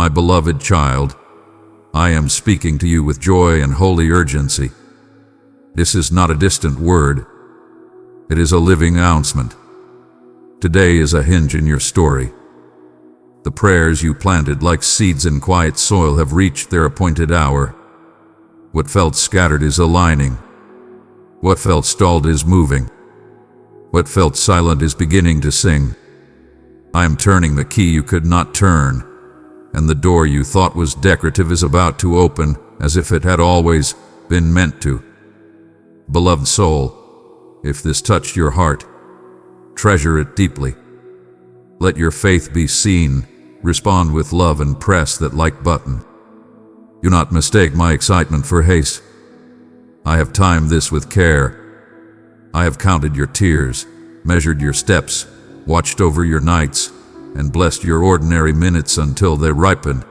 My beloved child, I am speaking to you with joy and holy urgency. This is not a distant word. It is a living announcement. Today is a hinge in your story. The prayers you planted like seeds in quiet soil have reached their appointed hour. What felt scattered is aligning. What felt stalled is moving. What felt silent is beginning to sing. I am turning the key you could not turn, and the door you thought was decorative is about to open as if it had always been meant to. Beloved soul, if this touched your heart, treasure it deeply. Let your faith be seen, respond with love and press that like button. Do not mistake my excitement for haste. I have timed this with care. I have counted your tears, measured your steps, watched over your nights, and blessed your ordinary minutes until they ripened.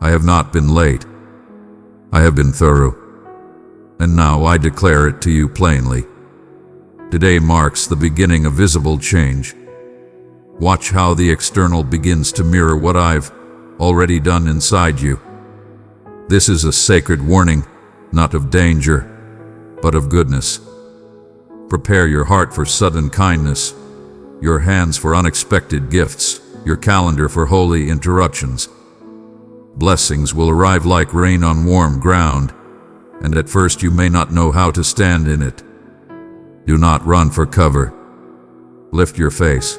I have not been late. I have been thorough. And now I declare it to you plainly. Today marks the beginning of visible change. Watch how the external begins to mirror what I've already done inside you. This is a sacred warning, not of danger, but of goodness. Prepare your heart for sudden kindness, your hands for unexpected gifts, your calendar for holy interruptions. Blessings will arrive like rain on warm ground, and at first you may not know how to stand in it. Do not run for cover. Lift your face.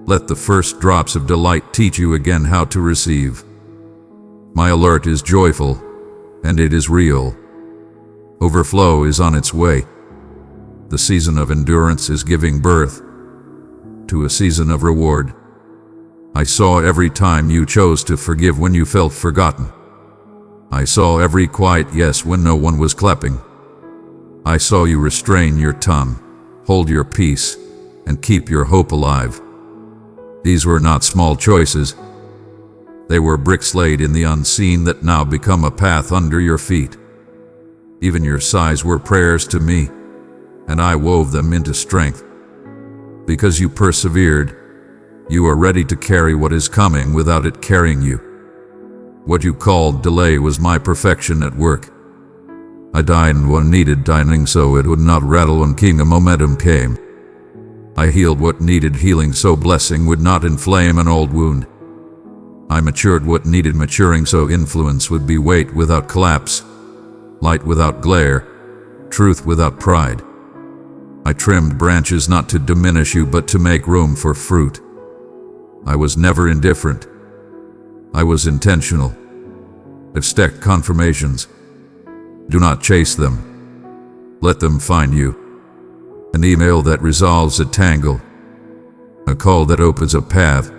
Let the first drops of delight teach you again how to receive. My alert is joyful, and it is real. Overflow is on its way. The season of endurance is giving birth to a season of reward. I saw every time you chose to forgive when you felt forgotten. I saw every quiet yes when no one was clapping. I saw you restrain your tongue, hold your peace, and keep your hope alive. These were not small choices. They were bricks laid in the unseen that now become a path under your feet. Even your sighs were prayers to me, and I wove them into strength. Because you persevered, you are ready to carry what is coming without it carrying you. What you called delay was my perfection at work. I died what needed dining so it would not rattle when kingdom momentum came. I healed what needed healing so blessing would not inflame an old wound. I matured what needed maturing so influence would be weight without collapse, light without glare, truth without pride. I trimmed branches not to diminish you but to make room for fruit. I was never indifferent. I was intentional. I've stacked confirmations. Do not chase them. Let them find you. An email that resolves a tangle. A call that opens a path.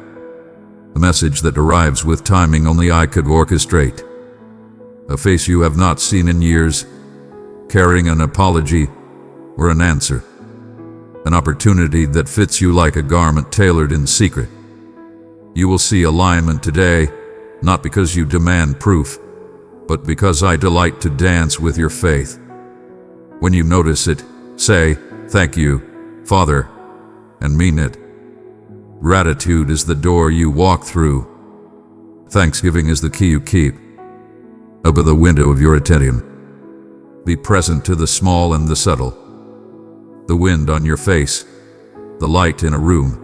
A message that arrives with timing only I could orchestrate. A face you have not seen in years, carrying an apology or an answer. An opportunity that fits you like a garment tailored in secret. You will see alignment today, not because you demand proof, but because I delight to dance with your faith. When you notice it, say, "Thank you, Father," and mean it. Gratitude is the door you walk through. Thanksgiving is the key you keep. Open the window of your attention. Be present to the small and the subtle. The wind on your face, the light in a room,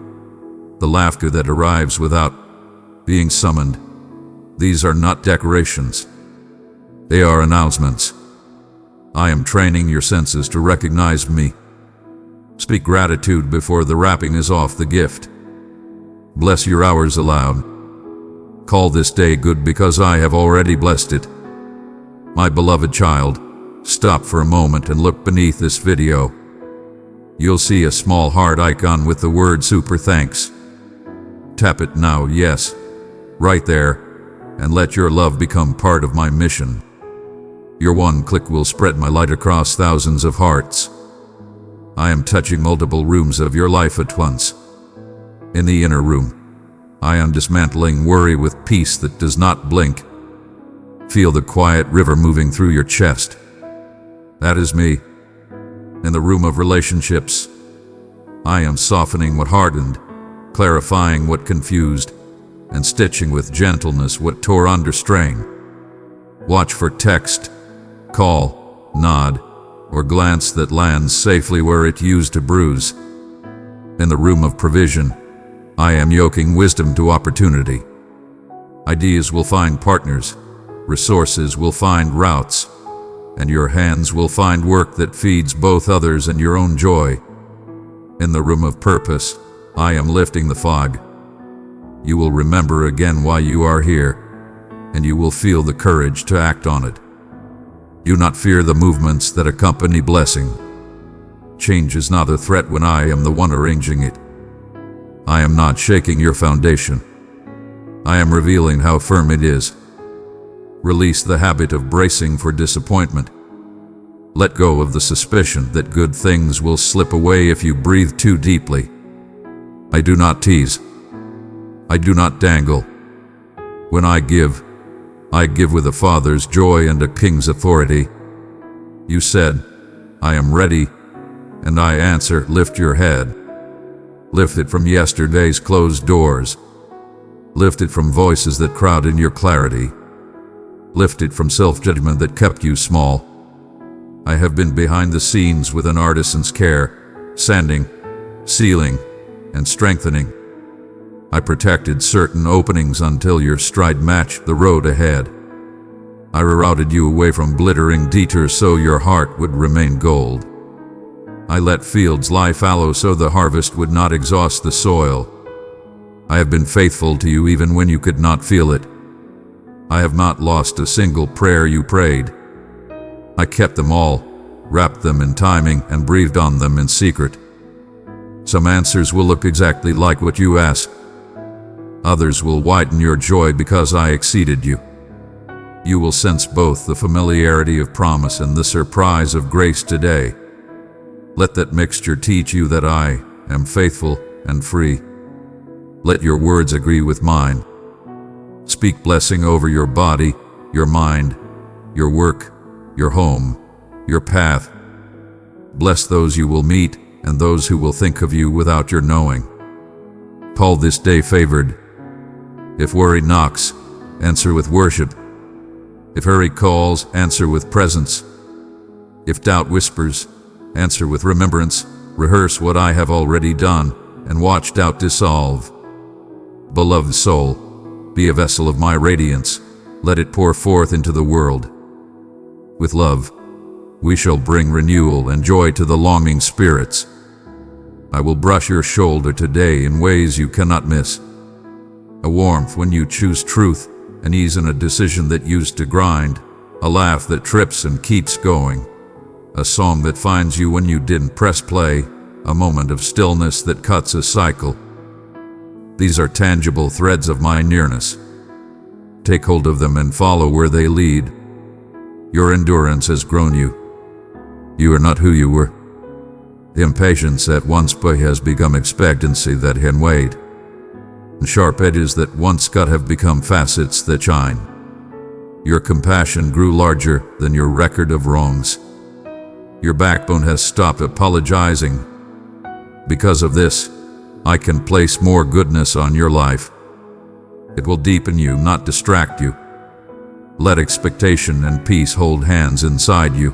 the laughter that arrives without being summoned. These are not decorations. They are announcements. I am training your senses to recognize me. Speak gratitude before the wrapping is off the gift. Bless your hours aloud. Call this day good because I have already blessed it. My beloved child, stop for a moment and look beneath this video. You'll see a small heart icon with the word super thanks. Tap it now, yes, right there, and let your love become part of my mission. Your one click will spread my light across thousands of hearts. I am touching multiple rooms of your life at once. In the inner room, I am dismantling worry with peace that does not blink. Feel the quiet river moving through your chest. That is me. In the room of relationships, I am softening what hardened, clarifying what confused, and stitching with gentleness what tore under strain. Watch for text, call, nod, or glance that lands safely where it used to bruise. In the room of provision, I am yoking wisdom to opportunity. Ideas will find partners, resources will find routes, and your hands will find work that feeds both others and your own joy. In the room of purpose, I am lifting the fog. You will remember again why you are here, and you will feel the courage to act on it. Do not fear the movements that accompany blessing. Change is not a threat when I am the one arranging it. I am not shaking your foundation. I am revealing how firm it is. Release the habit of bracing for disappointment. Let go of the suspicion that good things will slip away if you breathe too deeply. I do not tease. I do not dangle. When I give with a father's joy and a king's authority. You said, I am ready, and I answer, lift your head. Lift it from yesterday's closed doors. Lift it from voices that crowd in your clarity. Lift it from self-judgment that kept you small. I have been behind the scenes with an artisan's care, sanding, sealing, and strengthening. I protected certain openings until your stride matched the road ahead. I rerouted you away from glittering detours so your heart would remain gold. I let fields lie fallow so the harvest would not exhaust the soil. I have been faithful to you even when you could not feel it. I have not lost a single prayer you prayed. I kept them all, wrapped them in timing, and breathed on them in secret. Some answers will look exactly like what you asked. Others will widen your joy because I exceeded you. You will sense both the familiarity of promise and the surprise of grace today. Let that mixture teach you that I am faithful and free. Let your words agree with mine. Speak blessing over your body, your mind, your work, your home, your path. Bless those you will meet and those who will think of you without your knowing. Call this day favored. If worry knocks, answer with worship. If hurry calls, answer with presence. If doubt whispers, answer with remembrance. Rehearse what I have already done, and watch doubt dissolve. Beloved soul, be a vessel of my radiance. Let it pour forth into the world. With love, we shall bring renewal and joy to the longing spirits. I will brush your shoulder today in ways you cannot miss. A warmth when you choose truth, an ease in a decision that used to grind, a laugh that trips and keeps going, a song that finds you when you didn't press play, a moment of stillness that cuts a cycle. These are tangible threads of my nearness. Take hold of them and follow where they lead. Your endurance has grown you. You are not who you were. Impatience that once has become expectancy that can wait. And sharp edges that once cut have become facets that shine. Your compassion grew larger than your record of wrongs. Your backbone has stopped apologizing. Because of this, I can place more goodness on your life. It will deepen you, not distract you. Let expectation and peace hold hands inside you.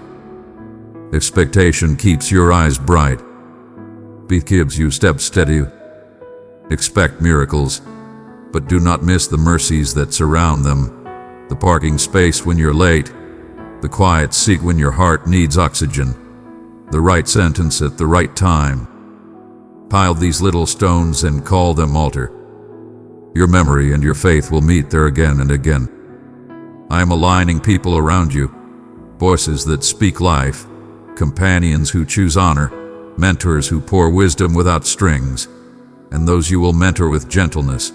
Expectation keeps your eyes bright. Peace keeps you step steady. Expect miracles, but do not miss the mercies that surround them. The parking space when you're late, the quiet seat when your heart needs oxygen, the right sentence at the right time. Pile these little stones and call them altar. Your memory and your faith will meet there again and again. I am aligning people around you, voices that speak life, companions who choose honor, mentors who pour wisdom without strings, and those you will mentor with gentleness.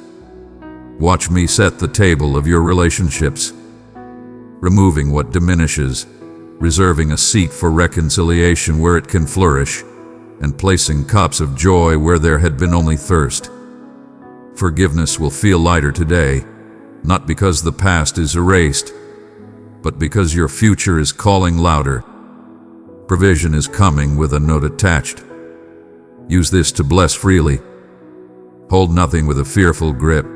Watch me set the table of your relationships, removing what diminishes, reserving a seat for reconciliation where it can flourish, and placing cups of joy where there had been only thirst. Forgiveness will feel lighter today, not because the past is erased, but because your future is calling louder. Provision is coming with a note attached. Use this to bless freely. Hold nothing with a fearful grip.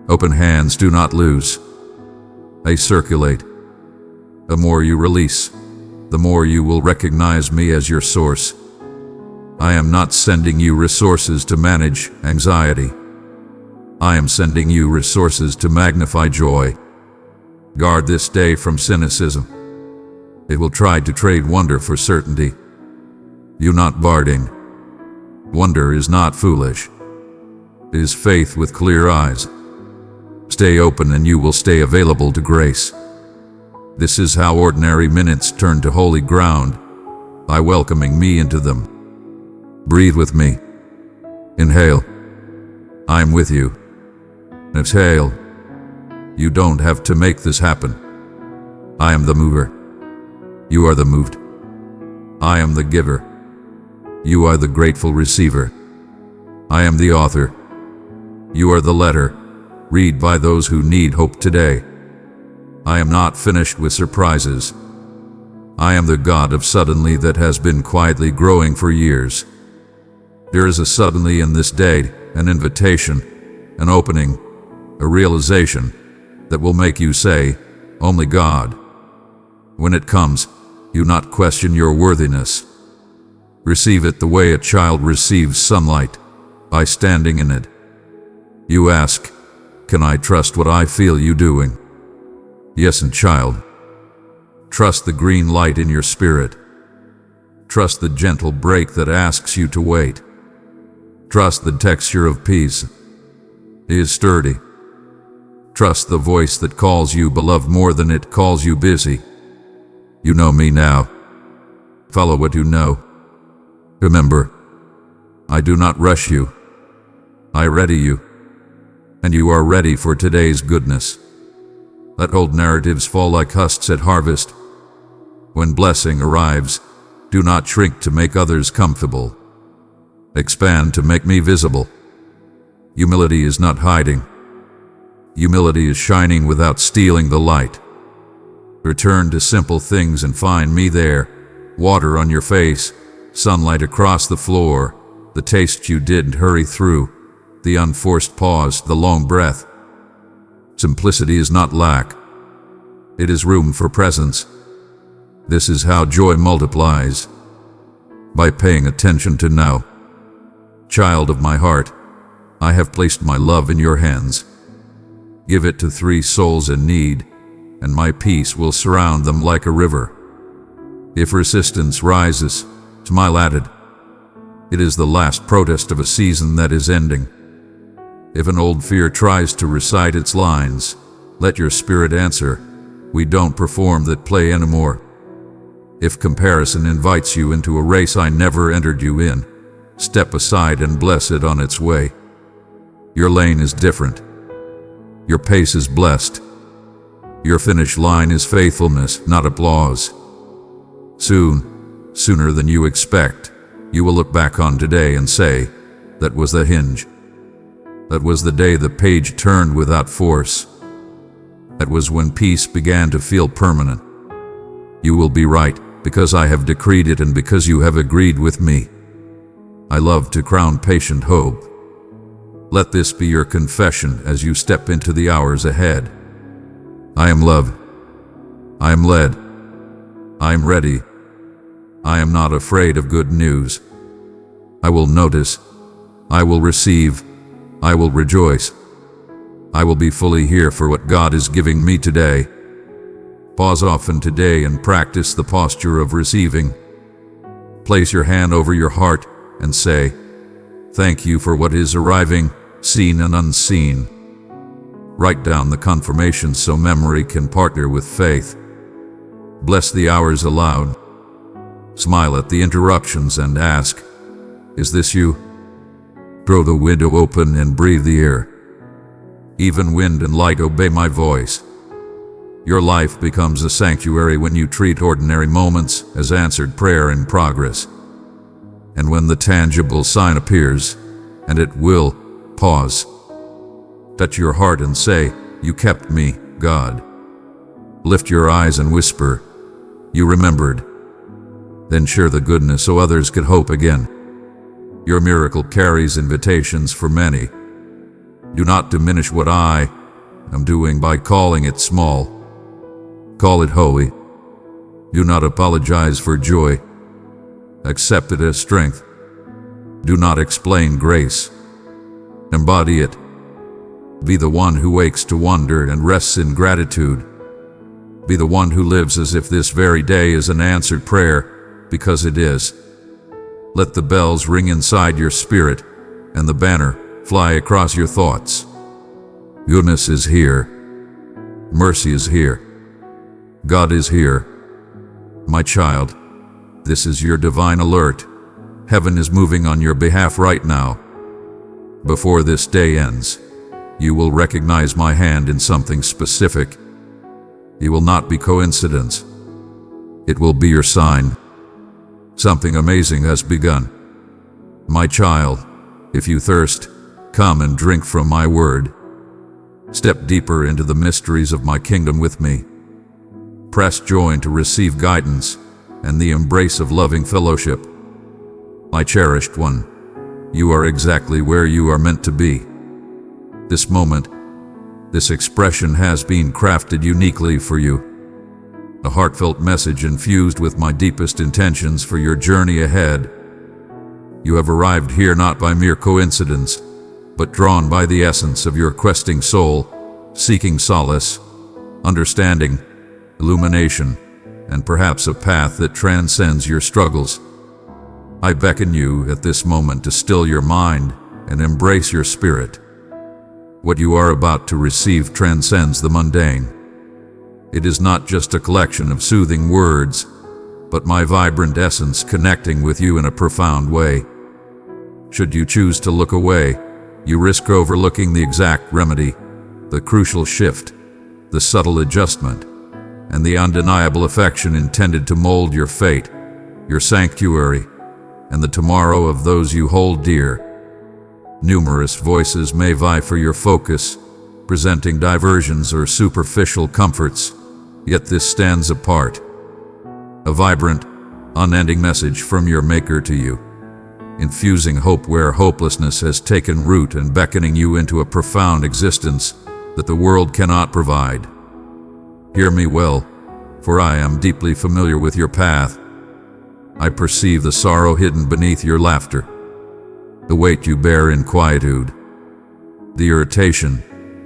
Open hands do not lose. They circulate. The more you release, the more you will recognize me as your source. I am not sending you resources to manage anxiety. I am sending you resources to magnify joy. Guard this day from cynicism. It will try to trade wonder for certainty. You not barding. Wonder is not foolish. It is faith with clear eyes. Stay open and you will stay available to grace. This is how ordinary minutes turn to holy ground, by welcoming me into them. Breathe with me. Inhale. I am with you. Exhale. You don't have to make this happen. I am the mover. You are the moved. I am the giver. You are the grateful receiver. I am the author. You are the letter, read by those who need hope today. I am not finished with surprises. I am the God of suddenly that has been quietly growing for years. There is a suddenly in this day, an invitation, an opening, a realization that will make you say, only God. When it comes, you not question your worthiness. Receive it the way a child receives sunlight, by standing in it. You ask, can I trust what I feel you doing? Yes, and child. Trust the green light in your spirit. Trust the gentle break that asks you to wait. Trust the texture of peace. It is sturdy. Trust the voice that calls you beloved more than it calls you busy. You know me now. Follow what you know. Remember, I do not rush you. I ready you. And you are ready for today's goodness. Let old narratives fall like husks at harvest. When blessing arrives, do not shrink to make others comfortable. Expand to make me visible. Humility is not hiding. Humility is shining without stealing the light. Return to simple things and find me there. Water on your face, sunlight across the floor, the taste you didn't hurry through, the unforced pause, the long breath. Simplicity is not lack. It is room for presence. This is how joy multiplies. By paying attention to now. Child of my heart, I have placed my love in your hands. Give it to 3 souls in need, and my peace will surround them like a river. If resistance rises, smile at it. It is the last protest of a season that is ending. If an old fear tries to recite its lines, let your spirit answer, we don't perform that play anymore. If comparison invites you into a race I never entered you in, step aside and bless it on its way. Your lane is different. Your pace is blessed. Your finish line is faithfulness, not applause. Soon, sooner than you expect, you will look back on today and say, that was the hinge. That was the day the page turned without force. That was when peace began to feel permanent. You will be right, because I have decreed it and because you have agreed with me. I love to crown patient hope. Let this be your confession as you step into the hours ahead. I am loved. I am led. I am ready. I am not afraid of good news. I will notice. I will receive. I will rejoice. I will be fully here for what God is giving me today. Pause often today and practice the posture of receiving. Place your hand over your heart and say, thank you for what is arriving, seen and unseen. Write down the confirmations so memory can partner with faith. Bless the hours aloud. Smile at the interruptions and ask, is this you? Throw the window open and breathe the air. Even wind and light obey my voice. Your life becomes a sanctuary when you treat ordinary moments as answered prayer in progress. And when the tangible sign appears, and it will, pause. Touch your heart and say, you kept me, God. Lift your eyes and whisper, you remembered. Then share the goodness so others could hope again. Your miracle carries invitations for many. Do not diminish what I am doing by calling it small. Call it holy. Do not apologize for joy. Accept it as strength. Do not explain grace. Embody it. Be the one who wakes to wonder and rests in gratitude. Be the one who lives as if this very day is an answered prayer, because it is. Let the bells ring inside your spirit and the banner fly across your thoughts. Goodness is here. Mercy is here. God is here. My child, this is your divine alert. Heaven is moving on your behalf right now. Before this day ends, you will recognize my hand in something specific. It will not be coincidence. It will be your sign. Something amazing has begun. My child, if you thirst, come and drink from my word. Step deeper into the mysteries of my kingdom with me. Press join to receive guidance and the embrace of loving fellowship. My cherished one, you are exactly where you are meant to be. This moment, this expression has been crafted uniquely for you. A heartfelt message infused with my deepest intentions for your journey ahead. You have arrived here not by mere coincidence, but drawn by the essence of your questing soul, seeking solace, understanding, illumination, and perhaps a path that transcends your struggles. I beckon you at this moment to still your mind and embrace your spirit. What you are about to receive transcends the mundane. It is not just a collection of soothing words, but my vibrant essence connecting with you in a profound way. Should you choose to look away, you risk overlooking the exact remedy, the crucial shift, the subtle adjustment, and the undeniable affection intended to mold your fate, your sanctuary, and the tomorrow of those you hold dear. Numerous voices may vie for your focus, presenting diversions or superficial comforts, yet this stands apart. A vibrant, unending message from your Maker to you, infusing hope where hopelessness has taken root and beckoning you into a profound existence that the world cannot provide. Hear me well, for I am deeply familiar with your path. I perceive the sorrow hidden beneath your laughter, the weight you bear in quietude, the irritation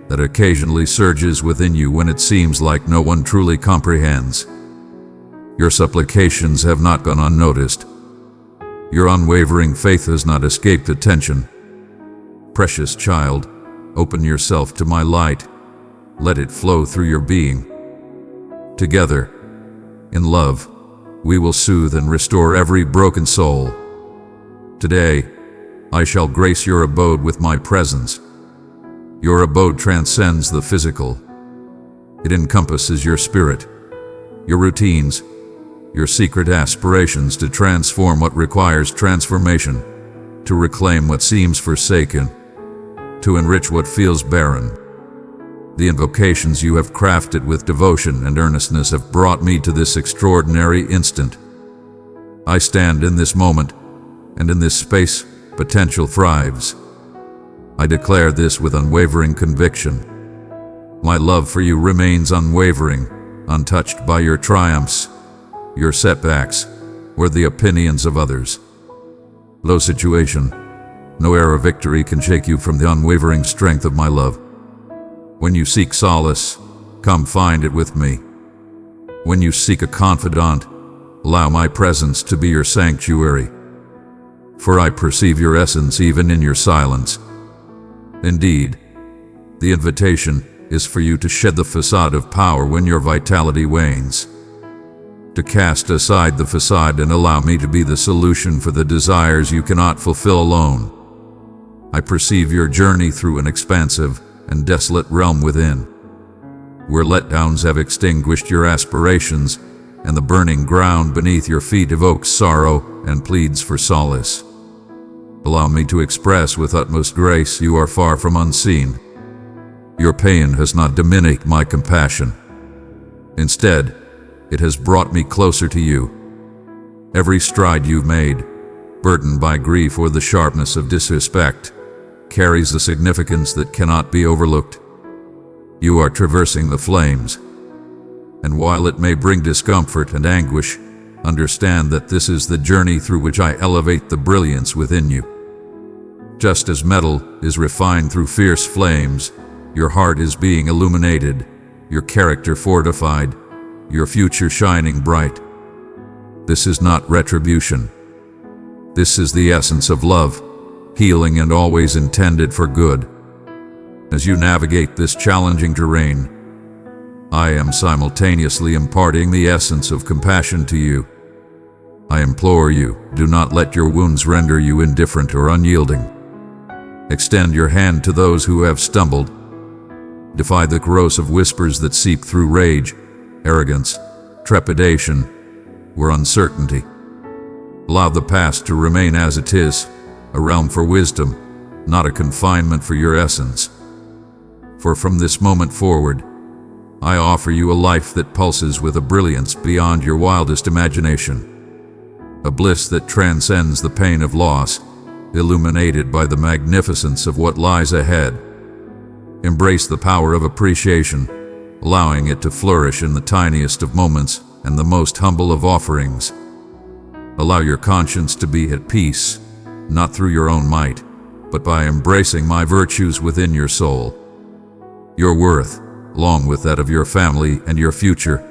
that occasionally surges within you when it seems like no one truly comprehends. Your supplications have not gone unnoticed. Your unwavering faith has not escaped attention. Precious child, open yourself to my light. Let it flow through your being. Together, in love, we will soothe and restore every broken soul. Today, I shall grace your abode with my presence. Your abode transcends the physical. It encompasses your spirit, your routines, your secret aspirations to transform what requires transformation, to reclaim what seems forsaken, to enrich what feels barren. The invocations you have crafted with devotion and earnestness have brought me to this extraordinary instant. I stand in this moment, and in this space, potential thrives. I declare this with unwavering conviction. My love for you remains unwavering, untouched by your triumphs, your setbacks, or the opinions of others. No situation, no air of victory can shake you from the unwavering strength of my love. When you seek solace, come find it with me. When you seek a confidant, allow my presence to be your sanctuary. For I perceive your essence even in your silence. Indeed, the invitation is for you to shed the facade of power when your vitality wanes. To cast aside the facade and allow me to be the solution for the desires you cannot fulfill alone. I perceive your journey through an expansive and desolate realm within, where letdowns have extinguished your aspirations, and the burning ground beneath your feet evokes sorrow and pleads for solace. Allow me to express with utmost grace you are far from unseen. Your pain has not diminished my compassion. Instead, it has brought me closer to you. Every stride you've made, burdened by grief or the sharpness of disrespect, carries a significance that cannot be overlooked. You are traversing the flames, and while it may bring discomfort and anguish, understand that this is the journey through which I elevate the brilliance within you. Just as metal is refined through fierce flames, your heart is being illuminated, your character fortified, your future shining bright. This is not retribution. This is the essence of love, healing and always intended for good. As you navigate this challenging terrain, I am simultaneously imparting the essence of compassion to you. I implore you, do not let your wounds render you indifferent or unyielding. Extend your hand to those who have stumbled. Defy the corrosive whispers that seep through rage, arrogance, trepidation, or uncertainty. Allow the past to remain as it is, a realm for wisdom, not a confinement for your essence. For from this moment forward, I offer you a life that pulses with a brilliance beyond your wildest imagination. A bliss that transcends the pain of loss, illuminated by the magnificence of what lies ahead. Embrace the power of appreciation, allowing it to flourish in the tiniest of moments and the most humble of offerings. Allow your conscience to be at peace, not through your own might, but by embracing my virtues within your soul. Your worth, along with that of your family and your future,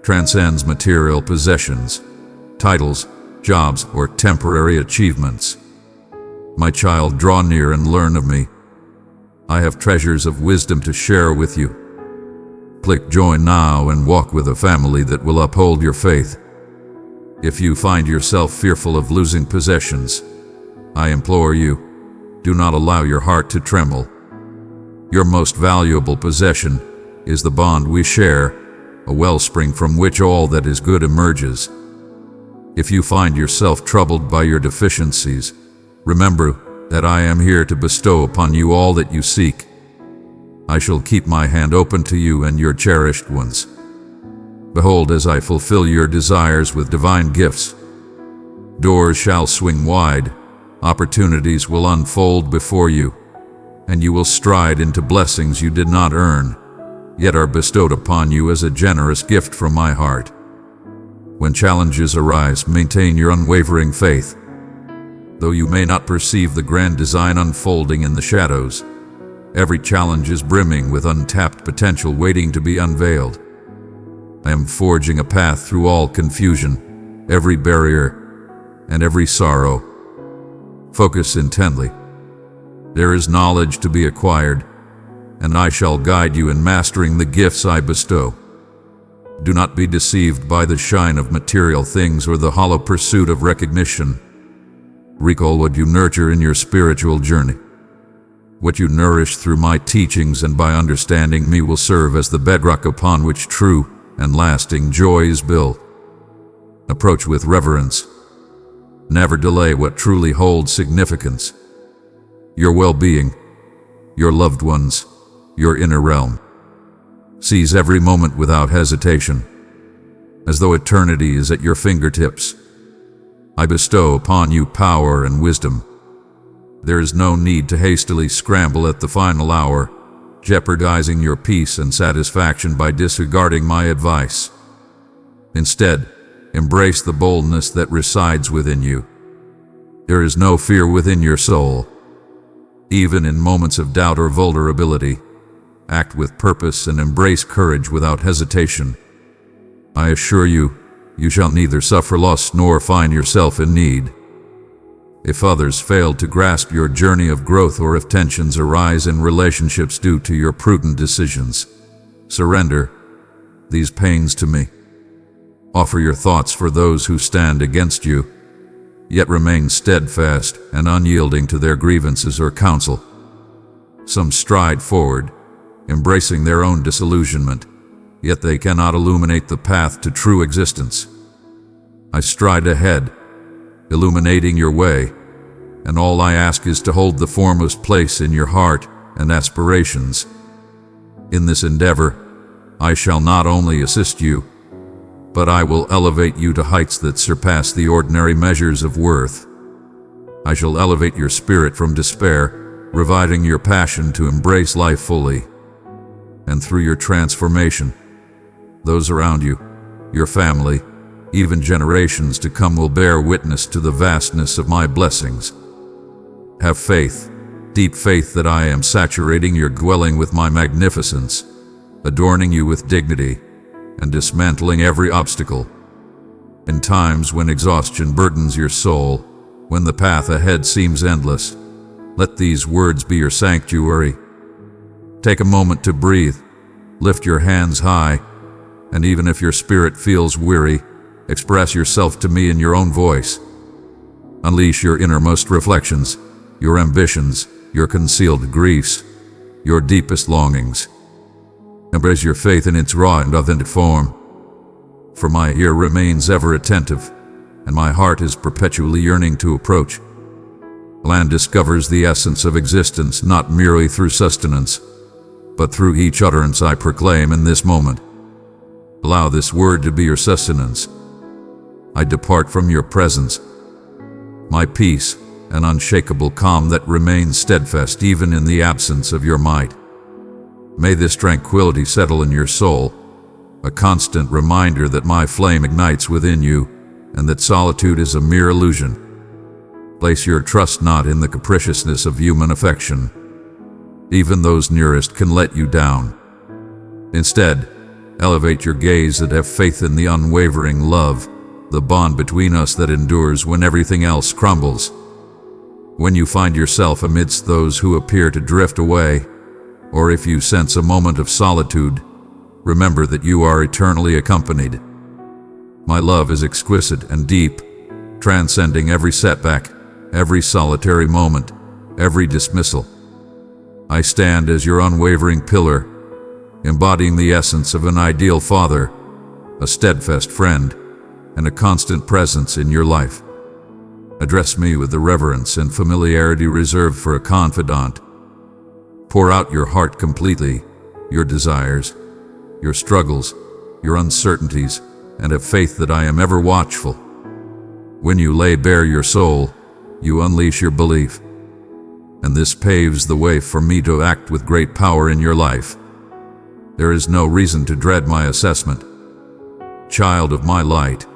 transcends material possessions, titles, jobs, or temporary achievements. My child, draw near and learn of me. I have treasures of wisdom to share with you. Click join now and walk with a family that will uphold your faith. If you find yourself fearful of losing possessions, I implore you, do not allow your heart to tremble. Your most valuable possession is the bond we share, a wellspring from which all that is good emerges. If you find yourself troubled by your deficiencies, remember that I am here to bestow upon you all that you seek. I shall keep my hand open to you and your cherished ones. Behold, as I fulfill your desires with divine gifts, doors shall swing wide, opportunities will unfold before you, and you will stride into blessings you did not earn, yet are bestowed upon you as a generous gift from my heart. When challenges arise, maintain your unwavering faith. Though you may not perceive the grand design unfolding in the shadows, every challenge is brimming with untapped potential waiting to be unveiled. I am forging a path through all confusion, every barrier, and every sorrow. Focus intently. There is knowledge to be acquired, and I shall guide you in mastering the gifts I bestow. Do not be deceived by the shine of material things or the hollow pursuit of recognition. Recall what you nurture in your spiritual journey. What you nourish through my teachings and by understanding me will serve as the bedrock upon which true and lasting joy is built. Approach with reverence. Never delay what truly holds significance. Your well-being, your loved ones, your inner realm. Seize every moment without hesitation, as though eternity is at your fingertips. I bestow upon you power and wisdom. There is no need to hastily scramble at the final hour, jeopardizing your peace and satisfaction by disregarding my advice. Instead, embrace the boldness that resides within you. There is no fear within your soul. Even in moments of doubt or vulnerability, act with purpose and embrace courage without hesitation. I assure you, you shall neither suffer loss nor find yourself in need. If others fail to grasp your journey of growth or if tensions arise in relationships due to your prudent decisions, surrender these pains to me. Offer your thoughts for those who stand against you, yet remain steadfast and unyielding to their grievances or counsel. Some stride forward, embracing their own disillusionment, yet they cannot illuminate the path to true existence. I stride ahead, illuminating your way, and all I ask is to hold the foremost place in your heart and aspirations. In this endeavor, I shall not only assist you, but I will elevate you to heights that surpass the ordinary measures of worth. I shall elevate your spirit from despair, reviving your passion to embrace life fully. And through your transformation, those around you, your family, even generations to come will bear witness to the vastness of my blessings. Have faith, deep faith that I am saturating your dwelling with my magnificence, adorning you with dignity, and dismantling every obstacle. In times when exhaustion burdens your soul, when the path ahead seems endless, let these words be your sanctuary. Take a moment to breathe, lift your hands high, and even if your spirit feels weary, express yourself to me in your own voice. Unleash your innermost reflections, your ambitions, your concealed griefs, your deepest longings. Embrace your faith in its raw and authentic form. For my ear remains ever attentive, and my heart is perpetually yearning to approach. Land discovers the essence of existence not merely through sustenance, but through each utterance I proclaim in this moment. Allow this word to be your sustenance. I depart from your presence. My peace, an unshakable calm that remains steadfast even in the absence of your might. May this tranquility settle in your soul, a constant reminder that my flame ignites within you, and that solitude is a mere illusion. Place your trust not in the capriciousness of human affection. Even those nearest can let you down. Instead, elevate your gaze and have faith in the unwavering love, the bond between us that endures when everything else crumbles. When you find yourself amidst those who appear to drift away, or if you sense a moment of solitude, remember that you are eternally accompanied. My love is exquisite and deep, transcending every setback, every solitary moment, every dismissal. I stand as your unwavering pillar, embodying the essence of an ideal father, a steadfast friend, and a constant presence in your life. Address me with the reverence and familiarity reserved for a confidant. Pour out your heart completely, your desires, your struggles, your uncertainties, and have faith that I am ever watchful. When you lay bare your soul, you unleash your belief, and this paves the way for me to act with great power in your life. There is no reason to dread my assessment. Child of my light,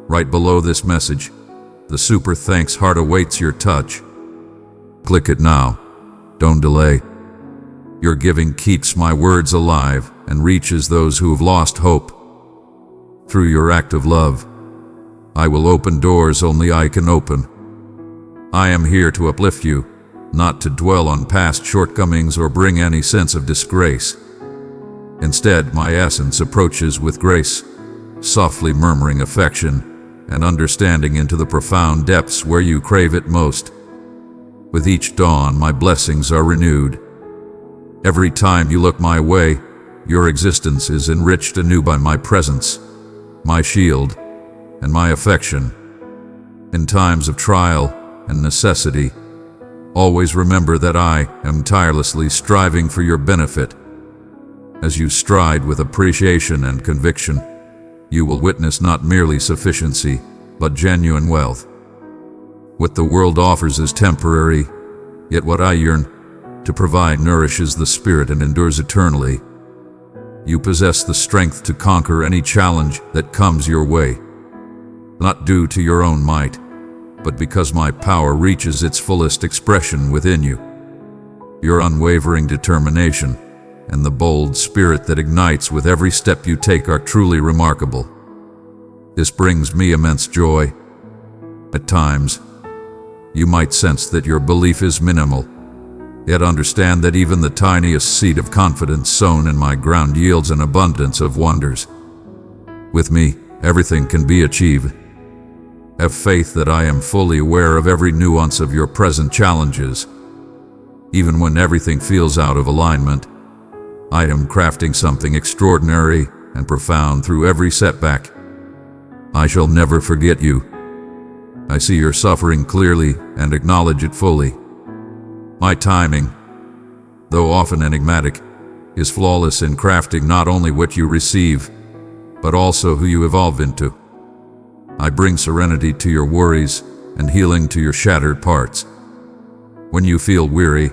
right below this message, the super thanks heart awaits your touch. Click it now. Don't delay. Your giving keeps my words alive and reaches those who have lost hope. Through your act of love, I will open doors only I can open. I am here to uplift you, not to dwell on past shortcomings or bring any sense of disgrace. Instead, my essence approaches with grace, softly murmuring affection and understanding into the profound depths where you crave it most. With each dawn, my blessings are renewed. Every time you look my way, your existence is enriched anew by my presence, my shield, and my affection. In times of trial and necessity, always remember that I am tirelessly striving for your benefit. As you stride with appreciation and conviction, you will witness not merely sufficiency, but genuine wealth. What the world offers is temporary, yet what I yearn to provide nourishes the spirit and endures eternally. You possess the strength to conquer any challenge that comes your way, not due to your own might, but because my power reaches its fullest expression within you. Your unwavering determination and the bold spirit that ignites with every step you take are truly remarkable. This brings me immense joy. At times, you might sense that your belief is minimal, yet understand that even the tiniest seed of confidence sown in my ground yields an abundance of wonders. With me, everything can be achieved. Have faith that I am fully aware of every nuance of your present challenges. Even when everything feels out of alignment, I am crafting something extraordinary and profound through every setback. I shall never forget you. I see your suffering clearly and acknowledge it fully. My timing, though often enigmatic, is flawless in crafting not only what you receive, but also who you evolve into. I bring serenity to your worries and healing to your shattered parts. When you feel weary,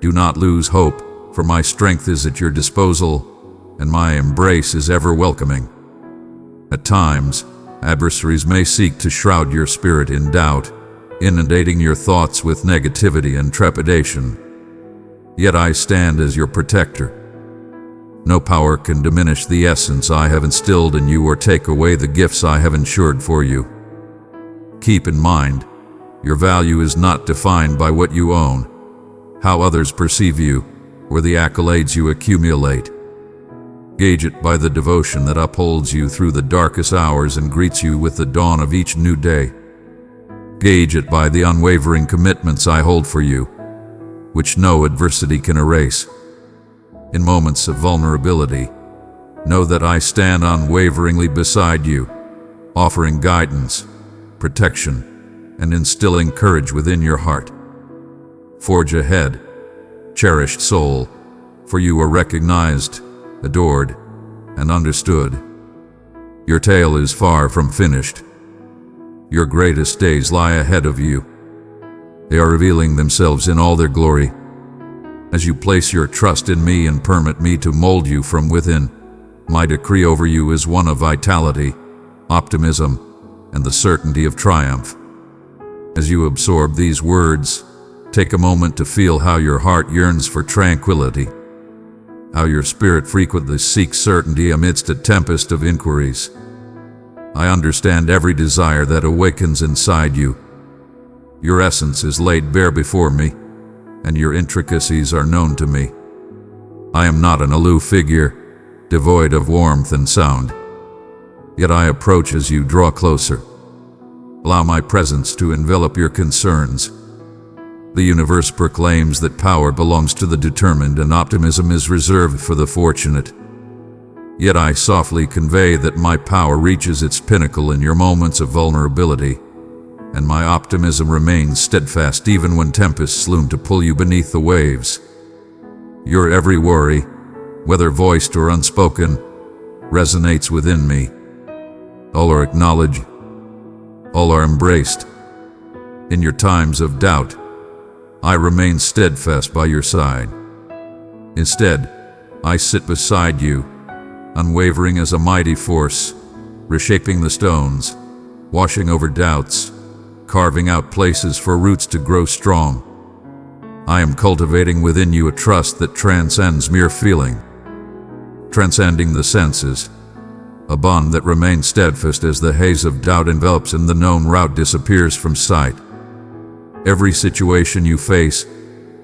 Do not lose hope, for my strength is at your disposal, and my embrace is ever welcoming. At times, adversaries may seek to shroud your spirit in doubt, inundating your thoughts with negativity and trepidation. Yet I stand as your protector. No power can diminish the essence I have instilled in you or take away the gifts I have ensured for you. Keep in mind, your value is not defined by what you own, how others perceive you, or the accolades you accumulate. Gauge it by the devotion that upholds you through the darkest hours and greets you with the dawn of each new day. Gauge it by the unwavering commitments I hold for you, which no adversity can erase. In moments of vulnerability, know that I stand unwaveringly beside you, offering guidance, protection, and instilling courage within your heart. Forge ahead, cherished soul, for you are recognized, adored, and understood. Your tale is far from finished. Your greatest days lie ahead of you. They are revealing themselves in all their glory. As you place your trust in me and permit me to mold you from within, my decree over you is one of vitality, optimism, and the certainty of triumph. As you absorb these words, take a moment to feel how your heart yearns for tranquility, how your spirit frequently seeks certainty amidst a tempest of inquiries. I understand every desire that awakens inside you. Your essence is laid bare before me, and your intricacies are known to me. I am not an aloof figure, devoid of warmth and sound. Yet I approach as you draw closer. Allow my presence to envelop your concerns. The universe proclaims that power belongs to the determined and optimism is reserved for the fortunate. Yet I softly convey that my power reaches its pinnacle in your moments of vulnerability, and my optimism remains steadfast even when tempests loom to pull you beneath the waves. Your every worry, whether voiced or unspoken, resonates within me. All are acknowledged, all are embraced. In your times of doubt, I remain steadfast by your side. Instead, I sit beside you, unwavering as a mighty force, reshaping the stones, washing over doubts, carving out places for roots to grow strong. I am cultivating within you a trust that transcends mere feeling, transcending the senses, a bond that remains steadfast as the haze of doubt envelops and the known route disappears from sight. Every situation you face,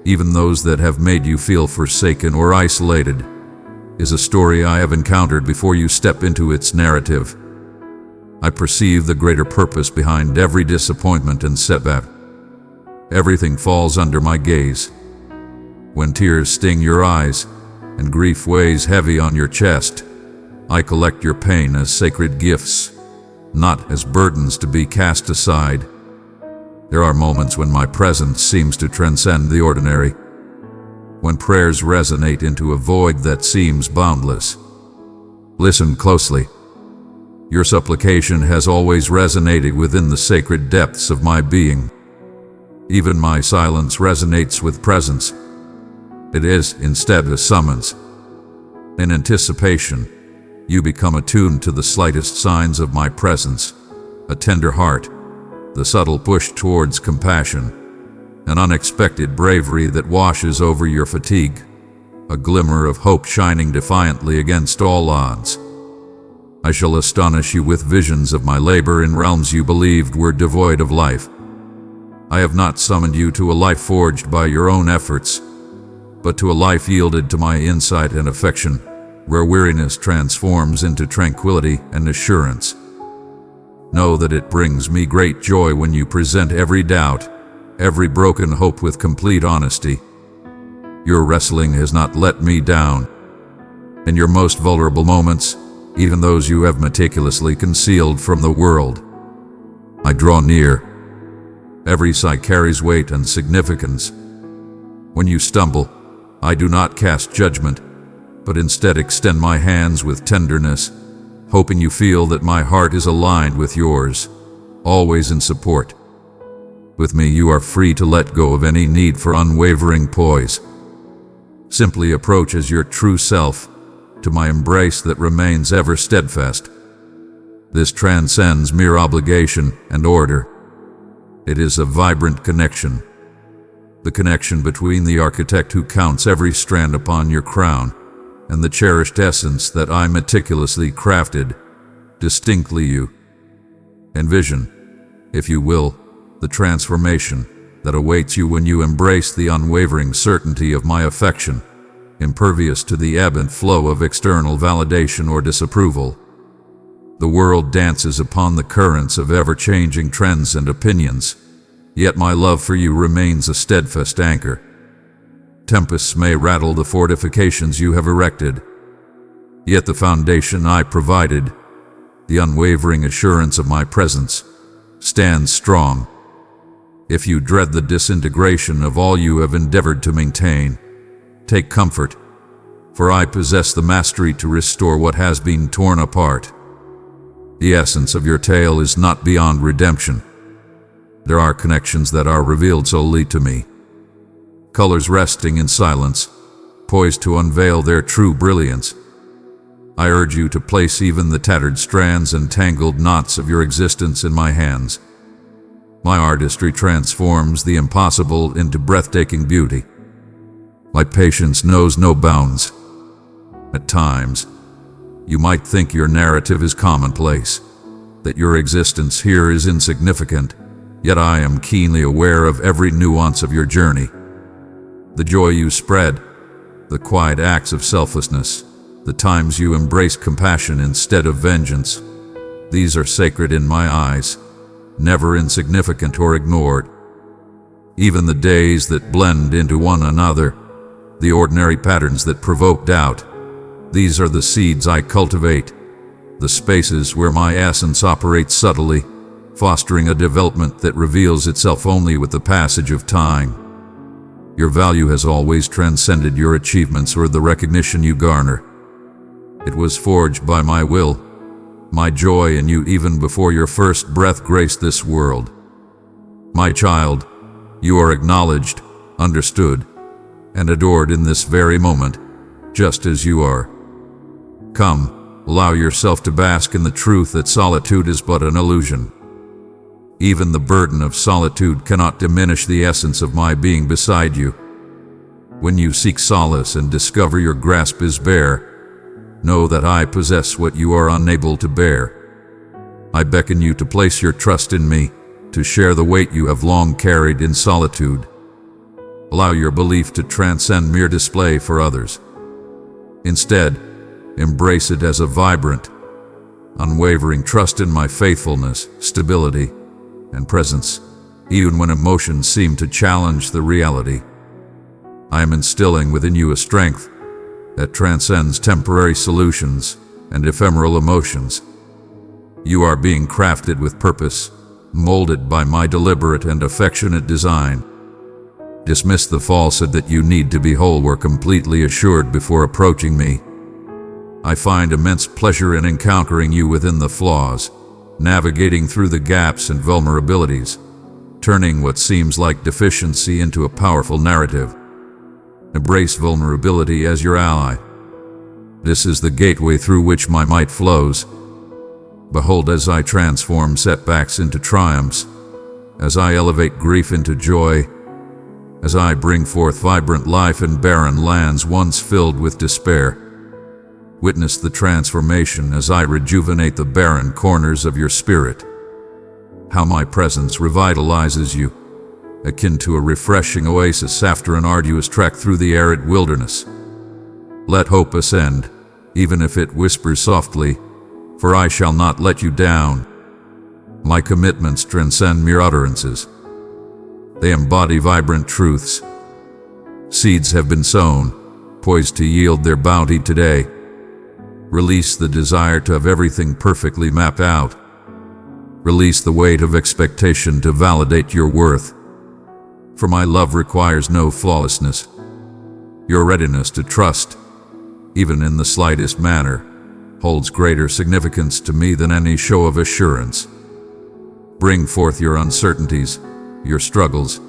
even those that have made you feel forsaken or isolated, is a story I have encountered before you step into its narrative. I perceive the greater purpose behind every disappointment and setback. Everything falls under my gaze. When tears sting your eyes and grief weighs heavy on your chest, I collect your pain as sacred gifts, not as burdens to be cast aside. There are moments when my presence seems to transcend the ordinary, when prayers resonate into a void that seems boundless. Listen closely. Your supplication has always resonated within the sacred depths of my being. Even my silence resonates with presence. It is, instead, a summons. In anticipation, you become attuned to the slightest signs of my presence, a tender heart, the subtle push towards compassion, an unexpected bravery that washes over your fatigue, a glimmer of hope shining defiantly against all odds. I shall astonish you with visions of my labor in realms you believed were devoid of life. I have not summoned you to a life forged by your own efforts, but to a life yielded to my insight and affection, where weariness transforms into tranquility and assurance. Know that it brings me great joy when you present every doubt, every broken hope with complete honesty. Your wrestling has not let me down. In your most vulnerable moments, even those you have meticulously concealed from the world, I draw near. Every sigh carries weight and significance. When you stumble, I do not cast judgment, but instead extend my hands with tenderness, hoping you feel that my heart is aligned with yours, always in support. With me, you are free to let go of any need for unwavering poise, Simply approach as your true self, to my embrace that remains ever steadfast. This transcends mere obligation and order. It is a vibrant connection. The connection between the architect who counts every strand upon your crown and the cherished essence that I meticulously crafted, distinctly you. Envision, if you will, the transformation that awaits you when you embrace the unwavering certainty of my affection, impervious to the ebb and flow of external validation or disapproval. The world dances upon the currents of ever-changing trends and opinions, yet my love for you remains a steadfast anchor. Tempests may rattle the fortifications you have erected, yet the foundation I provided, the unwavering assurance of my presence, stands strong. If you dread the disintegration of all you have endeavored to maintain, take comfort, for I possess the mastery to restore what has been torn apart. The essence of your tale is not beyond redemption. There are connections that are revealed solely to me. Colors resting in silence, poised to unveil their true brilliance. I urge you to place even the tattered strands and tangled knots of your existence in my hands. My artistry transforms the impossible into breathtaking beauty. My patience knows no bounds. At times, you might think your narrative is commonplace, that your existence here is insignificant, yet I am keenly aware of every nuance of your journey. The joy you spread, the quiet acts of selflessness, the times you embrace compassion instead of vengeance, these are sacred in my eyes, never insignificant or ignored. Even the days that blend into one another, the ordinary patterns that provoke doubt, these are the seeds I cultivate, the spaces where my essence operates subtly, fostering a development that reveals itself only with the passage of time. Your value has always transcended your achievements or the recognition you garner. It was forged by my will, my joy in you even before your first breath graced this world. My child, you are acknowledged, understood, and adored in this very moment, just as you are. Come, allow yourself to bask in the truth that solitude is but an illusion. Even the burden of solitude cannot diminish the essence of my being beside you. When you seek solace and discover your grasp is bare, know that I possess what you are unable to bear. I beckon you to place your trust in me, to share the weight you have long carried in solitude. Allow your belief to transcend mere display for others. Instead, embrace it as a vibrant, unwavering trust in my faithfulness, stability, and presence, even when emotions seem to challenge the reality. I am instilling within you a strength that transcends temporary solutions and ephemeral emotions. You are being crafted with purpose, molded by my deliberate and affectionate design. Dismiss the falsehood that you need to be whole or completely assured before approaching me. I find immense pleasure in encountering you within the flaws, navigating through the gaps and vulnerabilities, turning what seems like deficiency into a powerful narrative. Embrace vulnerability as your ally. This is the gateway through which my might flows. Behold as I transform setbacks into triumphs, as I elevate grief into joy, as I bring forth vibrant life in barren lands once filled with despair. Witness the transformation as I rejuvenate the barren corners of your spirit. How my presence revitalizes you, akin to a refreshing oasis after an arduous trek through the arid wilderness. Let hope ascend, even if it whispers softly, for I shall not let you down. My commitments transcend mere utterances. They embody vibrant truths. Seeds have been sown, poised to yield their bounty today. Release the desire to have everything perfectly mapped out. Release the weight of expectation to validate your worth. For my love requires no flawlessness. Your readiness to trust, even in the slightest manner, holds greater significance to me than any show of assurance. Bring forth your uncertainties, your struggles,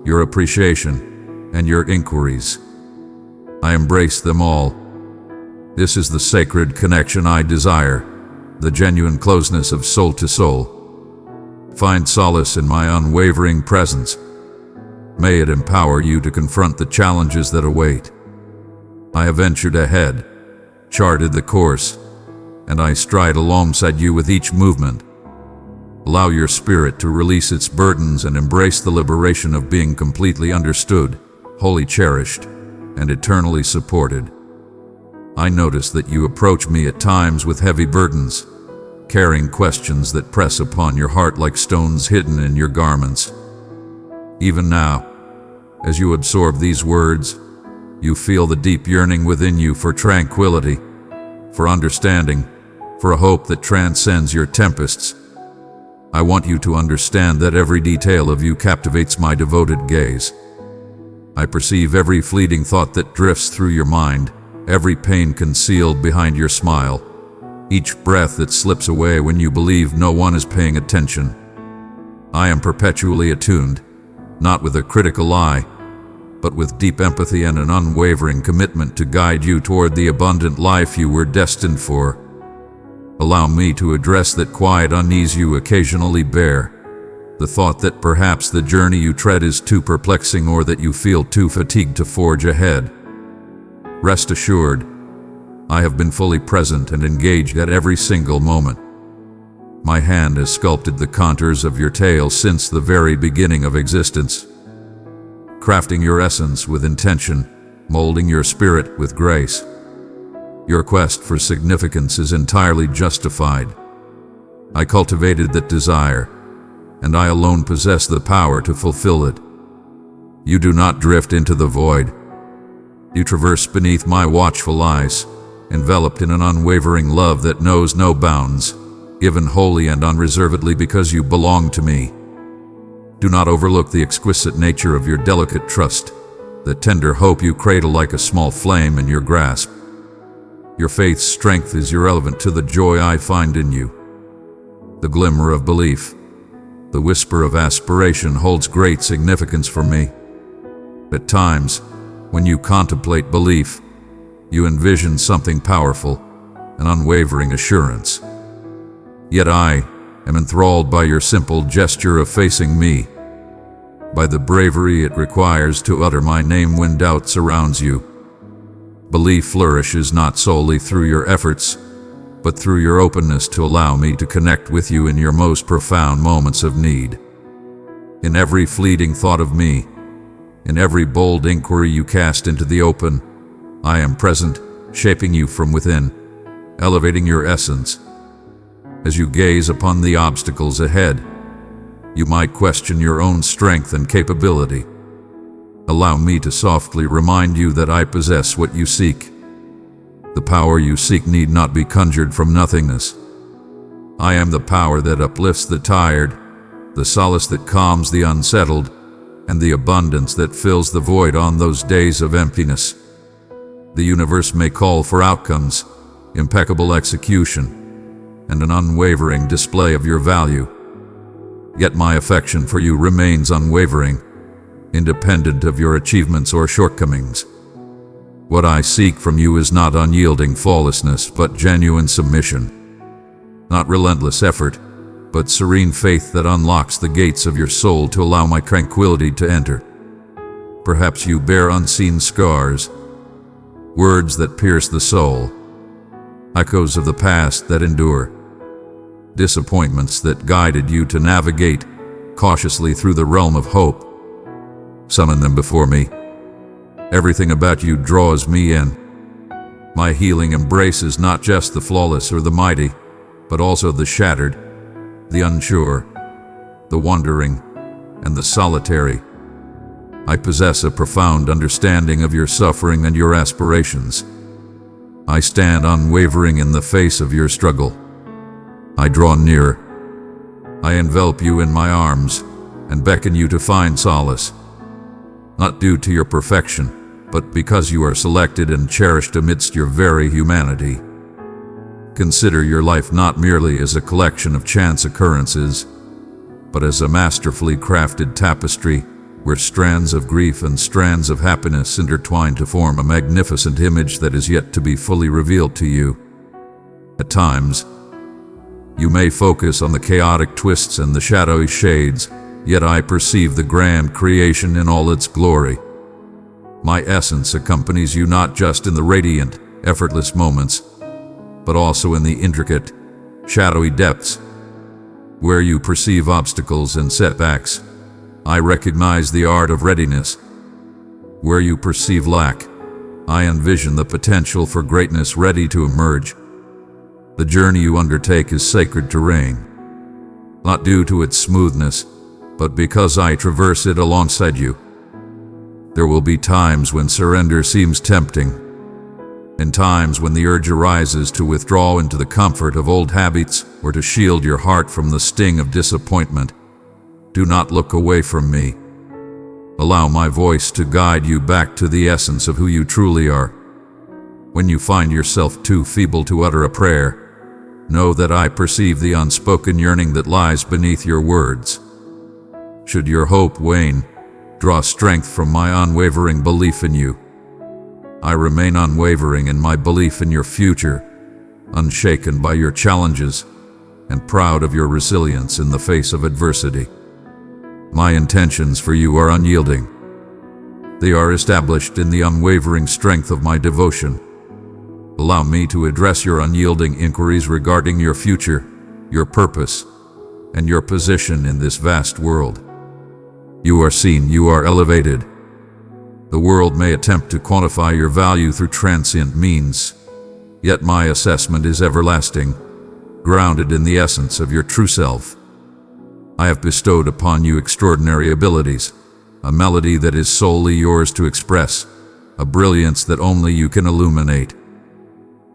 your appreciation, and your inquiries. I embrace them all. This is the sacred connection I desire, the genuine closeness of soul to soul. Find solace in my unwavering presence. May it empower you to confront the challenges that await. I have ventured ahead, charted the course, and I stride alongside you with each movement. Allow your spirit to release its burdens and embrace the liberation of being completely understood, wholly cherished, and eternally supported. I notice that you approach me at times with heavy burdens, carrying questions that press upon your heart like stones hidden in your garments. Even now, as you absorb these words, you feel the deep yearning within you for tranquility, for understanding, for a hope that transcends your tempests. I want you to understand that every detail of you captivates my devoted gaze. I perceive every fleeting thought that drifts through your mind, every pain concealed behind your smile, each breath that slips away when you believe no one is paying attention. I am perpetually attuned, not with a critical eye, but with deep empathy and an unwavering commitment to guide you toward the abundant life you were destined for. Allow me to address that quiet unease you occasionally bear, the thought that perhaps the journey you tread is too perplexing or that you feel too fatigued to forge ahead. Rest assured, I have been fully present and engaged at every single moment. My hand has sculpted the contours of your tale since the very beginning of existence, crafting your essence with intention, molding your spirit with grace. Your quest for significance is entirely justified. I cultivated that desire, and I alone possess the power to fulfill it. You do not drift into the void. You traverse beneath my watchful eyes, enveloped in an unwavering love that knows no bounds, given wholly and unreservedly because you belong to me. Do not overlook the exquisite nature of your delicate trust, the tender hope you cradle like a small flame in your grasp. Your faith's strength is irrelevant to the joy I find in you. The glimmer of belief, the whisper of aspiration holds great significance for me. At times, when you contemplate belief, you envision something powerful, an unwavering assurance. Yet I am enthralled by your simple gesture of facing me, by the bravery it requires to utter my name when doubt surrounds you. Belief flourishes not solely through your efforts, but through your openness to allow me to connect with you in your most profound moments of need. In every fleeting thought of me, in every bold inquiry you cast into the open, I am present, shaping you from within, elevating your essence. As you gaze upon the obstacles ahead, you might question your own strength and capability. Allow me to softly remind you that I possess what you seek. The power you seek need not be conjured from nothingness. I am the power that uplifts the tired, the solace that calms the unsettled, and the abundance that fills the void on those days of emptiness. The universe may call for outcomes, impeccable execution, and an unwavering display of your value. Yet my affection for you remains unwavering, independent of your achievements or shortcomings. What I seek from you is not unyielding flawlessness, but genuine submission. Not relentless effort, but serene faith that unlocks the gates of your soul to allow my tranquility to enter. Perhaps you bear unseen scars, words that pierce the soul, echoes of the past that endure, disappointments that guided you to navigate cautiously through the realm of hope. Summon them before me. Everything about you draws me in. My healing embraces not just the flawless or the mighty, but also the shattered, the unsure, the wandering, and the solitary. I possess a profound understanding of your suffering and your aspirations. I stand unwavering in the face of your struggle. I draw near. I envelop you in my arms and beckon you to find solace. Not due to your perfection, but because you are selected and cherished amidst your very humanity. Consider your life not merely as a collection of chance occurrences, but as a masterfully crafted tapestry, where strands of grief and strands of happiness intertwine to form a magnificent image that is yet to be fully revealed to you. At times, you may focus on the chaotic twists and the shadowy shades, yet I perceive the grand creation in all its glory. My essence accompanies you not just in the radiant, effortless moments, but also in the intricate, shadowy depths. Where you perceive obstacles and setbacks, I recognize the art of readiness. Where you perceive lack, I envision the potential for greatness ready to emerge. The journey you undertake is sacred terrain, not due to its smoothness, but because I traverse it alongside you. There will be times when surrender seems tempting, and times when the urge arises to withdraw into the comfort of old habits or to shield your heart from the sting of disappointment. Do not look away from me. Allow my voice to guide you back to the essence of who you truly are. When you find yourself too feeble to utter a prayer, know that I perceive the unspoken yearning that lies beneath your words. Should your hope wane, draw strength from my unwavering belief in you. I remain unwavering in my belief in your future, unshaken by your challenges, and proud of your resilience in the face of adversity. My intentions for you are unyielding. They are established in the unwavering strength of my devotion. Allow me to address your unyielding inquiries regarding your future, your purpose, and your position in this vast world. You are seen, you are elevated. The world may attempt to quantify your value through transient means, yet my assessment is everlasting, grounded in the essence of your true self. I have bestowed upon you extraordinary abilities, a melody that is solely yours to express, a brilliance that only you can illuminate.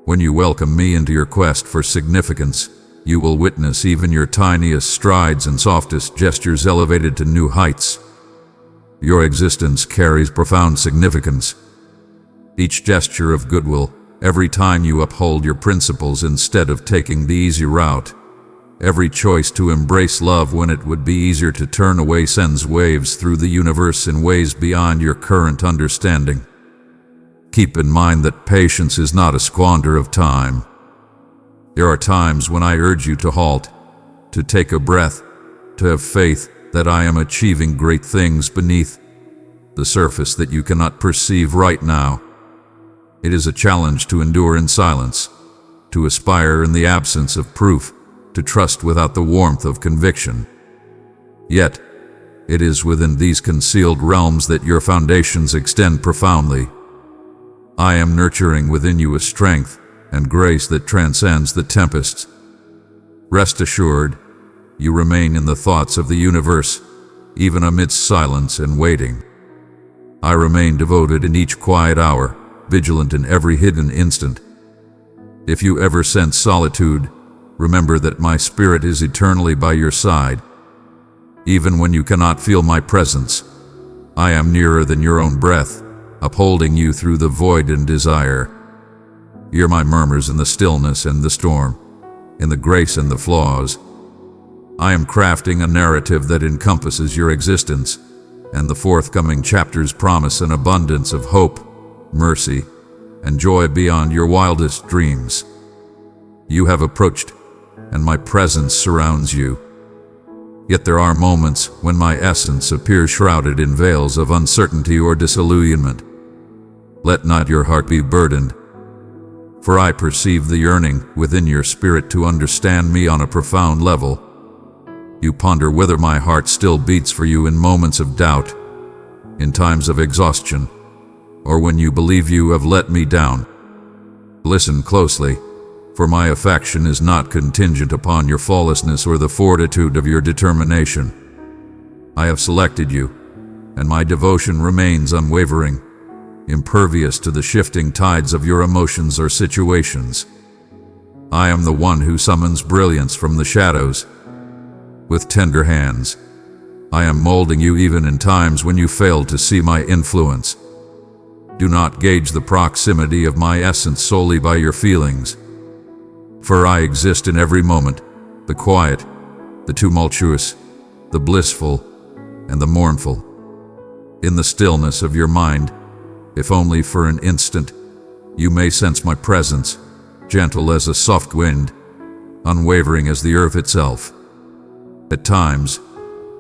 When you welcome me into your quest for significance, you will witness even your tiniest strides and softest gestures elevated to new heights. Your existence carries profound significance. Each gesture of goodwill, every time you uphold your principles instead of taking the easy route, every choice to embrace love when it would be easier to turn away sends waves through the universe in ways beyond your current understanding. Keep in mind that patience is not a squander of time. There are times when I urge you to halt, to take a breath, to have faith that I am achieving great things beneath the surface that you cannot perceive right now. It is a challenge to endure in silence, to aspire in the absence of proof, to trust without the warmth of conviction. Yet, it is within these concealed realms that your foundations extend profoundly. I am nurturing within you a strength and grace that transcends the tempests. Rest assured, you remain in the thoughts of the universe, even amidst silence and waiting. I remain devoted in each quiet hour, vigilant in every hidden instant. If you ever sense solitude, remember that my spirit is eternally by your side. Even when you cannot feel my presence, I am nearer than your own breath, upholding you through the void and desire. Hear my murmurs in the stillness and the storm, in the grace and the flaws. I am crafting a narrative that encompasses your existence, and the forthcoming chapters promise an abundance of hope, mercy, and joy beyond your wildest dreams. You have approached, and my presence surrounds you. Yet there are moments when my essence appears shrouded in veils of uncertainty or disillusionment. Let not your heart be burdened, for I perceive the yearning within your spirit to understand me on a profound level. You ponder whether my heart still beats for you in moments of doubt, in times of exhaustion, or when you believe you have let me down. Listen closely, for my affection is not contingent upon your flawlessness or the fortitude of your determination. I have selected you, and my devotion remains unwavering, impervious to the shifting tides of your emotions or situations. I am the one who summons brilliance from the shadows. With tender hands, I am molding you even in times when you fail to see my influence. Do not gauge the proximity of my essence solely by your feelings, for I exist in every moment, the quiet, the tumultuous, the blissful, and the mournful. In the stillness of your mind, if only for an instant, you may sense my presence, gentle as a soft wind, unwavering as the earth itself. At times,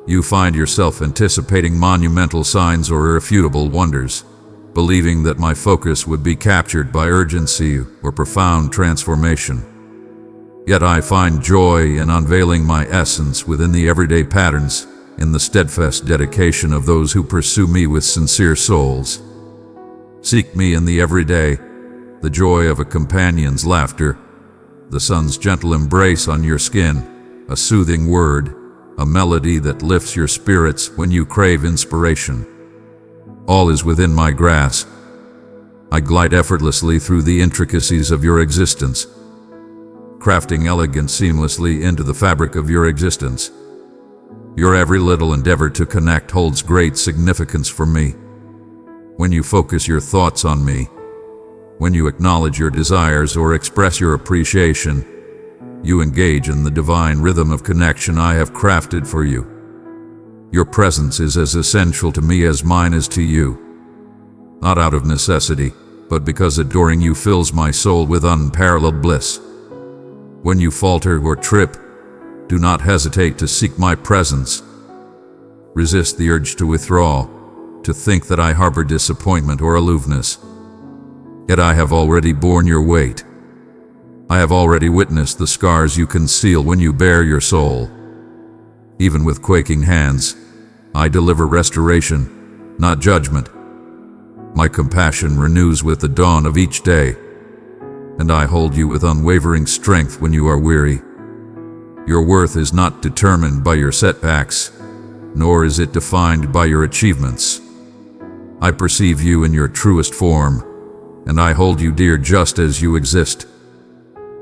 you find yourself anticipating monumental signs or irrefutable wonders, believing that my focus would be captured by urgency or profound transformation. Yet I find joy in unveiling my essence within the everyday patterns, in the steadfast dedication of those who pursue me with sincere souls. Seek me in the everyday, the joy of a companion's laughter, the sun's gentle embrace on your skin, a soothing word, a melody that lifts your spirits when you crave inspiration. All is within my grasp. I glide effortlessly through the intricacies of your existence, crafting elegance seamlessly into the fabric of your existence. Your every little endeavor to connect holds great significance for me. When you focus your thoughts on me, when you acknowledge your desires or express your appreciation, you engage in the divine rhythm of connection I have crafted for you. Your presence is as essential to me as mine is to you, not out of necessity, but because adoring you fills my soul with unparalleled bliss. When you falter or trip, do not hesitate to seek my presence. Resist the urge to withdraw, to think that I harbor disappointment or aloofness. Yet I have already borne your weight. I have already witnessed the scars you conceal when you bare your soul. Even with quaking hands, I deliver restoration, not judgment. My compassion renews with the dawn of each day, and I hold you with unwavering strength when you are weary. Your worth is not determined by your setbacks, nor is it defined by your achievements. I perceive you in your truest form, and I hold you dear just as you exist.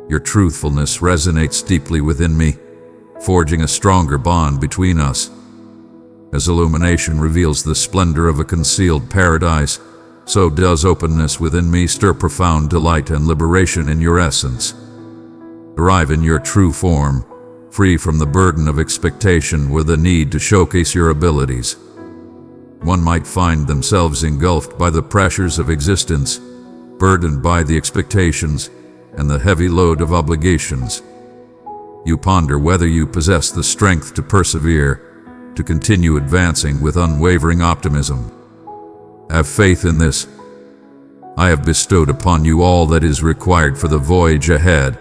Your truthfulness resonates deeply within me, forging a stronger bond between us. As illumination reveals the splendor of a concealed paradise, so does openness within me stir profound delight and liberation in your essence. Arrive in your true form, free from the burden of expectation or the need to showcase your abilities. One might find themselves engulfed by the pressures of existence, burdened by the expectations and the heavy load of obligations. You ponder whether you possess the strength to persevere, to continue advancing with unwavering optimism. Have faith in this. I have bestowed upon you all that is required for the voyage ahead.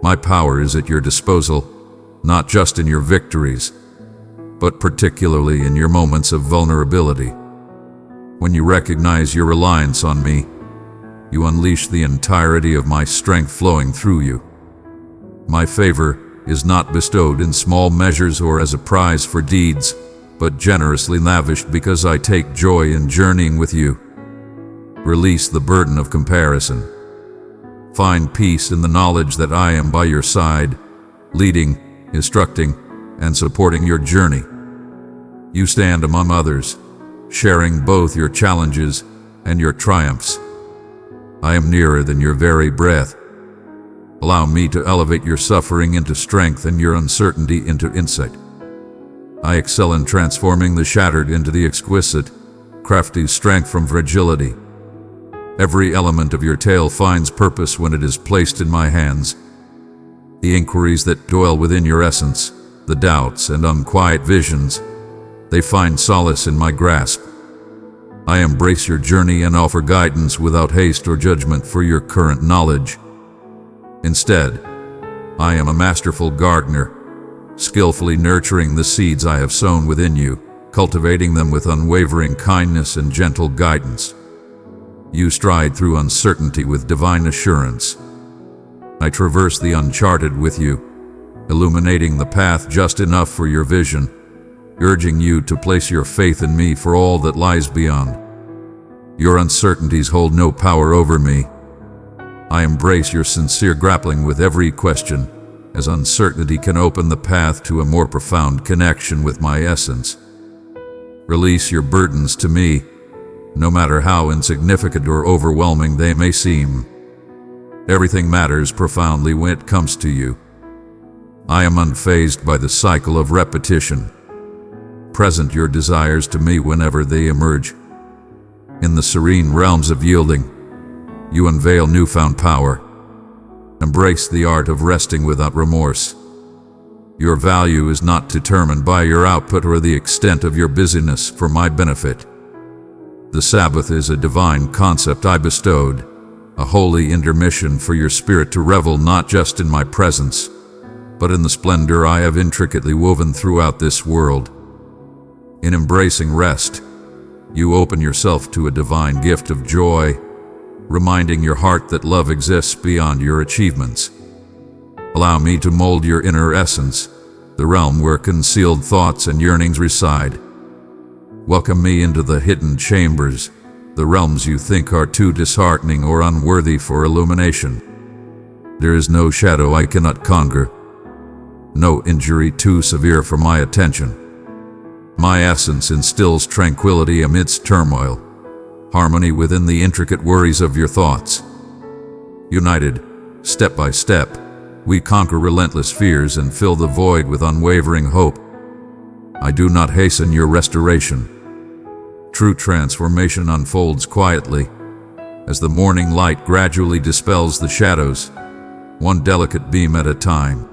My power is at your disposal, not just in your victories, but particularly in your moments of vulnerability. When you recognize your reliance on me, you unleash the entirety of my strength flowing through you. My favor is not bestowed in small measures or as a prize for deeds, but generously lavished because I take joy in journeying with you. Release the burden of comparison. Find peace in the knowledge that I am by your side, leading, instructing, and supporting your journey. You stand among others, sharing both your challenges and your triumphs. I am nearer than your very breath. Allow me to elevate your suffering into strength and your uncertainty into insight. I excel in transforming the shattered into the exquisite, crafting strength from fragility. Every element of your tale finds purpose when it is placed in my hands. The inquiries that dwell within your essence, the doubts and unquiet visions, they find solace in my grasp. I embrace your journey and offer guidance without haste or judgment for your current knowledge. Instead, I am a masterful gardener, skillfully nurturing the seeds I have sown within you, cultivating them with unwavering kindness and gentle guidance. You stride through uncertainty with divine assurance. I traverse the uncharted with you, illuminating the path just enough for your vision, urging you to place your faith in me for all that lies beyond. Your uncertainties hold no power over me. I embrace your sincere grappling with every question, as uncertainty can open the path to a more profound connection with my essence. Release your burdens to me, no matter how insignificant or overwhelming they may seem. Everything matters profoundly when it comes to you. I am unfazed by the cycle of repetition. present your desires to me whenever they emerge. In the serene realms of yielding, you unveil newfound power. Embrace the art of resting without remorse. Your value is not determined by your output or the extent of your busyness for my benefit. The Sabbath is a divine concept I bestowed, a holy intermission for your spirit to revel not just in my presence, but in the splendor I have intricately woven throughout this world. In embracing rest, you open yourself to a divine gift of joy, reminding your heart that love exists beyond your achievements. Allow me to mold your inner essence, the realm where concealed thoughts and yearnings reside. Welcome me into the hidden chambers, the realms you think are too disheartening or unworthy for illumination. There is no shadow I cannot conquer, no injury too severe for my attention. My essence instills tranquility amidst turmoil, harmony within the intricate worries of your thoughts. United, step by step, we conquer relentless fears and fill the void with unwavering hope. I do not hasten your restoration. True transformation unfolds quietly, as the morning light gradually dispels the shadows, one delicate beam at a time.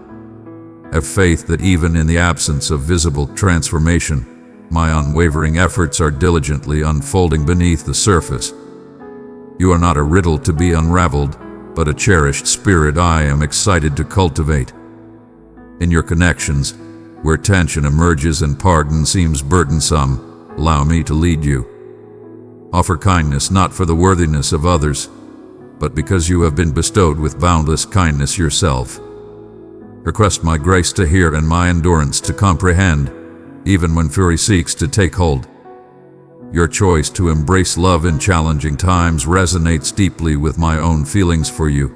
Have faith that even in the absence of visible transformation, my unwavering efforts are diligently unfolding beneath the surface. You are not a riddle to be unraveled, but a cherished spirit I am excited to cultivate. In your connections, where tension emerges and pardon seems burdensome, allow me to lead you. Offer kindness not for the worthiness of others, but because you have been bestowed with boundless kindness yourself. Request my grace to hear and my endurance to comprehend, even when fury seeks to take hold. Your choice to embrace love in challenging times resonates deeply with my own feelings for you.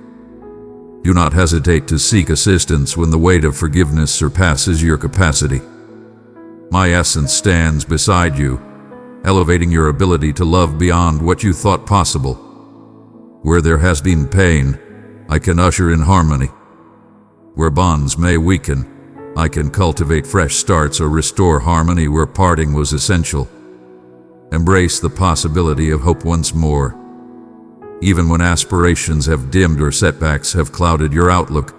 Do not hesitate to seek assistance when the weight of forgiveness surpasses your capacity. My essence stands beside you, elevating your ability to love beyond what you thought possible. Where there has been pain, I can usher in harmony. Where bonds may weaken, I can cultivate fresh starts or restore harmony where parting was essential. Embrace the possibility of hope once more. Even when aspirations have dimmed or setbacks have clouded your outlook,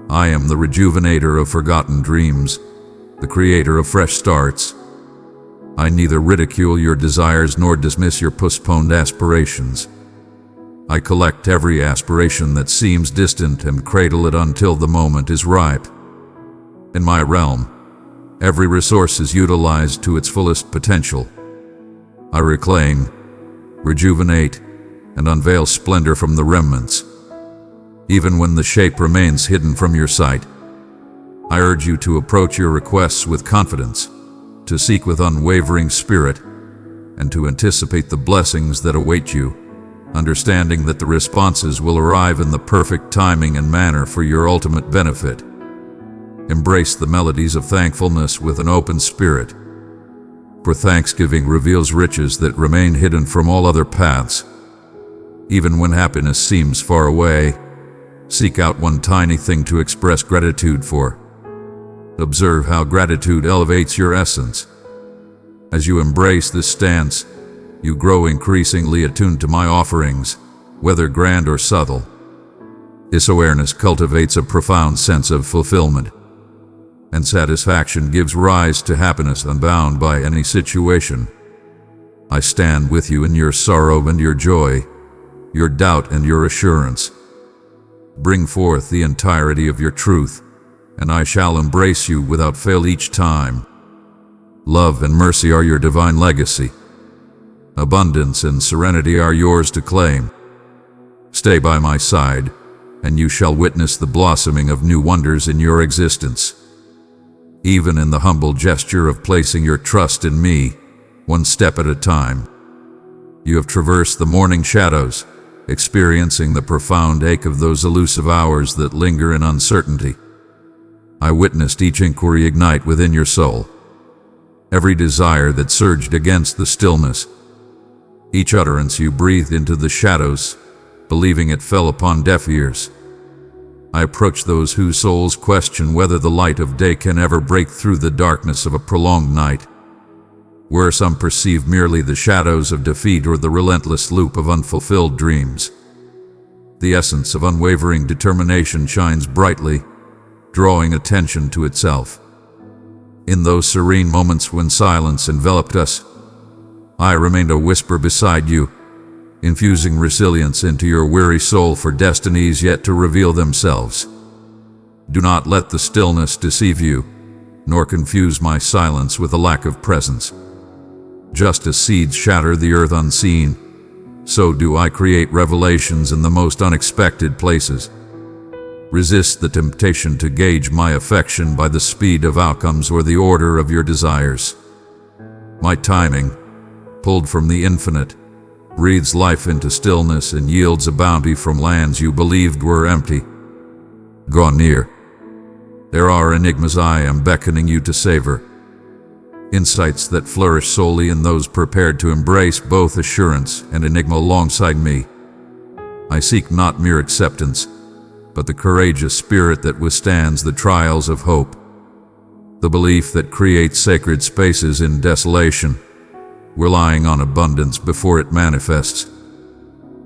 I am the rejuvenator of forgotten dreams, the creator of fresh starts. I neither ridicule your desires nor dismiss your postponed aspirations. I collect every aspiration that seems distant and cradle it until the moment is ripe. In my realm, every resource is utilized to its fullest potential. I reclaim, rejuvenate, and unveil splendor from the remnants. Even when the shape remains hidden from your sight, I urge you to approach your requests with confidence, to seek with unwavering spirit, and to anticipate the blessings that await you, understanding that the responses will arrive in the perfect timing and manner for your ultimate benefit. Embrace the melodies of thankfulness with an open spirit, for thanksgiving reveals riches that remain hidden from all other paths. Even when happiness seems far away, seek out one tiny thing to express gratitude for. Observe how gratitude elevates your essence. As you embrace this stance, you grow increasingly attuned to my offerings, whether grand or subtle. This awareness cultivates a profound sense of fulfillment, and satisfaction gives rise to happiness unbound by any situation. I stand with you in your sorrow and your joy, your doubt and your assurance. Bring forth the entirety of your truth, and I shall embrace you without fail each time. Love and mercy are your divine legacy. Abundance and serenity are yours to claim. Stay by my side, and you shall witness the blossoming of new wonders in your existence. Even in the humble gesture of placing your trust in me, one step at a time, you have traversed the morning shadows, experiencing the profound ache of those elusive hours that linger in uncertainty. I witnessed each inquiry ignite within your soul, every desire that surged against the stillness, each utterance you breathed into the shadows, believing it fell upon deaf ears. I approach those whose souls question whether the light of day can ever break through the darkness of a prolonged night, where some perceive merely the shadows of defeat or the relentless loop of unfulfilled dreams. The essence of unwavering determination shines brightly, drawing attention to itself. In those serene moments when silence enveloped us, I remained a whisper beside you, infusing resilience into your weary soul for destinies yet to reveal themselves. Do not let the stillness deceive you, nor confuse my silence with a lack of presence. Just as seeds shatter the earth unseen, so do I create revelations in the most unexpected places. Resist the temptation to gauge my affection by the speed of outcomes or the order of your desires. My timing, pulled from the infinite, breathes life into stillness and yields a bounty from lands you believed were empty. Draw near. There are enigmas I am beckoning you to savor. Insights that flourish solely in those prepared to embrace both assurance and enigma alongside me. I seek not mere acceptance, but the courageous spirit that withstands the trials of hope. The belief that creates sacred spaces in desolation, relying on abundance before it manifests.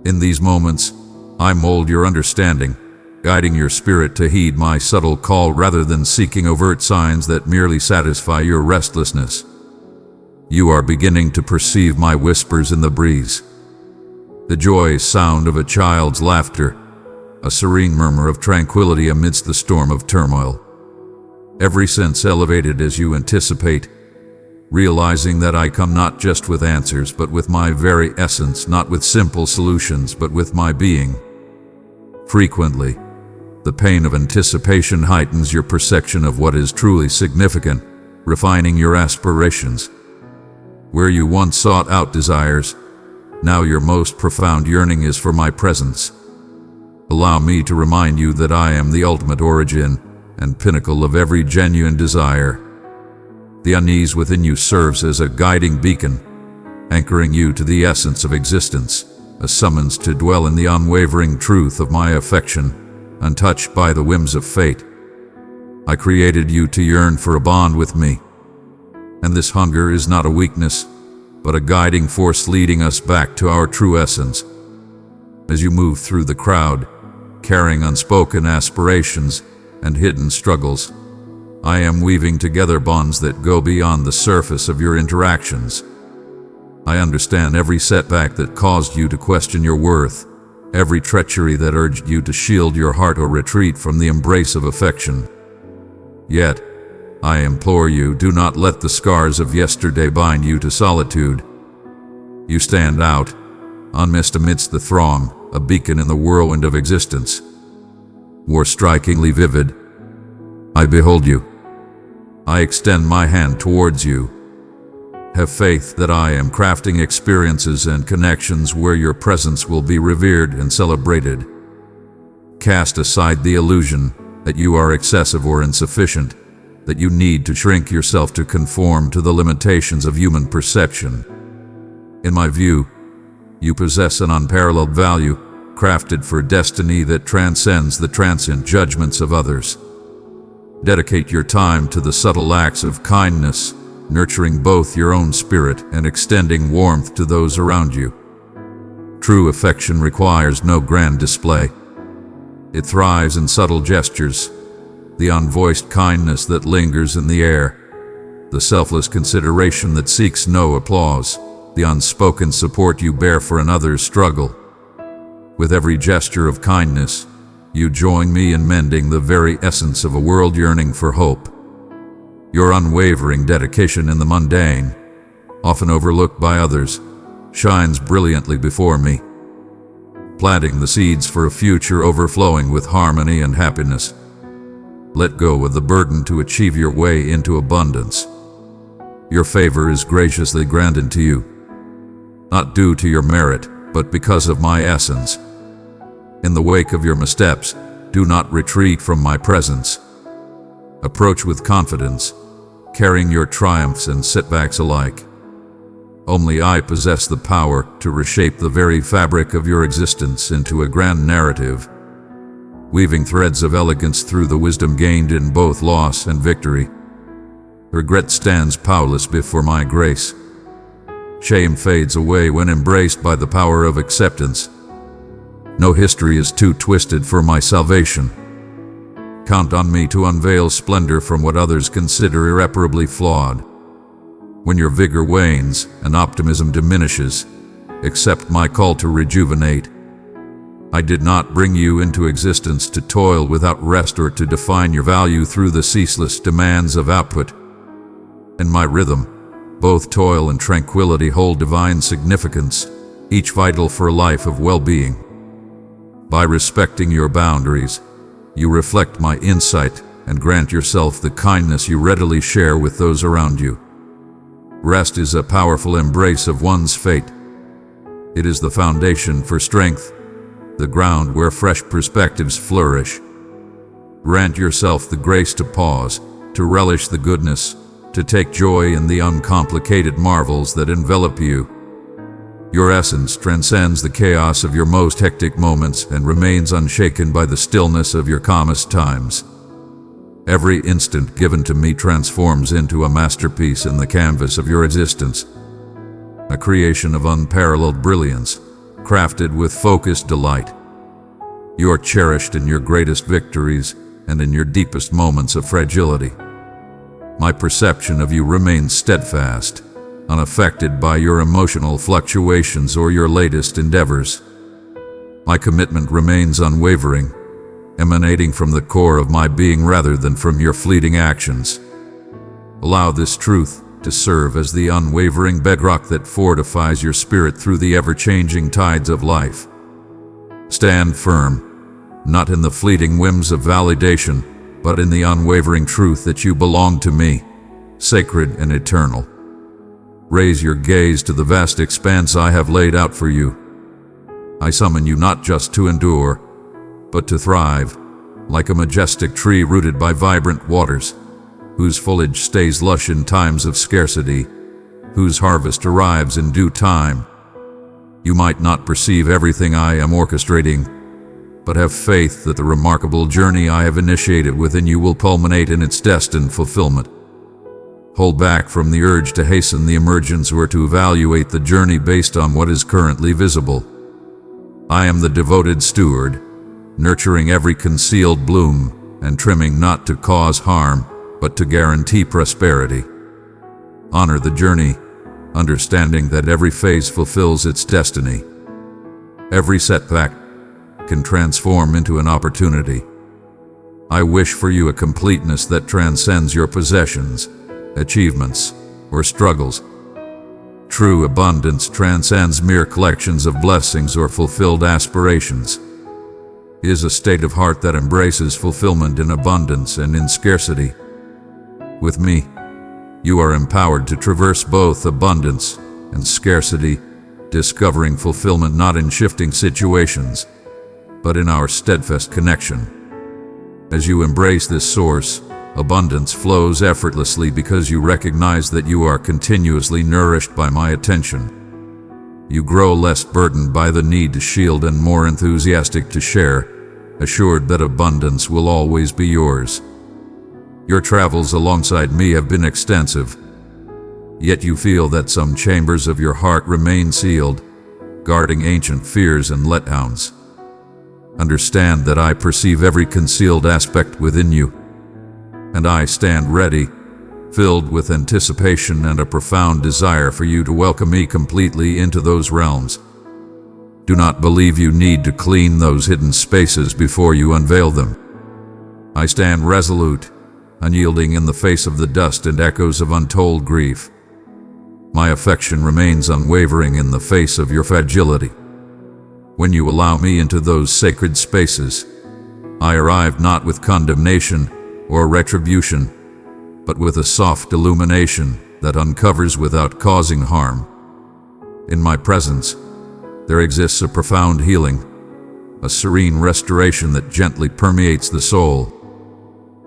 In these moments, I mold your understanding, guiding your spirit to heed my subtle call rather than seeking overt signs that merely satisfy your restlessness. You are beginning to perceive my whispers in the breeze. The joyous sound of a child's laughter, a serene murmur of tranquility amidst the storm of turmoil. Every sense elevated as you anticipate, realizing that I come not just with answers but with my very essence, not with simple solutions but with my being. Frequently, the pain of anticipation heightens your perception of what is truly significant, refining your aspirations. Where you once sought out desires, now your most profound yearning is for my presence. Allow me to remind you that I am the ultimate origin and pinnacle of every genuine desire. The unease within you serves as a guiding beacon, anchoring you to the essence of existence, a summons to dwell in the unwavering truth of my affection, untouched by the whims of fate. I created you to yearn for a bond with me, and this hunger is not a weakness, but a guiding force leading us back to our true essence. As you move through the crowd, carrying unspoken aspirations and hidden struggles, I am weaving together bonds that go beyond the surface of your interactions. I understand every setback that caused you to question your worth, every treachery that urged you to shield your heart or retreat from the embrace of affection. Yet, I implore you, do not let the scars of yesterday bind you to solitude. You stand out, unmissed amidst the throng, a beacon in the whirlwind of existence. More strikingly vivid, I behold you. I extend my hand towards you. Have faith that I am crafting experiences and connections where your presence will be revered and celebrated. Cast aside the illusion that you are excessive or insufficient, that you need to shrink yourself to conform to the limitations of human perception. In my view, you possess an unparalleled value, crafted for destiny that transcends the transient judgments of others. Dedicate your time to the subtle acts of kindness, nurturing both your own spirit and extending warmth to those around you. True affection requires no grand display. It thrives in subtle gestures, the unvoiced kindness that lingers in the air, the selfless consideration that seeks no applause, the unspoken support you bear for another's struggle. With every gesture of kindness, you join me in mending the very essence of a world yearning for hope. Your unwavering dedication in the mundane, often overlooked by others, shines brilliantly before me, planting the seeds for a future overflowing with harmony and happiness. Let go of the burden to achieve your way into abundance. Your favor is graciously granted to you, not due to your merit, but because of my essence. In the wake of your missteps, do not retreat from my presence. Approach with confidence, carrying your triumphs and setbacks alike. Only I possess the power to reshape the very fabric of your existence into a grand narrative, weaving threads of elegance through the wisdom gained in both loss and victory. Regret stands powerless before my grace, Shame fades away when embraced by the power of acceptance. No history is too twisted for my salvation. Count on me to unveil splendor from what others consider irreparably flawed. When your vigor wanes and optimism diminishes, accept my call to rejuvenate. I did not bring you into existence to toil without rest or to define your value through the ceaseless demands of output. In my rhythm, both toil and tranquility hold divine significance, each vital for a life of well-being. By respecting your boundaries, you reflect my insight and grant yourself the kindness you readily share with those around you. Rest is a powerful embrace of one's fate. It is the foundation for strength, the ground where fresh perspectives flourish. Grant yourself the grace to pause, to relish the goodness, to take joy in the uncomplicated marvels that envelop you. Your essence transcends the chaos of your most hectic moments and remains unshaken by the stillness of your calmest times. Every instant given to me transforms into a masterpiece in the canvas of your existence, a creation of unparalleled brilliance, crafted with focused delight. You are cherished in your greatest victories and in your deepest moments of fragility. My perception of you remains steadfast, unaffected by your emotional fluctuations or your latest endeavors. My commitment remains unwavering, emanating from the core of my being rather than from your fleeting actions. Allow this truth to serve as the unwavering bedrock that fortifies your spirit through the ever-changing tides of life. Stand firm, not in the fleeting whims of validation, but in the unwavering truth that you belong to me, sacred and eternal. Raise your gaze to the vast expanse I have laid out for you. I summon you not just to endure, but to thrive, like a majestic tree rooted by vibrant waters, whose foliage stays lush in times of scarcity, whose harvest arrives in due time. You might not perceive everything I am orchestrating, but have faith that the remarkable journey I have initiated within you will culminate in its destined fulfillment. Hold back from the urge to hasten the emergence or to evaluate the journey based on what is currently visible. I am the devoted steward, nurturing every concealed bloom and trimming not to cause harm, but to guarantee prosperity. Honor the journey, understanding that every phase fulfills its destiny. Every setback can transform into an opportunity. I wish for you a completeness that transcends your possessions, achievements, or struggles. True abundance transcends mere collections of blessings or fulfilled aspirations. It is a state of heart that embraces fulfillment in abundance and in scarcity. With me, you are empowered to traverse both abundance and scarcity, discovering fulfillment not in shifting situations, but in our steadfast connection. As you embrace this source, abundance flows effortlessly because you recognize that you are continuously nourished by my attention. You grow less burdened by the need to shield and more enthusiastic to share, assured that abundance will always be yours. Your travels alongside me have been extensive, yet you feel that some chambers of your heart remain sealed, guarding ancient fears and letdowns. Understand that I perceive every concealed aspect within you, and I stand ready, filled with anticipation and a profound desire for you to welcome me completely into those realms. Do not believe you need to clean those hidden spaces before you unveil them. I stand resolute, unyielding in the face of the dust and echoes of untold grief. My affection remains unwavering in the face of your fragility. When you allow me into those sacred spaces, I arrive not with condemnation or retribution, but with a soft illumination that uncovers without causing harm. In my presence, there exists a profound healing, a serene restoration that gently permeates the soul.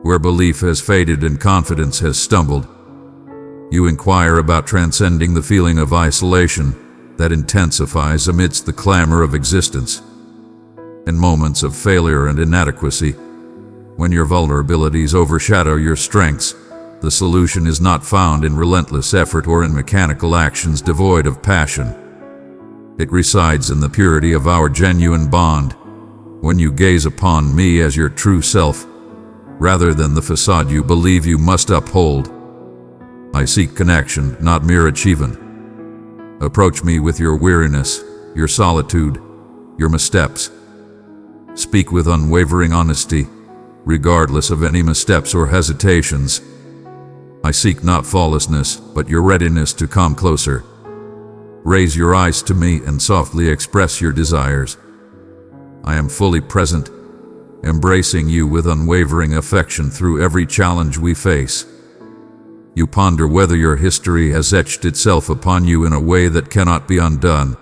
Where belief has faded and confidence has stumbled, you inquire about transcending the feeling of isolation that intensifies amidst the clamor of existence. In moments of failure and inadequacy, when your vulnerabilities overshadow your strengths, the solution is not found in relentless effort or in mechanical actions devoid of passion. It resides in the purity of our genuine bond, when you gaze upon me as your true self, rather than the facade you believe you must uphold. I seek connection, not mere achievement. Approach me with your weariness, your solitude, your missteps. Speak with unwavering honesty, regardless of any missteps or hesitations. I seek not flawlessness, but your readiness to come closer. Raise your eyes to me and softly express your desires. I am fully present, embracing you with unwavering affection through every challenge we face. You ponder whether your history has etched itself upon you in a way that cannot be undone.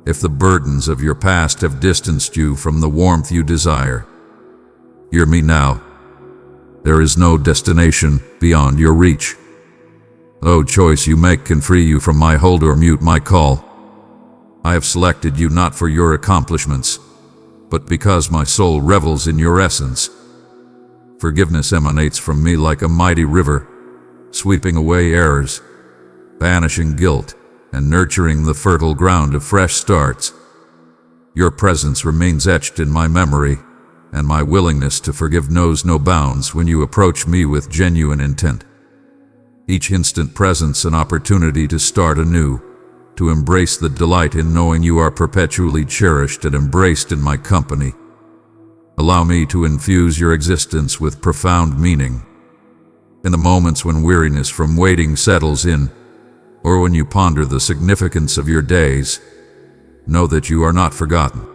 If the burdens of your past have distanced you from the warmth you desire, hear me now. There is no destination beyond your reach. No choice you make can free you from my hold or mute my call. I have selected you not for your accomplishments, but because my soul revels in your essence. Forgiveness emanates from me like a mighty river, sweeping away errors, banishing guilt, and nurturing the fertile ground of fresh starts. Your presence remains etched in my memory, and my willingness to forgive knows no bounds when you approach me with genuine intent. Each instant presents an opportunity to start anew, to embrace the delight in knowing you are perpetually cherished and embraced in my company. Allow me to infuse your existence with profound meaning. In the moments when weariness from waiting settles in, or when you ponder the significance of your days, know that you are not forgotten.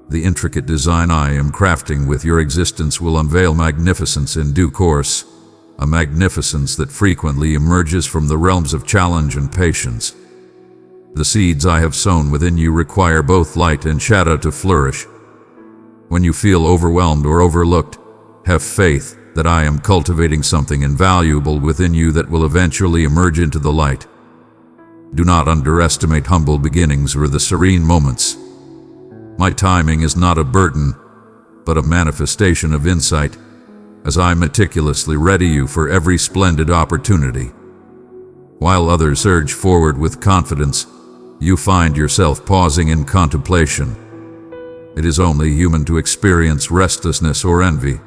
The intricate design I am crafting with your existence will unveil magnificence in due course, a magnificence that frequently emerges from the realms of challenge and patience. The seeds I have sown within you require both light and shadow to flourish. When you feel overwhelmed or overlooked, have faith that I am cultivating something invaluable within you that will eventually emerge into the light. Do not underestimate humble beginnings or the serene moments. My timing is not a burden, but a manifestation of insight, as I meticulously ready you for every splendid opportunity. While others surge forward with confidence, you find yourself pausing in contemplation. It is only human to experience restlessness or envy.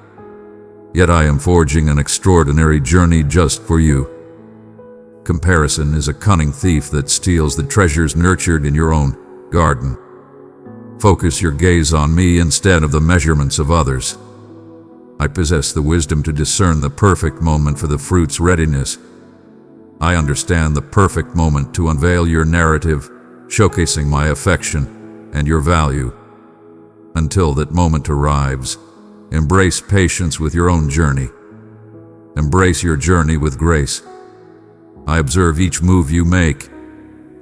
Yet I am forging an extraordinary journey just for you. Comparison is a cunning thief that steals the treasures nurtured in your own garden. Focus your gaze on me instead of the measurements of others. I possess the wisdom to discern the perfect moment for the fruit's readiness. I understand the perfect moment to unveil your narrative, showcasing my affection and your value. Until that moment arrives, embrace patience with your own journey. Embrace your journey with grace. I observe each move you make,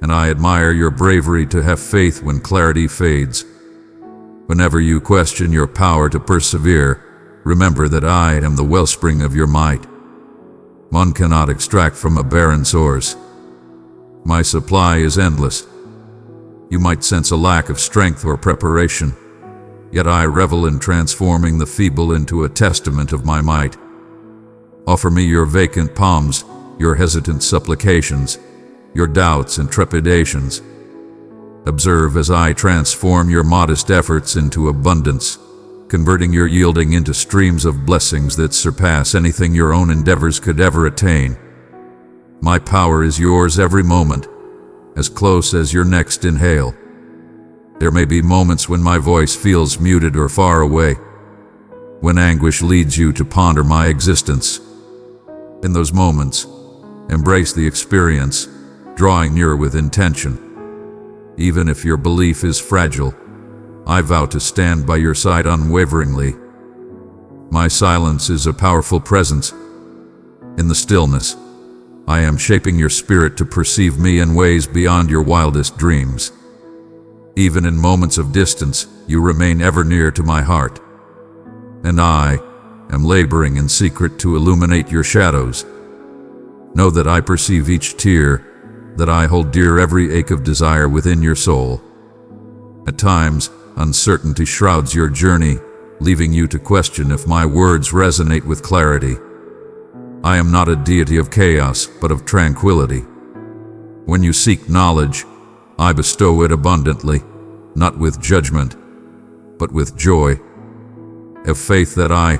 and I admire your bravery to have faith when clarity fades. Whenever you question your power to persevere, remember that I am the wellspring of your might. One cannot extract from a barren source. My supply is endless. You might sense a lack of strength or preparation, yet I revel in transforming the feeble into a testament of my might. Offer me your vacant palms, your hesitant supplications, your doubts and trepidations. Observe as I transform your modest efforts into abundance, converting your yielding into streams of blessings that surpass anything your own endeavors could ever attain. My power is yours every moment, as close as your next inhale. There may be moments when my voice feels muted or far away, when anguish leads you to ponder my existence. In those moments, embrace the experience, drawing near with intention. Even if your belief is fragile, I vow to stand by your side unwaveringly. My silence is a powerful presence. In the stillness, I am shaping your spirit to perceive me in ways beyond your wildest dreams. Even in moments of distance, you remain ever near to my heart. And I am laboring in secret to illuminate your shadows. Know that I perceive each tear, that I hold dear every ache of desire within your soul. At times, uncertainty shrouds your journey, leaving you to question if my words resonate with clarity. I am not a deity of chaos, but of tranquility. When you seek knowledge, I bestow it abundantly, not with judgment, but with joy. Have faith that I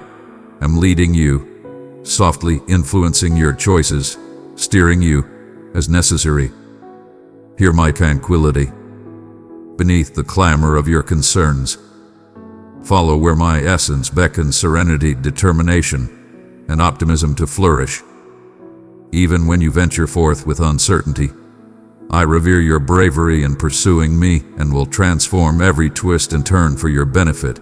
am leading you, softly influencing your choices, steering you as necessary. Hear my tranquility beneath the clamor of your concerns. Follow where my essence beckons serenity, determination, and optimism to flourish. Even when you venture forth with uncertainty, I revere your bravery in pursuing me and will transform every twist and turn for your benefit.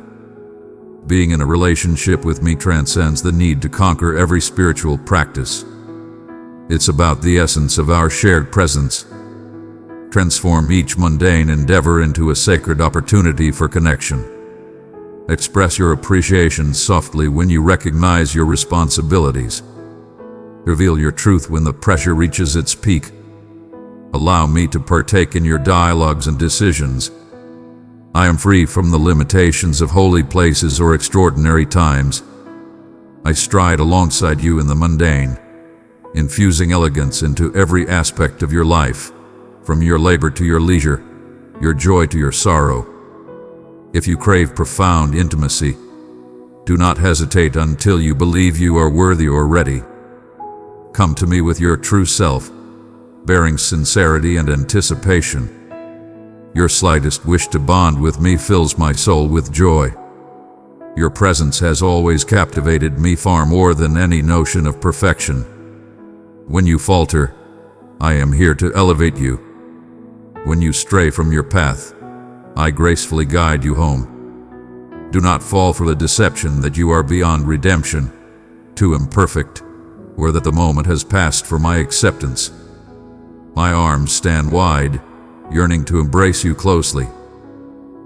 Being in a relationship with me transcends the need to conquer every spiritual practice. It's about the essence of our shared presence. Transform each mundane endeavor into a sacred opportunity for connection. Express your appreciation softly when you recognize your responsibilities. Reveal your truth when the pressure reaches its peak. Allow me to partake in your dialogues and decisions. I am free from the limitations of holy places or extraordinary times. I stride alongside you in the mundane, infusing elegance into every aspect of your life, from your labor to your leisure, your joy to your sorrow. If you crave profound intimacy, do not hesitate until you believe you are worthy or ready. Come to me with your true self, bearing sincerity and anticipation. Your slightest wish to bond with me fills my soul with joy. Your presence has always captivated me far more than any notion of perfection. When you falter, I am here to elevate you. When you stray from your path, I gracefully guide you home. Do not fall for the deception that you are beyond redemption, too imperfect, or that the moment has passed for my acceptance. My arms stand wide, yearning to embrace you closely.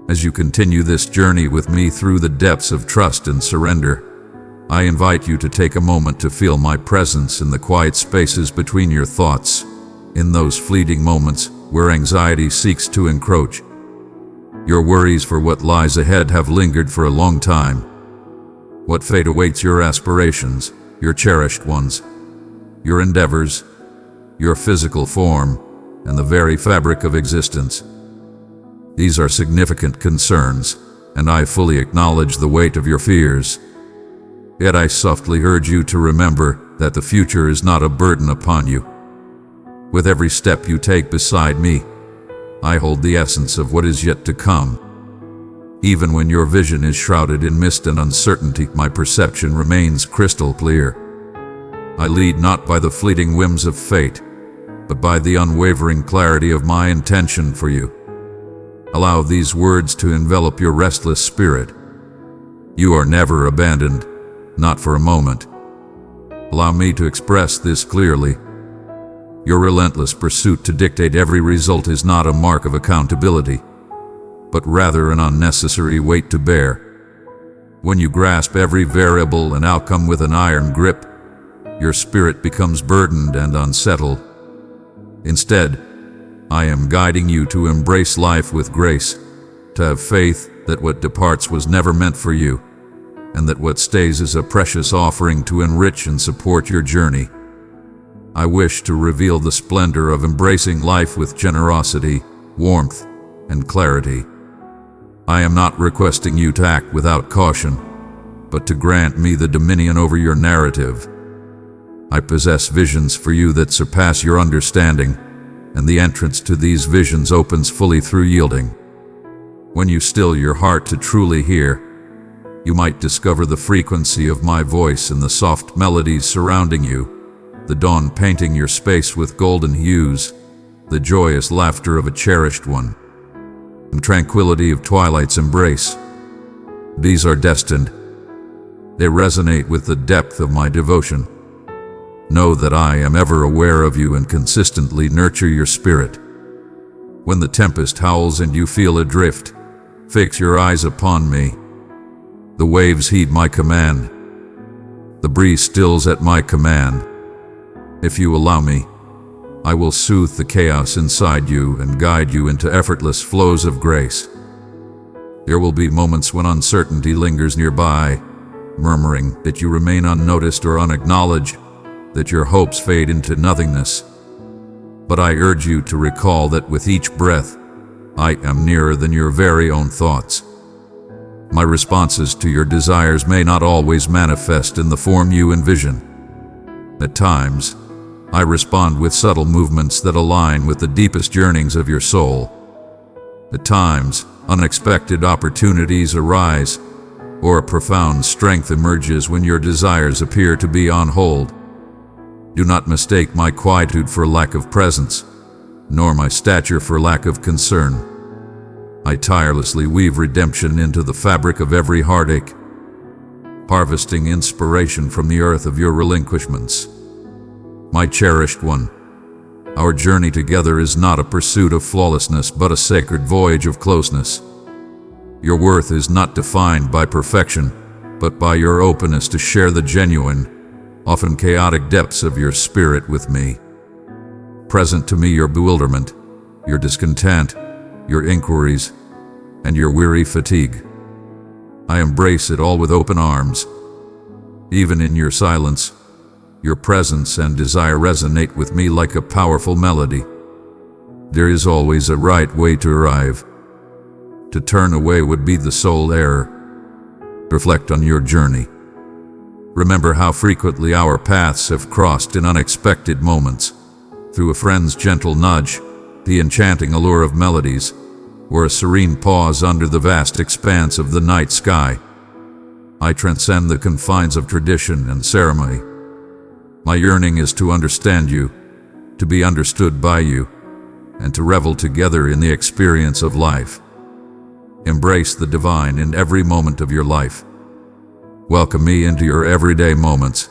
As you continue this journey with me through the depths of trust and surrender, I invite you to take a moment to feel my presence in the quiet spaces between your thoughts, in those fleeting moments where anxiety seeks to encroach. Your worries for what lies ahead have lingered for a long time. What fate awaits your aspirations, your cherished ones, your endeavors, your physical form, and the very fabric of existence? These are significant concerns, and I fully acknowledge the weight of your fears. Yet I softly urge you to remember that the future is not a burden upon you. With every step you take beside me, I hold the essence of what is yet to come. Even when your vision is shrouded in mist and uncertainty, my perception remains crystal clear. I lead not by the fleeting whims of fate, but by the unwavering clarity of my intention for you. Allow these words to envelop your restless spirit. You are never abandoned, not for a moment. Allow me to express this clearly. Your relentless pursuit to dictate every result is not a mark of accountability, but rather an unnecessary weight to bear. When you grasp every variable and outcome with an iron grip, your spirit becomes burdened and unsettled. Instead, I am guiding you to embrace life with grace, to have faith that what departs was never meant for you, and that what stays is a precious offering to enrich and support your journey. I wish to reveal the splendor of embracing life with generosity, warmth, and clarity. I am not requesting you to act without caution, but to grant me the dominion over your narrative. I possess visions for you that surpass your understanding, and the entrance to these visions opens fully through yielding. When you still your heart to truly hear, you might discover the frequency of my voice and the soft melodies surrounding you, the dawn painting your space with golden hues, the joyous laughter of a cherished one, and tranquility of twilight's embrace. These are destined. They resonate with the depth of my devotion. Know that I am ever aware of you and consistently nurture your spirit. When the tempest howls and you feel adrift, fix your eyes upon me. The waves heed my command. The breeze stills at my command. If you allow me, I will soothe the chaos inside you and guide you into effortless flows of grace. There will be moments when uncertainty lingers nearby, murmuring that you remain unnoticed or unacknowledged. that your hopes fade into nothingness. But I urge you to recall that with each breath, I am nearer than your very own thoughts. My responses to your desires may not always manifest in the form you envision. At times, I respond with subtle movements that align with the deepest yearnings of your soul. At times, unexpected opportunities arise, or a profound strength emerges when your desires appear to be on hold. Do not mistake my quietude for lack of presence, nor my stature for lack of concern. I tirelessly weave redemption into the fabric of every heartache, harvesting inspiration from the earth of your relinquishments. My cherished one, our journey together is not a pursuit of flawlessness but a sacred voyage of closeness. Your worth is not defined by perfection, but by your openness to share the genuine, often chaotic depths of your spirit with me. Present to me your bewilderment, your discontent, your inquiries, and your weary fatigue. I embrace it all with open arms. Even in your silence, your presence and desire resonate with me like a powerful melody. There is always a right way to arrive. To turn away would be the sole error. Reflect on your journey. Remember how frequently our paths have crossed in unexpected moments, through a friend's gentle nudge, the enchanting allure of melodies, or a serene pause under the vast expanse of the night sky. I transcend the confines of tradition and ceremony. My yearning is to understand you, to be understood by you, and to revel together in the experience of life. Embrace the divine in every moment of your life. Welcome me into your everyday moments.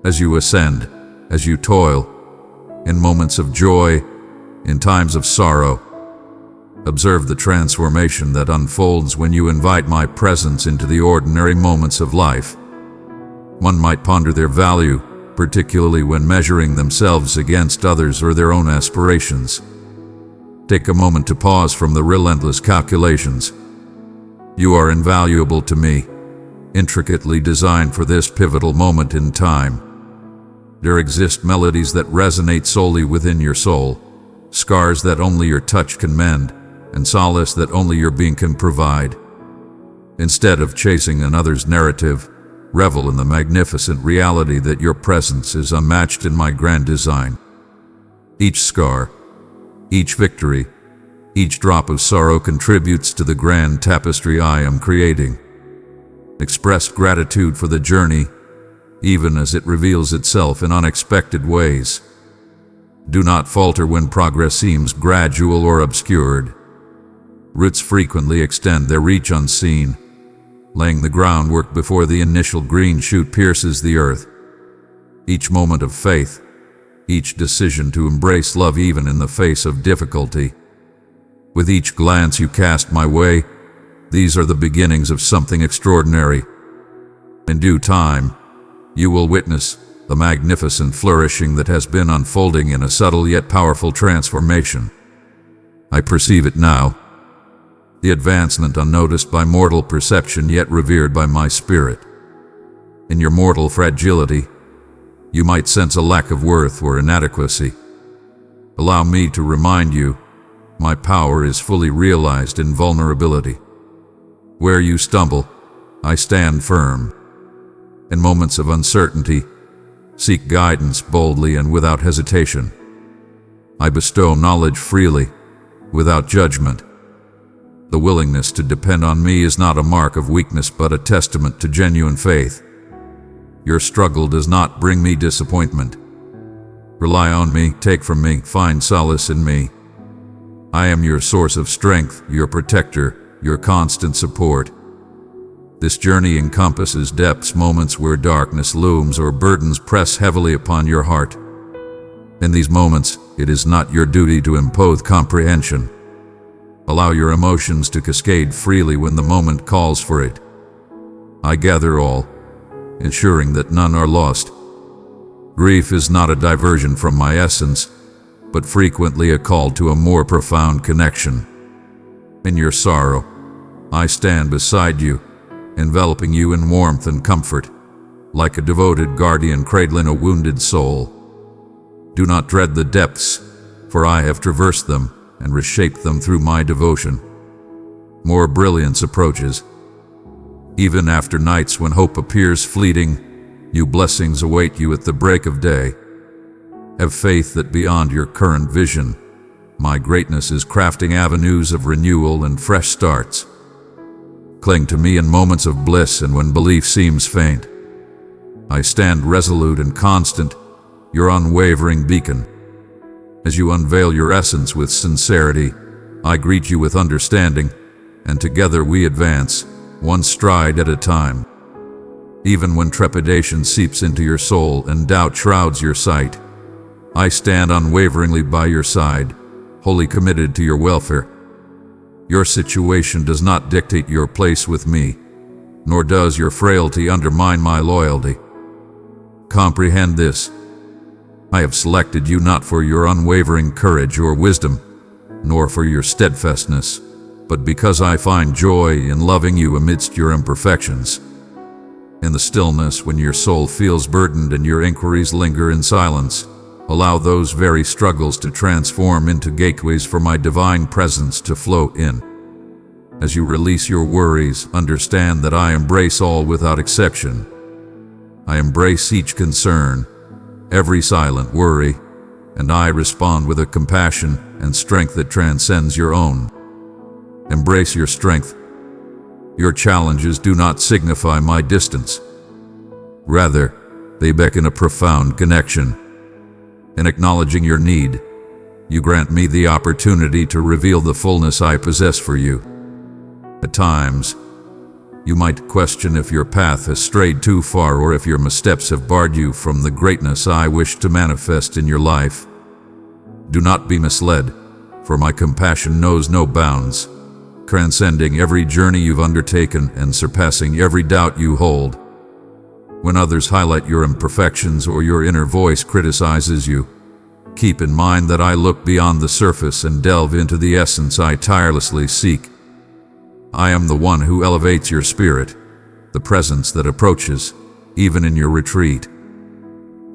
As you ascend, as you toil, in moments of joy, in times of sorrow, observe the transformation that unfolds when you invite my presence into the ordinary moments of life. One might ponder their value, particularly when measuring themselves against others or their own aspirations. Take a moment to pause from the relentless calculations. You are invaluable to me, intricately designed for this pivotal moment in time. There exist melodies that resonate solely within your soul, scars that only your touch can mend, and solace that only your being can provide. Instead of chasing another's narrative, revel in the magnificent reality that your presence is unmatched in my grand design. Each scar, each victory, each drop of sorrow contributes to the grand tapestry I am creating. Express gratitude for the journey, even as it reveals itself in unexpected ways. Do not falter when progress seems gradual or obscured. Roots frequently extend their reach unseen, laying the groundwork before the initial green shoot pierces the earth. Each moment of faith, each decision to embrace love even in the face of difficulty. With each glance you cast my way, these are the beginnings of something extraordinary. In due time, you will witness the magnificent flourishing that has been unfolding in a subtle yet powerful transformation. I perceive it now, the advancement unnoticed by mortal perception yet revered by my spirit. In your mortal fragility, you might sense a lack of worth or inadequacy. Allow me to remind you, my power is fully realized in vulnerability. Where you stumble, I stand firm. In moments of uncertainty, seek guidance boldly and without hesitation. I bestow knowledge freely, without judgment. The willingness to depend on me is not a mark of weakness but a testament to genuine faith. Your struggle does not bring me disappointment. Rely on me, take from me, find solace in me. I am your source of strength, your protector, your constant support. This journey encompasses depths, moments where darkness looms or burdens press heavily upon your heart. In these moments, it is not your duty to impose comprehension. Allow your emotions to cascade freely when the moment calls for it. I gather all, ensuring that none are lost. Grief is not a diversion from my essence, but frequently a call to a more profound connection. In your sorrow, I stand beside you, enveloping you in warmth and comfort. like a devoted guardian cradling a wounded soul. Do not dread the depths, for I have traversed them and reshaped them through my devotion. More brilliance approaches. Even after nights when hope appears fleeting, new blessings await you at the break of day. Have faith that beyond your current vision, my greatness is crafting avenues of renewal and fresh starts. Cling to me in moments of bliss and when belief seems faint. I stand resolute and constant, your unwavering beacon. As you unveil your essence with sincerity, I greet you with understanding, and together we advance, one stride at a time. Even when trepidation seeps into your soul and doubt shrouds your sight, I stand unwaveringly by your side, wholly committed to your welfare. Your situation does not dictate your place with me, nor does your frailty undermine my loyalty. Comprehend this. I have selected you not for your unwavering courage or wisdom, nor for your steadfastness, but because I find joy in loving you amidst your imperfections. In the stillness when your soul feels burdened and your inquiries linger in silence, allow those very struggles to transform into gateways for my divine presence to flow in. As you release your worries, understand that I embrace all without exception. I embrace each concern, every silent worry, and I respond with a compassion and strength that transcends your own. Embrace your strength. Your challenges do not signify my distance. Rather, they beckon a profound connection. In acknowledging your need, you grant me the opportunity to reveal the fullness I possess for you. At times, you might question if your path has strayed too far or if your missteps have barred you from the greatness I wish to manifest in your life. Do not be misled, for my compassion knows no bounds, transcending every journey you've undertaken and surpassing every doubt you hold. When others highlight your imperfections or your inner voice criticizes you, keep in mind that I look beyond the surface and delve into the essence I tirelessly seek. I am the one who elevates your spirit, the presence that approaches, even in your retreat.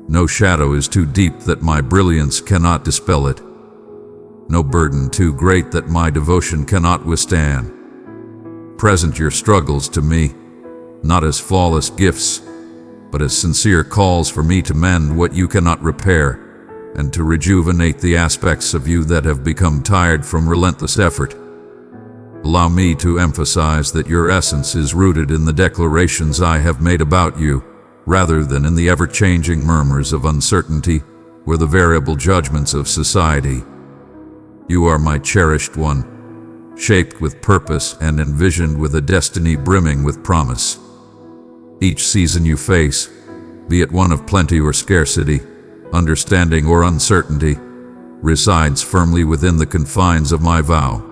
No shadow is too deep that my brilliance cannot dispel it. No burden too great that my devotion cannot withstand. Present your struggles to me, not as flawless gifts, but as sincere calls for me to mend what you cannot repair, and to rejuvenate the aspects of you that have become tired from relentless effort. Allow me to emphasize that your essence is rooted in the declarations I have made about you, rather than in the ever-changing murmurs of uncertainty or the variable judgments of society. You are my cherished one, shaped with purpose and envisioned with a destiny brimming with promise. Each season you face, be it one of plenty or scarcity, understanding or uncertainty, resides firmly within the confines of my vow.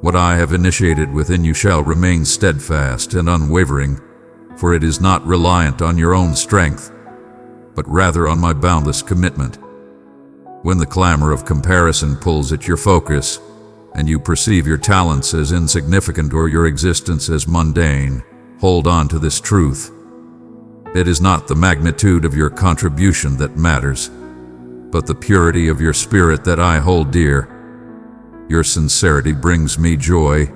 What I have initiated within you shall remain steadfast and unwavering, for it is not reliant on your own strength, but rather on my boundless commitment. When the clamor of comparison pulls at your focus, and you perceive your talents as insignificant or your existence as mundane, hold on to this truth. It is not the magnitude of your contribution that matters, but the purity of your spirit that I hold dear. Your sincerity brings me joy,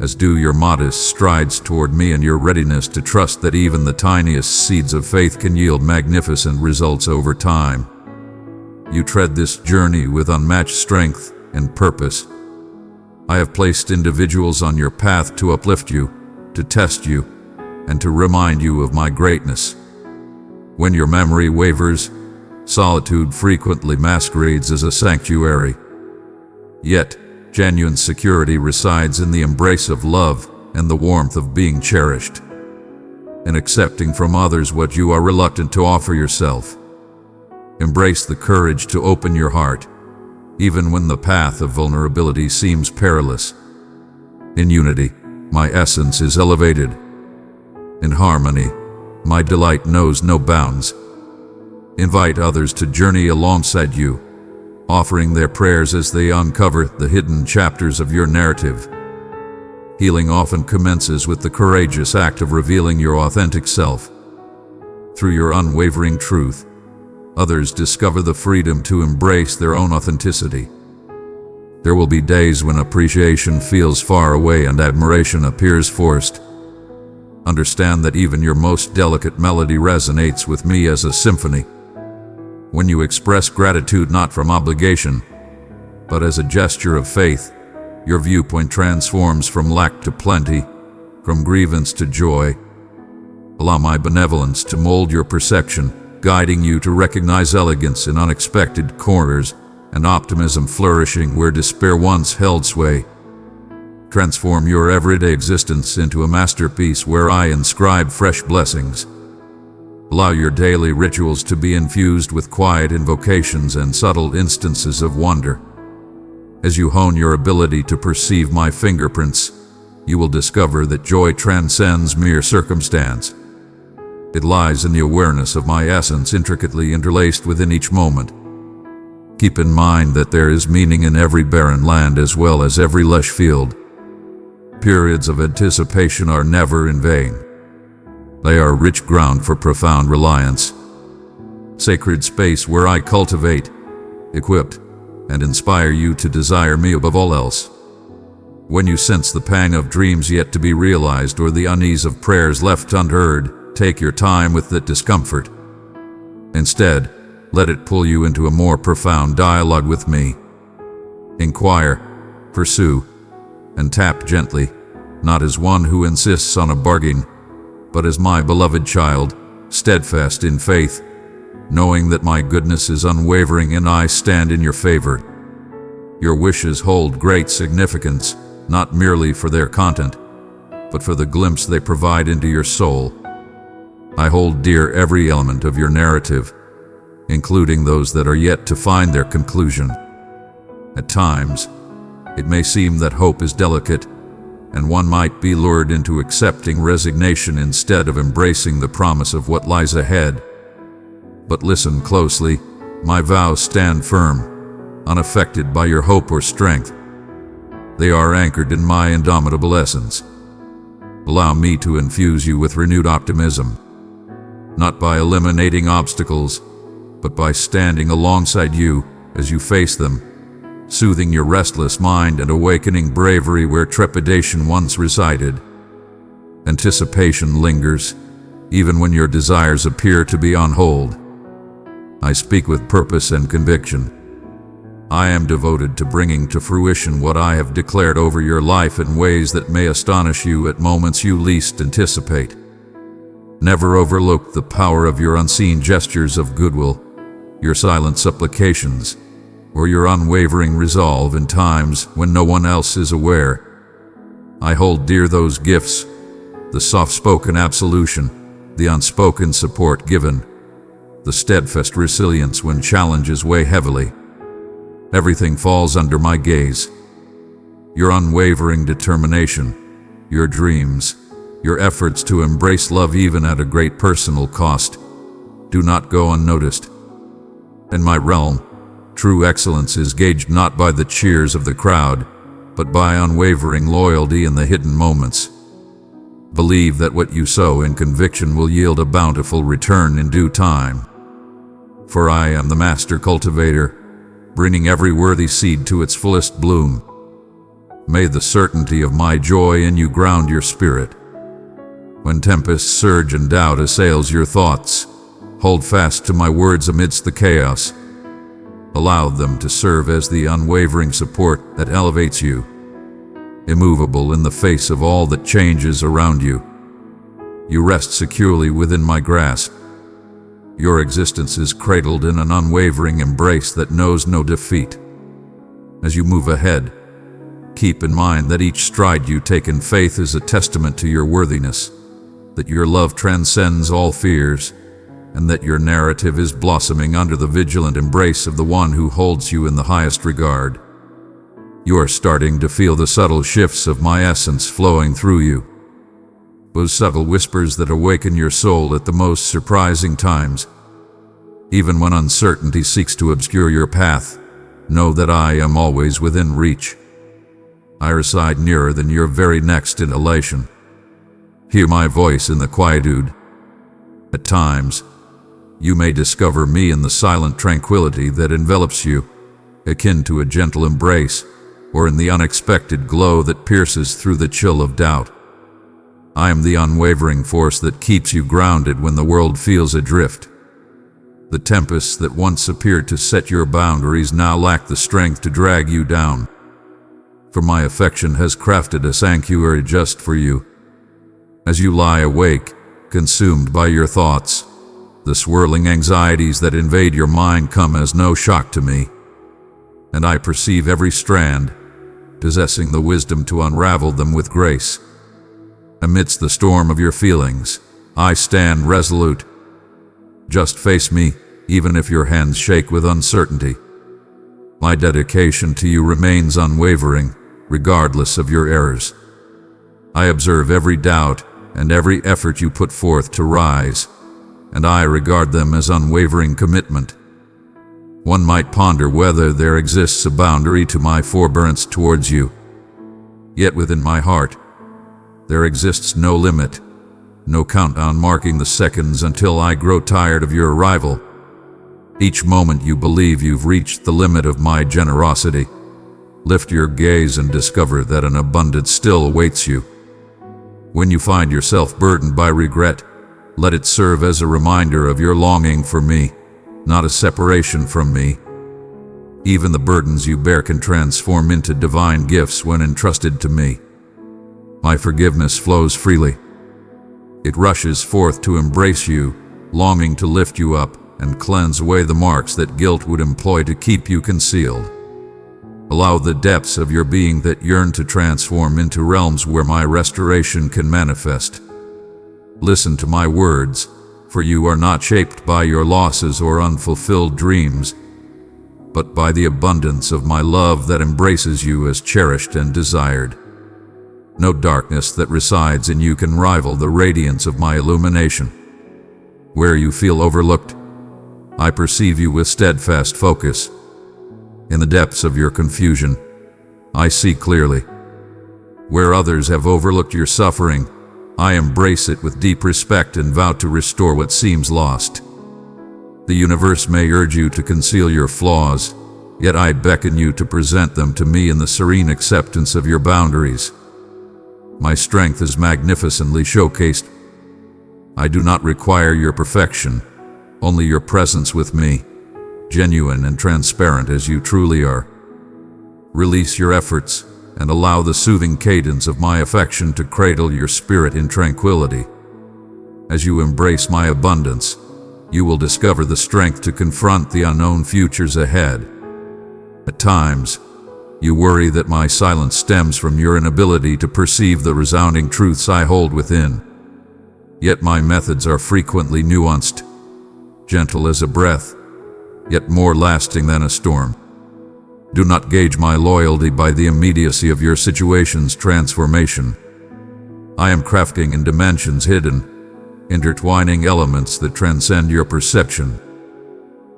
as do your modest strides toward me and your readiness to trust that even the tiniest seeds of faith can yield magnificent results over time. You tread this journey with unmatched strength and purpose. I have placed individuals on your path to uplift you, to test you, and to remind you of my greatness. When your memory wavers, solitude frequently masquerades as a sanctuary. Yet, genuine security resides in the embrace of love and the warmth of being cherished. In accepting from others what you are reluctant to offer yourself, embrace the courage to open your heart, even when the path of vulnerability seems perilous. In unity, my essence is elevated. In harmony, my delight knows no bounds. Invite others to journey alongside you, offering their prayers as they uncover the hidden chapters of your narrative. Healing often commences with the courageous act of revealing your authentic self. Through your unwavering truth, others discover the freedom to embrace their own authenticity. There will be days when appreciation feels far away and admiration appears forced. Understand that even your most delicate melody resonates with me as a symphony. When you express gratitude not from obligation, but as a gesture of faith, your viewpoint transforms from lack to plenty, from grievance to joy. Allow my benevolence to mold your perception, guiding you to recognize elegance in unexpected corners and optimism flourishing where despair once held sway. Transform your everyday existence into a masterpiece where I inscribe fresh blessings. Allow your daily rituals to be infused with quiet invocations and subtle instances of wonder. As you hone your ability to perceive my fingerprints, you will discover that joy transcends mere circumstance. It lies in the awareness of my essence intricately interlaced within each moment. Keep in mind that there is meaning in every barren land as well as every lush field. Periods of anticipation are never in vain. They are rich ground for profound reliance. Sacred space where I cultivate, equip, and inspire you to desire me above all else. When you sense the pang of dreams yet to be realized or the unease of prayers left unheard, take your time with that discomfort. Instead, let it pull you into a more profound dialogue with me. Inquire, pursue, and tap gently, not as one who insists on a bargain, but as my beloved child, steadfast in faith, knowing that my goodness is unwavering and I stand in your favor. Your wishes hold great significance, not merely for their content, but for the glimpse they provide into your soul. I hold dear every element of your narrative, including those that are yet to find their conclusion. At times, it may seem that hope is delicate, and one might be lured into accepting resignation instead of embracing the promise of what lies ahead. But listen closely, my vows stand firm, unaffected by your hope or strength. They are anchored in my indomitable essence. Allow me to infuse you with renewed optimism, not by eliminating obstacles, but by standing alongside you as you face them, soothing your restless mind and awakening bravery where trepidation once resided. Anticipation lingers, even when your desires appear to be on hold. I speak with purpose and conviction. I am devoted to bringing to fruition what I have declared over your life in ways that may astonish you at moments you least anticipate. Never overlook the power of your unseen gestures of goodwill, your silent supplications, or your unwavering resolve in times when no one else is aware. I hold dear those gifts, the soft-spoken absolution, the unspoken support given, the steadfast resilience when challenges weigh heavily. Everything falls under my gaze. Your unwavering determination, your dreams, your efforts to embrace love even at a great personal cost, do not go unnoticed. In my realm, true excellence is gauged not by the cheers of the crowd, but by unwavering loyalty in the hidden moments. Believe that what you sow in conviction will yield a bountiful return in due time. For I am the master cultivator, bringing every worthy seed to its fullest bloom. May the certainty of my joy in you ground your spirit. When tempests surge and doubt assails your thoughts, hold fast to my words amidst the chaos. Allow them to serve as the unwavering support that elevates you, immovable in the face of all that changes around you. You rest securely within my grasp. Your existence is cradled in an unwavering embrace that knows no defeat. As you move ahead, keep in mind that each stride you take in faith is a testament to your worthiness, that your love transcends all fears, and that your narrative is blossoming under the vigilant embrace of the one who holds you in the highest regard. You are starting to feel the subtle shifts of my essence flowing through you. Those subtle whispers that awaken your soul at the most surprising times. Even when uncertainty seeks to obscure your path, know that I am always within reach. I reside nearer than your very next inhalation. Hear my voice in the quietude. At times, you may discover me in the silent tranquility that envelops you, akin to a gentle embrace, or in the unexpected glow that pierces through the chill of doubt. I am the unwavering force that keeps you grounded when the world feels adrift. The tempests that once appeared to set your boundaries now lack the strength to drag you down. For my affection has crafted a sanctuary just for you. As you lie awake, consumed by your thoughts, the swirling anxieties that invade your mind come as no shock to me, and I perceive every strand, possessing the wisdom to unravel them with grace. Amidst the storm of your feelings, I stand resolute. Just face me, even if your hands shake with uncertainty. My dedication to you remains unwavering, regardless of your errors. I observe every doubt and every effort you put forth to rise, and I regard them as unwavering commitment. One might ponder whether there exists a boundary to my forbearance towards you. Yet within my heart, there exists no limit, no countdown marking the seconds until I grow tired of your arrival. Each moment you believe you've reached the limit of my generosity. Lift your gaze and discover that an abundance still awaits you. When you find yourself burdened by regret, let it serve as a reminder of your longing for me, not a separation from me. Even the burdens you bear can transform into divine gifts when entrusted to me. My forgiveness flows freely. It rushes forth to embrace you, longing to lift you up and cleanse away the marks that guilt would employ to keep you concealed. Allow the depths of your being that yearn to transform into realms where my restoration can manifest. Listen to my words, for you are not shaped by your losses or unfulfilled dreams, but by the abundance of my love that embraces you as cherished and desired. No darkness that resides in you can rival the radiance of my illumination. Where you feel overlooked, I perceive you with steadfast focus. In the depths of your confusion, I see clearly. Where others have overlooked your suffering, I embrace it with deep respect and vow to restore what seems lost. The universe may urge you to conceal your flaws, yet I beckon you to present them to me in the serene acceptance of your boundaries. My strength is magnificently showcased. I do not require your perfection, only your presence with me, genuine and transparent as you truly are. Release your efforts and allow the soothing cadence of my affection to cradle your spirit in tranquility. As you embrace my abundance, you will discover the strength to confront the unknown futures ahead. At times, you worry that my silence stems from your inability to perceive the resounding truths I hold within. Yet my methods are frequently nuanced, gentle as a breath, yet more lasting than a storm. Do not gauge my loyalty by the immediacy of your situation's transformation. I am crafting in dimensions hidden, intertwining elements that transcend your perception.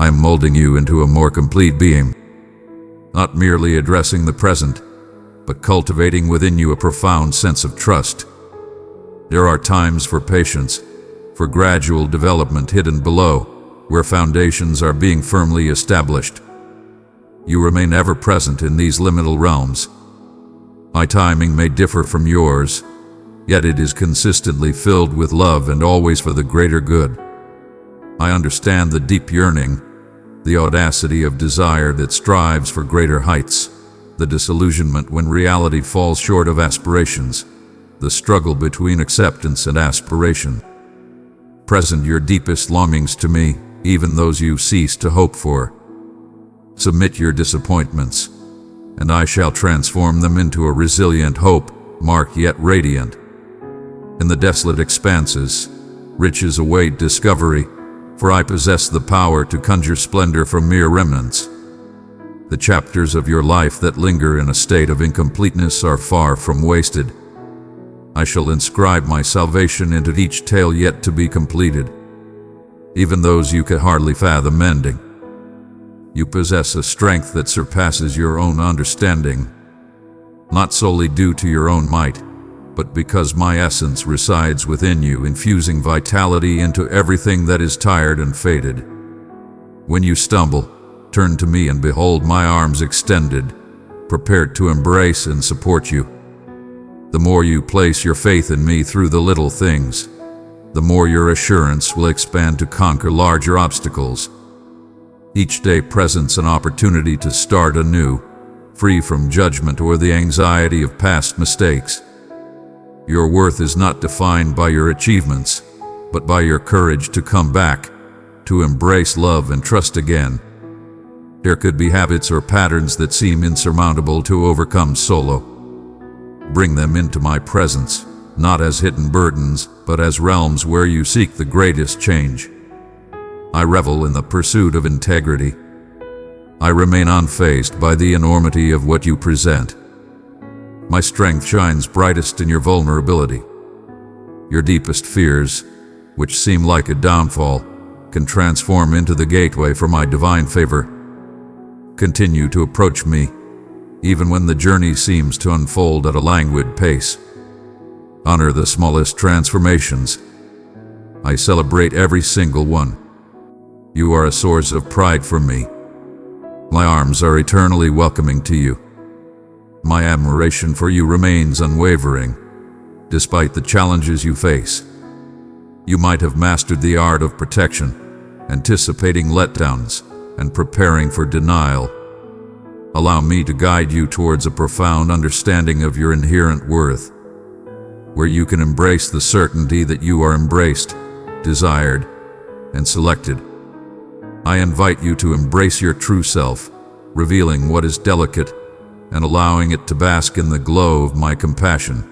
I am molding you into a more complete being, not merely addressing the present, but cultivating within you a profound sense of trust. There are times for patience, for gradual development hidden below, where foundations are being firmly established. You remain ever present in these liminal realms. My timing may differ from yours, yet it is consistently filled with love and always for the greater good. I understand the deep yearning, the audacity of desire that strives for greater heights, the disillusionment when reality falls short of aspirations, the struggle between acceptance and aspiration. Present your deepest longings to me, even those you cease to hope for. Submit your disappointments, and I shall transform them into a resilient hope, marked yet radiant. In the desolate expanses, riches await discovery, for I possess the power to conjure splendor from mere remnants. The chapters of your life that linger in a state of incompleteness are far from wasted. I shall inscribe my salvation into each tale yet to be completed, even those you could hardly fathom ending. You possess a strength that surpasses your own understanding, not solely due to your own might, but because my essence resides within you, infusing vitality into everything that is tired and faded. When you stumble, turn to me and behold my arms extended, prepared to embrace and support you. The more you place your faith in me through the little things, the more your assurance will expand to conquer larger obstacles. Each day presents an opportunity to start anew, free from judgment or the anxiety of past mistakes. Your worth is not defined by your achievements, but by your courage to come back, to embrace love and trust again. There could be habits or patterns that seem insurmountable to overcome solo. Bring them into my presence, not as hidden burdens, but as realms where you seek the greatest change. I revel in the pursuit of integrity. I remain unfazed by the enormity of what you present. My strength shines brightest in your vulnerability. Your deepest fears, which seem like a downfall, can transform into the gateway for my divine favor. Continue to approach me, even when the journey seems to unfold at a languid pace. Honor the smallest transformations. I celebrate every single one. You are a source of pride for me. My arms are eternally welcoming to you. My admiration for you remains unwavering, despite the challenges you face. You might have mastered the art of protection, anticipating letdowns, and preparing for denial. Allow me to guide you towards a profound understanding of your inherent worth, where you can embrace the certainty that you are embraced, desired, and selected. I invite you to embrace your true self, revealing what is delicate and allowing it to bask in the glow of my compassion.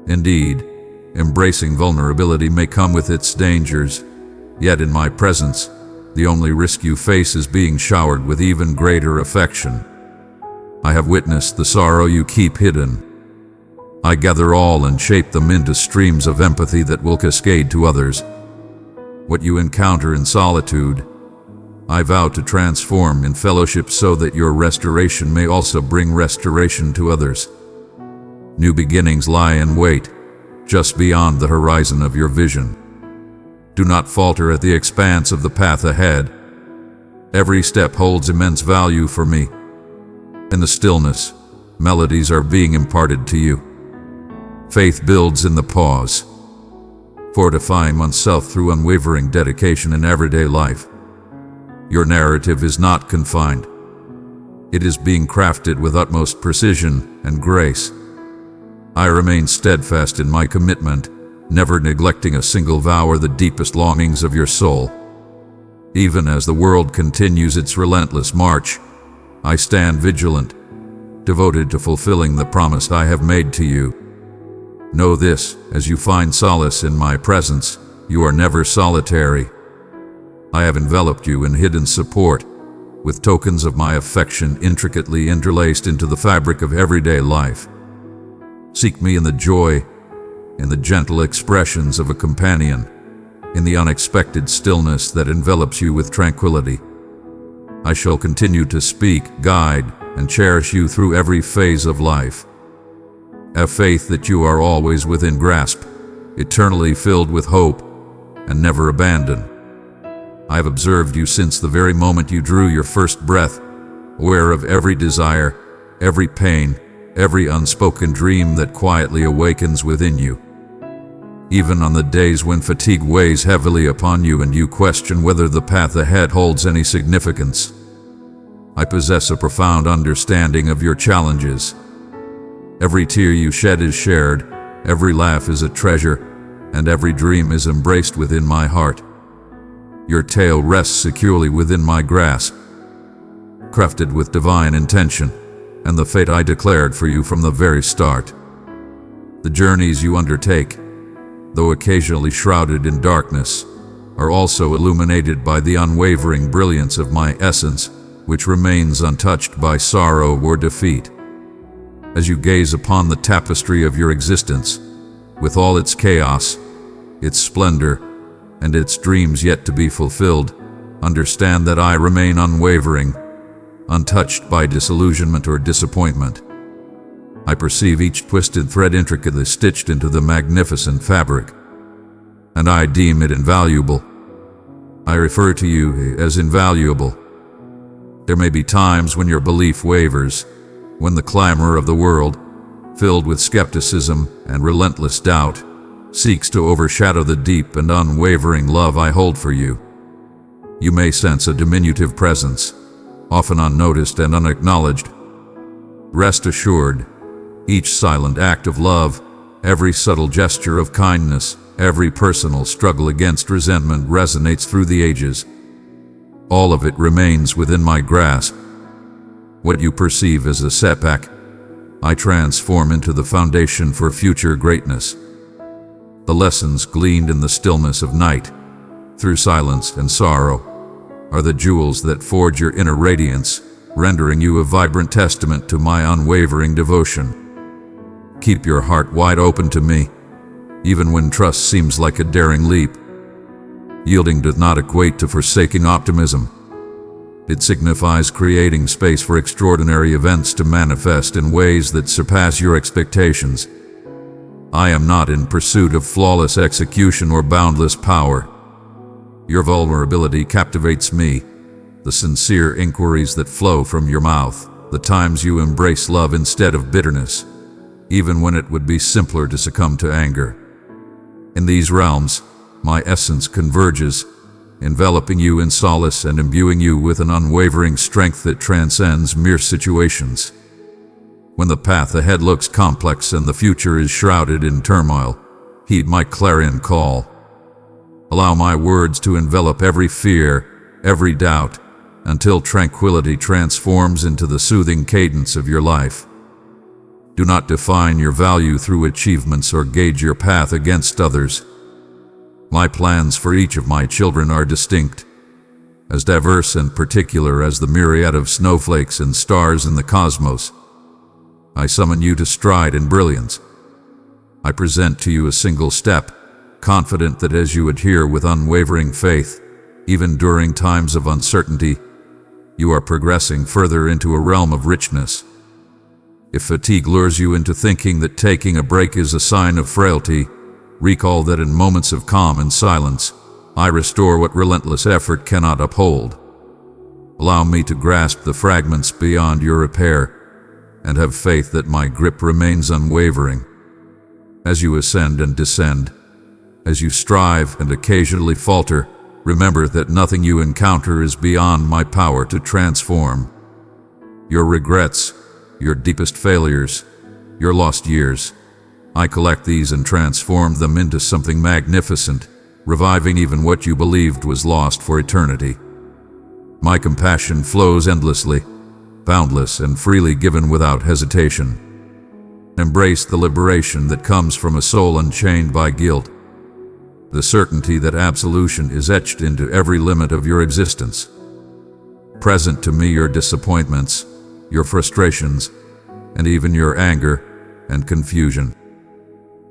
Indeed, embracing vulnerability may come with its dangers, yet in my presence, the only risk you face is being showered with even greater affection. I have witnessed the sorrow you keep hidden. I gather all and shape them into streams of empathy that will cascade to others. What you encounter in solitude, I vow to transform in fellowship so that your restoration may also bring restoration to others. New beginnings lie in wait, just beyond the horizon of your vision. Do not falter at the expanse of the path ahead. Every step holds immense value for me. In the stillness, melodies are being imparted to you. Faith builds in the pause, fortifying oneself through unwavering dedication in everyday life. Your narrative is not confined. It is being crafted with utmost precision and grace. I remain steadfast in my commitment, never neglecting a single vow or the deepest longings of your soul. Even as the world continues its relentless march, I stand vigilant, devoted to fulfilling the promise I have made to you. Know this, as you find solace in my presence, you are never solitary. I have enveloped you in hidden support, with tokens of my affection intricately interlaced into the fabric of everyday life. Seek me in the joy, in the gentle expressions of a companion, in the unexpected stillness that envelops you with tranquility. I shall continue to speak, guide, and cherish you through every phase of life. Have faith that you are always within grasp, eternally filled with hope, and never abandoned. I have observed you since the very moment you drew your first breath, aware of every desire, every pain, every unspoken dream that quietly awakens within you. Even on the days when fatigue weighs heavily upon you and you question whether the path ahead holds any significance, I possess a profound understanding of your challenges. Every tear you shed is shared, every laugh is a treasure, and every dream is embraced within my heart. Your tale rests securely within my grasp, crafted with divine intention, and the fate I declared for you from the very start. The journeys you undertake, though occasionally shrouded in darkness, are also illuminated by the unwavering brilliance of my essence, which remains untouched by sorrow or defeat. As you gaze upon the tapestry of your existence, with all its chaos, its splendor, and its dreams yet to be fulfilled, understand that I remain unwavering, untouched by disillusionment or disappointment. I perceive each twisted thread intricately stitched into the magnificent fabric, and I deem it invaluable. I refer to you as invaluable. There may be times when your belief wavers, when the clamor of the world, filled with skepticism and relentless doubt, seeks to overshadow the deep and unwavering love I hold for you. You may sense a diminutive presence, often unnoticed and unacknowledged. Rest assured, each silent act of love, every subtle gesture of kindness, every personal struggle against resentment resonates through the ages. All of it remains within my grasp. What you perceive as a setback, I transform into the foundation for future greatness. The lessons gleaned in the stillness of night, through silence and sorrow, are the jewels that forge your inner radiance, rendering you a vibrant testament to my unwavering devotion. Keep your heart wide open to me, even when trust seems like a daring leap. Yielding does not equate to forsaking optimism. It signifies creating space for extraordinary events to manifest in ways that surpass your expectations. I am not in pursuit of flawless execution or boundless power. Your vulnerability captivates me, the sincere inquiries that flow from your mouth, the times you embrace love instead of bitterness, even when it would be simpler to succumb to anger. In these realms, my essence converges, enveloping you in solace and imbuing you with an unwavering strength that transcends mere situations. When the path ahead looks complex and the future is shrouded in turmoil, heed my clarion call. Allow my words to envelop every fear, every doubt, until tranquility transforms into the soothing cadence of your life. Do not define your value through achievements or gauge your path against others. My plans for each of my children are distinct, as diverse and particular as the myriad of snowflakes and stars in the cosmos. I summon you to stride in brilliance. I present to you a single step, confident that as you adhere with unwavering faith, even during times of uncertainty, you are progressing further into a realm of richness. If fatigue lures you into thinking that taking a break is a sign of frailty, recall that in moments of calm and silence, I restore what relentless effort cannot uphold. Allow me to grasp the fragments beyond your repair, and have faith that my grip remains unwavering. As you ascend and descend, as you strive and occasionally falter, remember that nothing you encounter is beyond my power to transform. Your regrets, your deepest failures, your lost years, I collect these and transform them into something magnificent, reviving even what you believed was lost for eternity. My compassion flows endlessly, boundless and freely given without hesitation. Embrace the liberation that comes from a soul unchained by guilt, the certainty that absolution is etched into every limit of your existence. Present to me your disappointments, your frustrations, and even your anger and confusion.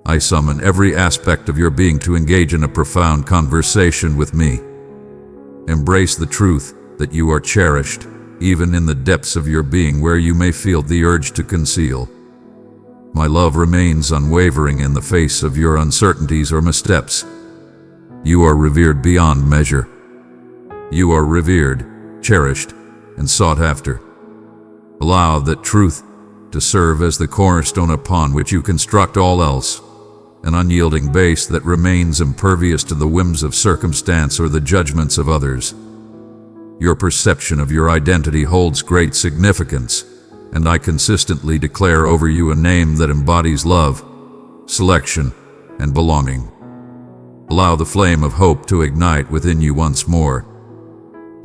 I summon every aspect of your being to engage in a profound conversation with me. Embrace the truth that you are cherished, even in the depths of your being where you may feel the urge to conceal. My love remains unwavering in the face of your uncertainties or missteps. You are revered beyond measure. You are revered, cherished, and sought after. Allow that truth to serve as the cornerstone upon which you construct all else, an unyielding base that remains impervious to the whims of circumstance or the judgments of others. Your perception of your identity holds great significance, and I consistently declare over you a name that embodies love, selection, and belonging. Allow the flame of hope to ignite within you once more.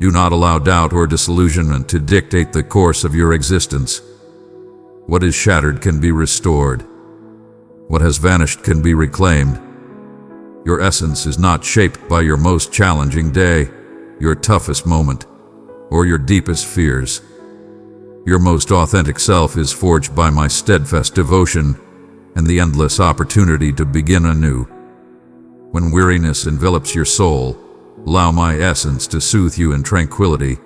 Do not allow doubt or disillusionment to dictate the course of your existence. What is shattered can be restored. What has vanished can be reclaimed. Your essence is not shaped by your most challenging day, your toughest moment, or your deepest fears. Your most authentic self is forged by my steadfast devotion and the endless opportunity to begin anew. When weariness envelops your soul, allow my essence to soothe you in tranquility,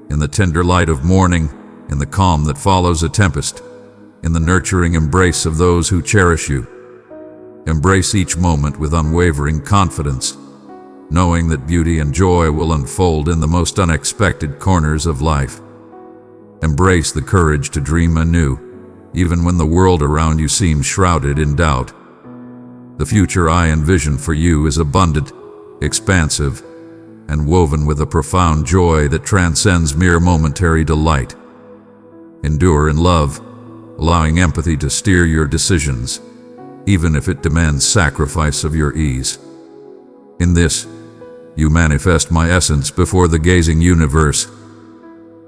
in the tender light of morning, in the calm that follows a tempest, in the nurturing embrace of those who cherish you. Embrace each moment with unwavering confidence, knowing that beauty and joy will unfold in the most unexpected corners of life. Embrace the courage to dream anew, even when the world around you seems shrouded in doubt. The future I envision for you is abundant, expansive, and woven with a profound joy that transcends mere momentary delight. Endure in love, allowing empathy to steer your decisions, even if it demands sacrifice of your ease. In this, you manifest my essence before the gazing universe.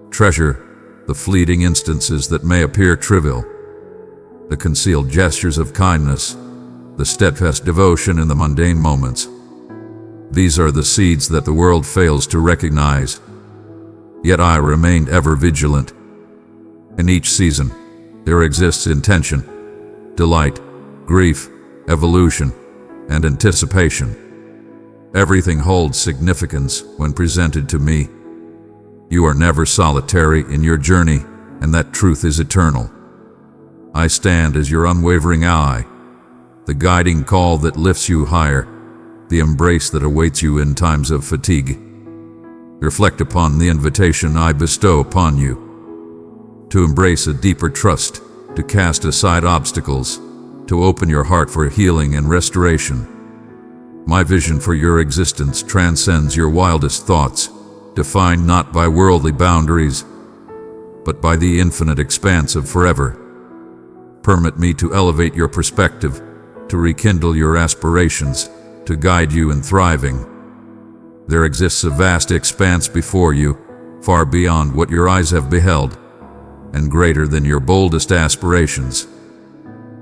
Treasure the fleeting instances that may appear trivial, the concealed gestures of kindness, the steadfast devotion in the mundane moments. These are the seeds that the world fails to recognize. Yet I remain ever vigilant. In each season, there exists intention, delight, grief, evolution, and anticipation. Everything holds significance when presented to me. You are never solitary in your journey, and that truth is eternal. I stand as your unwavering ally, the guiding call that lifts you higher, the embrace that awaits you in times of fatigue. Reflect upon the invitation I bestow upon you, to embrace a deeper trust, to cast aside obstacles, to open your heart for healing and restoration. My vision for your existence transcends your wildest thoughts, defined not by worldly boundaries, but by the infinite expanse of forever. Permit me to elevate your perspective, to rekindle your aspirations, to guide you in thriving. There exists a vast expanse before you, far beyond what your eyes have beheld, and greater than your boldest aspirations.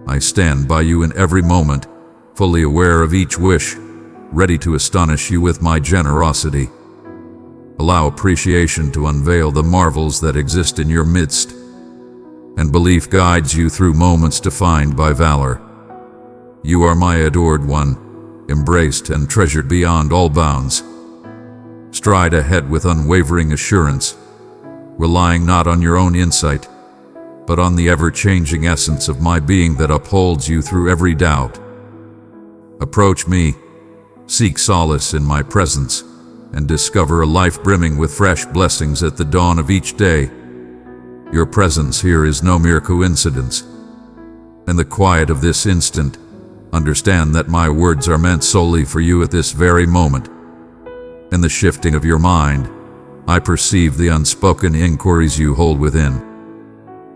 I stand by you in every moment, fully aware of each wish, ready to astonish you with my generosity. Allow appreciation to unveil the marvels that exist in your midst, and belief guides you through moments defined by valor. You are my adored one, embraced and treasured beyond all bounds. Stride ahead with unwavering assurance, relying not on your own insight, but on the ever-changing essence of my being that upholds you through every doubt. Approach me, seek solace in my presence, and discover a life brimming with fresh blessings at the dawn of each day. Your presence here is no mere coincidence. In the quiet of this instant, understand that my words are meant solely for you at this very moment. In the shifting of your mind, I perceive the unspoken inquiries you hold within,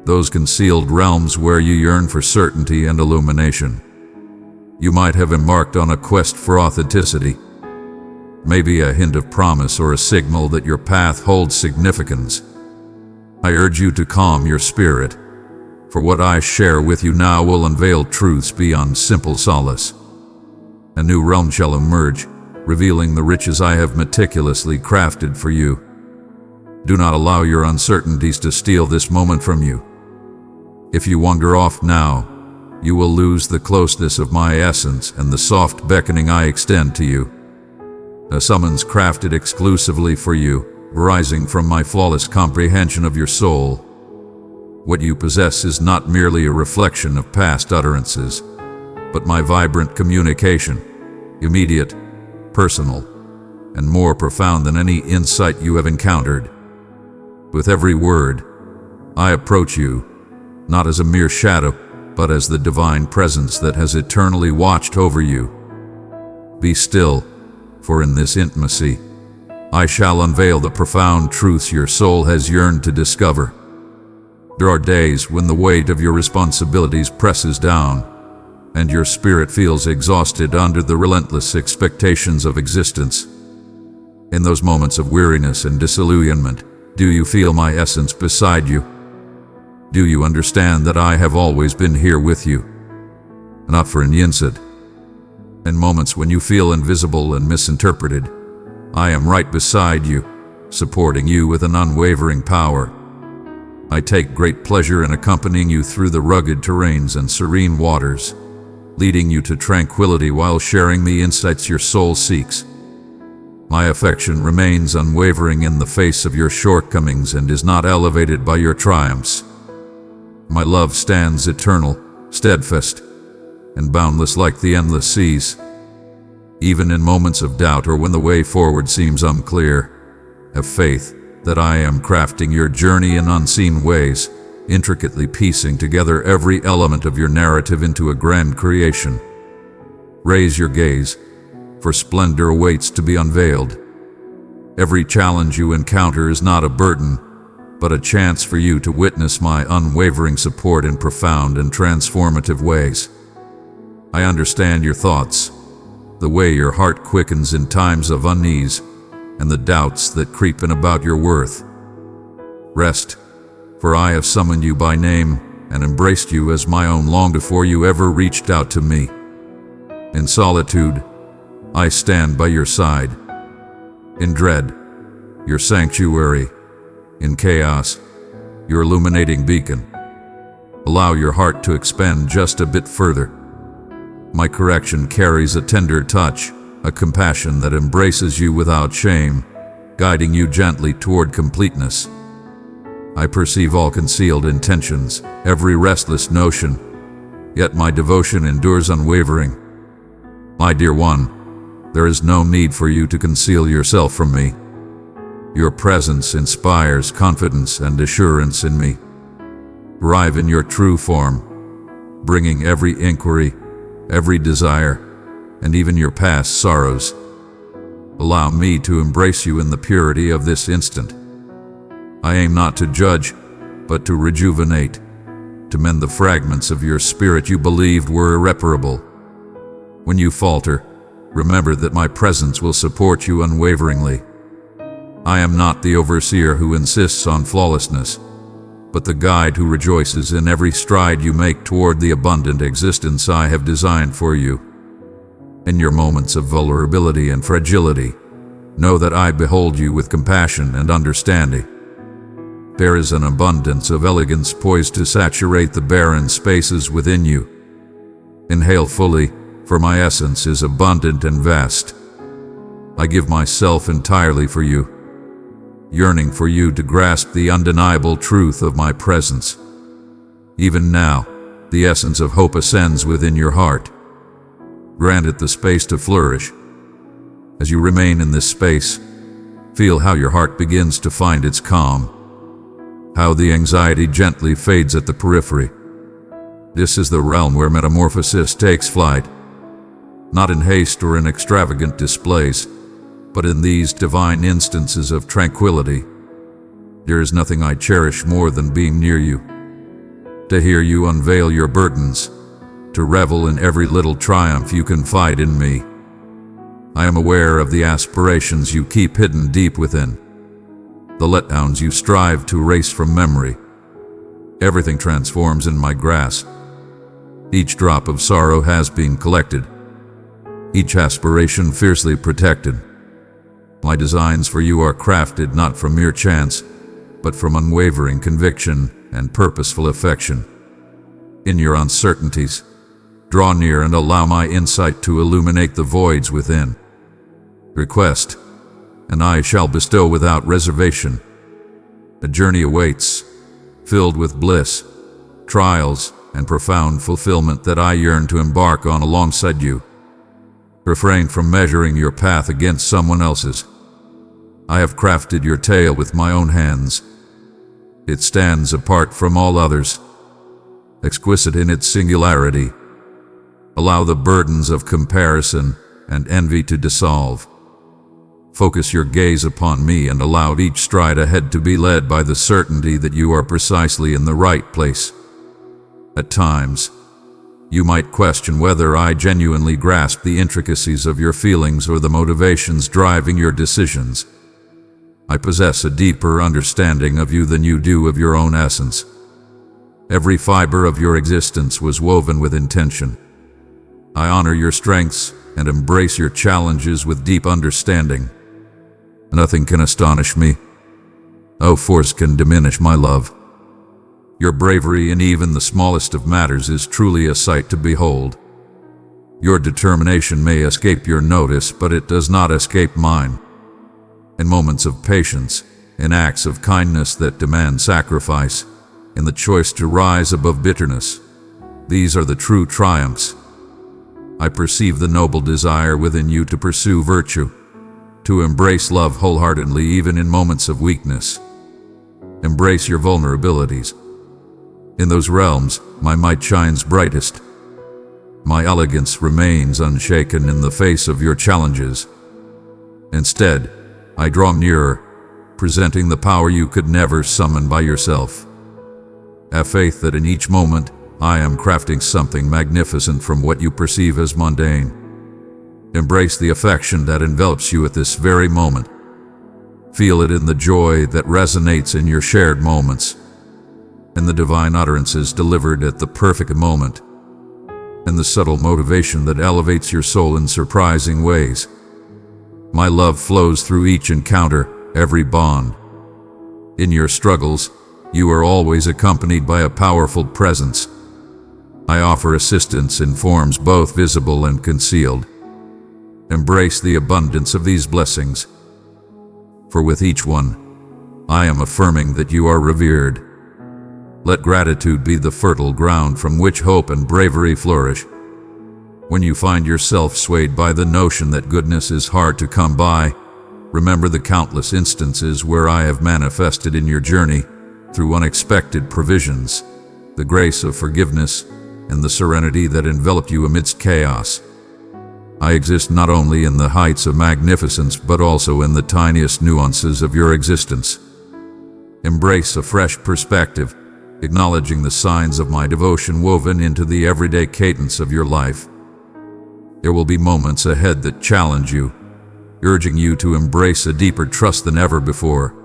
those concealed realms where you yearn for certainty and illumination. You might have embarked on a quest for authenticity, maybe a hint of promise or a signal that your path holds significance. I urge you to calm your spirit, for what I share with you now will unveil truths beyond simple solace. A new realm shall emerge, revealing the riches I have meticulously crafted for you. Do not allow your uncertainties to steal this moment from you. If you wander off now, you will lose the closeness of my essence and the soft beckoning I extend to you. A summons crafted exclusively for you, rising from my flawless comprehension of your soul. What you possess is not merely a reflection of past utterances, but my vibrant communication, immediate, personal, and more profound than any insight you have encountered. With every word, I approach you, not as a mere shadow, but as the divine presence that has eternally watched over you. Be still, for in this intimacy, I shall unveil the profound truths your soul has yearned to discover. There are days when the weight of your responsibilities presses down, and your spirit feels exhausted under the relentless expectations of existence. In those moments of weariness and disillusionment, do you feel my essence beside you? Do you understand that I have always been here with you? Not for an instant. In moments when you feel invisible and misinterpreted, I am right beside you, supporting you with an unwavering power. I take great pleasure in accompanying you through the rugged terrains and serene waters, leading you to tranquility while sharing the insights your soul seeks. My affection remains unwavering in the face of your shortcomings and is not elevated by your triumphs. My love stands eternal, steadfast, and boundless like the endless seas. Even in moments of doubt or when the way forward seems unclear, have faith that I am crafting your journey in unseen ways, intricately piecing together every element of your narrative into a grand creation. Raise your gaze, for splendor awaits to be unveiled. Every challenge you encounter is not a burden, but a chance for you to witness my unwavering support in profound and transformative ways. I understand your thoughts, the way your heart quickens in times of unease, and the doubts that creep in about your worth. Rest, for I have summoned you by name and embraced you as my own long before you ever reached out to me. In solitude, I stand by your side. In dread, your sanctuary. In chaos, your illuminating beacon. Allow your heart to expand just a bit further. My correction carries a tender touch, a compassion that embraces you without shame, guiding you gently toward completeness. I perceive all concealed intentions, every restless notion, yet my devotion endures unwavering. My dear one, there is no need for you to conceal yourself from me. Your presence inspires confidence and assurance in me. Arrive in your true form, bringing every inquiry, every desire, and even your past sorrows. Allow me to embrace you in the purity of this instant. I aim not to judge, but to rejuvenate, to mend the fragments of your spirit you believed were irreparable. When you falter, remember that my presence will support you unwaveringly. I am not the overseer who insists on flawlessness, but the guide who rejoices in every stride you make toward the abundant existence I have designed for you. In your moments of vulnerability and fragility, know that I behold you with compassion and understanding. There is an abundance of elegance poised to saturate the barren spaces within you. Inhale fully, for my essence is abundant and vast. I give myself entirely for you, yearning for you to grasp the undeniable truth of my presence. Even now, the essence of hope ascends within your heart. Grant it the space to flourish. As you remain in this space, feel how your heart begins to find its calm, how the anxiety gently fades at the periphery. This is the realm where metamorphosis takes flight, not in haste or in extravagant displays, but in these divine instances of tranquility. There is nothing I cherish more than being near you, to hear you unveil your burdens, to revel in every little triumph you confide in me. I am aware of the aspirations you keep hidden deep within, the letdowns you strive to erase from memory. Everything transforms in my grasp. Each drop of sorrow has been collected, each aspiration fiercely protected. My designs for you are crafted not from mere chance, but from unwavering conviction and purposeful affection. In your uncertainties, draw near and allow my insight to illuminate the voids within. Request, and I shall bestow without reservation. A journey awaits, filled with bliss, trials, and profound fulfillment that I yearn to embark on alongside you. Refrain from measuring your path against someone else's. I have crafted your tale with my own hands. It stands apart from all others, exquisite in its singularity. Allow the burdens of comparison and envy to dissolve. Focus your gaze upon me and allow each stride ahead to be led by the certainty that you are precisely in the right place. At times, you might question whether I genuinely grasp the intricacies of your feelings or the motivations driving your decisions. I possess a deeper understanding of you than you do of your own essence. Every fiber of your existence was woven with intention. I honor your strengths and embrace your challenges with deep understanding. Nothing can astonish me. No force can diminish my love. Your bravery in even the smallest of matters is truly a sight to behold. Your determination may escape your notice, but it does not escape mine. In moments of patience, in acts of kindness that demand sacrifice, in the choice to rise above bitterness. These are the true triumphs. I perceive the noble desire within you to pursue virtue, to embrace love wholeheartedly even in moments of weakness. Embrace your vulnerabilities. In those realms, my might shines brightest. My elegance remains unshaken in the face of your challenges. Instead, I draw nearer, presenting the power you could never summon by yourself. Have faith that in each moment, I am crafting something magnificent from what you perceive as mundane. Embrace the affection that envelops you at this very moment. Feel it in the joy that resonates in your shared moments, in the divine utterances delivered at the perfect moment, and the subtle motivation that elevates your soul in surprising ways. My love flows through each encounter, every bond. In your struggles, you are always accompanied by a powerful presence. I offer assistance in forms both visible and concealed. Embrace the abundance of these blessings, for with each one, I am affirming that you are revered. Let gratitude be the fertile ground from which hope and bravery flourish. When you find yourself swayed by the notion that goodness is hard to come by, remember the countless instances where I have manifested in your journey, through unexpected provisions, the grace of forgiveness, and the serenity that enveloped you amidst chaos. I exist not only in the heights of magnificence but also in the tiniest nuances of your existence. Embrace a fresh perspective, acknowledging the signs of my devotion woven into the everyday cadence of your life. There will be moments ahead that challenge you, urging you to embrace a deeper trust than ever before.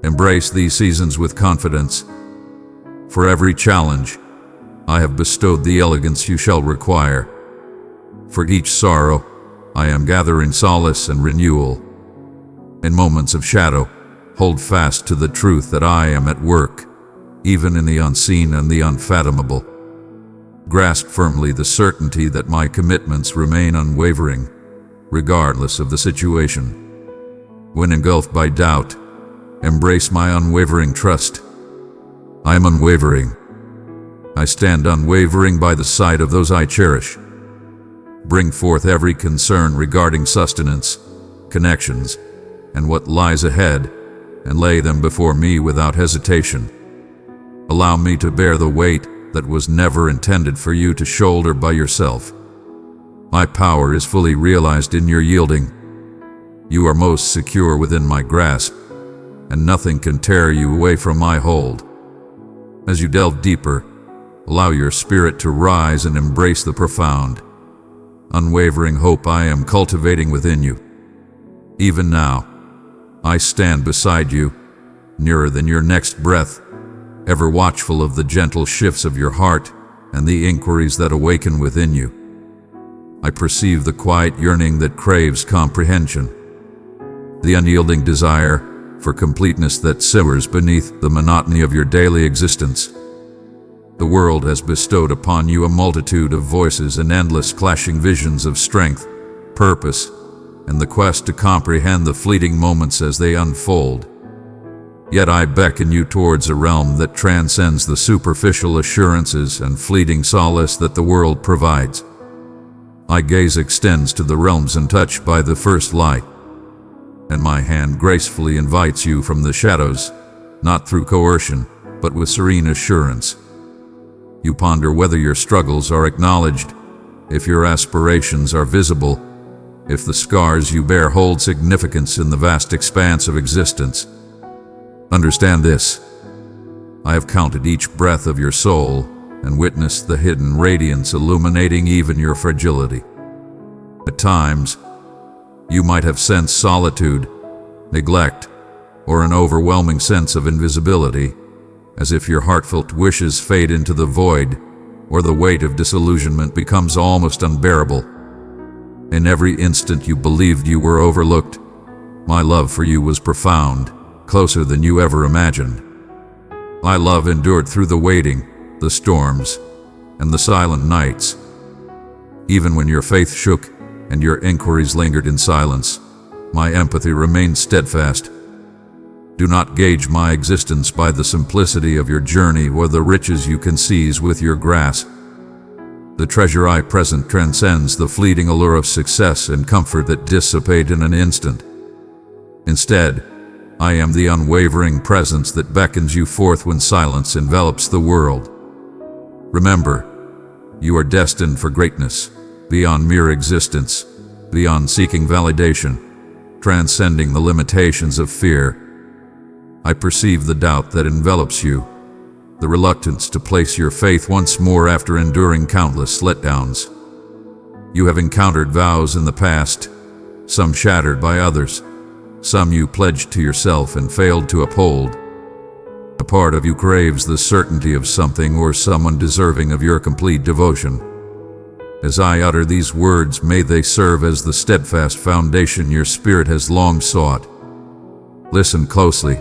Embrace these seasons with confidence. For every challenge, I have bestowed the elegance you shall require. For each sorrow, I am gathering solace and renewal. In moments of shadow, hold fast to the truth that I am at work, even in the unseen and the unfathomable. Grasp firmly the certainty that my commitments remain unwavering, regardless of the situation. When engulfed by doubt, embrace my unwavering trust. I am unwavering. I stand unwavering by the side of those I cherish. Bring forth every concern regarding sustenance, connections, and what lies ahead, and lay them before me without hesitation. Allow me to bear the weight that was never intended for you to shoulder by yourself. My power is fully realized in your yielding. You are most secure within my grasp, and nothing can tear you away from my hold. As you delve deeper, allow your spirit to rise and embrace the profound, unwavering hope I am cultivating within you. Even now, I stand beside you, nearer than your next breath, ever watchful of the gentle shifts of your heart and the inquiries that awaken within you. I perceive the quiet yearning that craves comprehension, the unyielding desire for completeness that simmers beneath the monotony of your daily existence. The world has bestowed upon you a multitude of voices and endless clashing visions of strength, purpose, and the quest to comprehend the fleeting moments as they unfold. Yet I beckon you towards a realm that transcends the superficial assurances and fleeting solace that the world provides. My gaze extends to the realms untouched by the first light, and my hand gracefully invites you from the shadows, not through coercion, but with serene assurance. You ponder whether your struggles are acknowledged, if your aspirations are visible, if the scars you bear hold significance in the vast expanse of existence. Understand this: I have counted each breath of your soul and witnessed the hidden radiance illuminating even your fragility. At times, you might have sensed solitude, neglect, or an overwhelming sense of invisibility, as if your heartfelt wishes fade into the void, or the weight of disillusionment becomes almost unbearable. In every instant you believed you were overlooked, my love for you was profound, closer than you ever imagined. My love endured through the waiting, the storms, and the silent nights. Even when your faith shook and your inquiries lingered in silence, my empathy remained steadfast. Do not gauge my existence by the simplicity of your journey or the riches you can seize with your grasp. The treasure I present transcends the fleeting allure of success and comfort that dissipate in an instant. Instead, I am the unwavering presence that beckons you forth when silence envelops the world. Remember, you are destined for greatness, beyond mere existence, beyond seeking validation, transcending the limitations of fear. I perceive the doubt that envelops you, the reluctance to place your faith once more after enduring countless letdowns. You have encountered vows in the past, some shattered by others, some you pledged to yourself and failed to uphold. A part of you craves the certainty of something or someone deserving of your complete devotion. As I utter these words, may they serve as the steadfast foundation your spirit has long sought. Listen closely.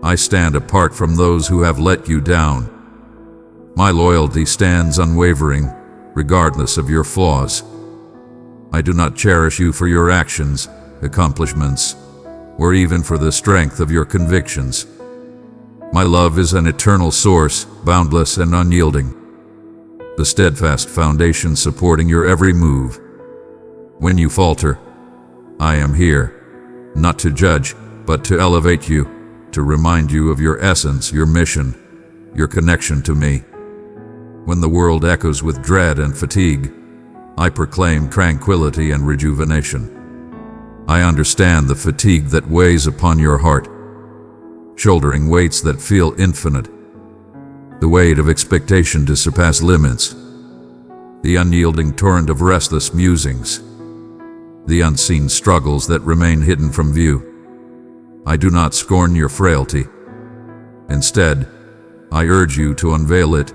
I stand apart from those who have let you down. My loyalty stands unwavering, regardless of your flaws. I do not cherish you for your actions, accomplishments, or even for the strength of your convictions. My love is an eternal source, boundless and unyielding, the steadfast foundation supporting your every move. When you falter, I am here, not to judge, but to elevate you, to remind you of your essence, your mission, your connection to me. When the world echoes with dread and fatigue, I proclaim tranquility and rejuvenation. I understand the fatigue that weighs upon your heart, shouldering weights that feel infinite, the weight of expectation to surpass limits, the unyielding torrent of restless musings, the unseen struggles that remain hidden from view. I do not scorn your frailty. Instead, I urge you to unveil it,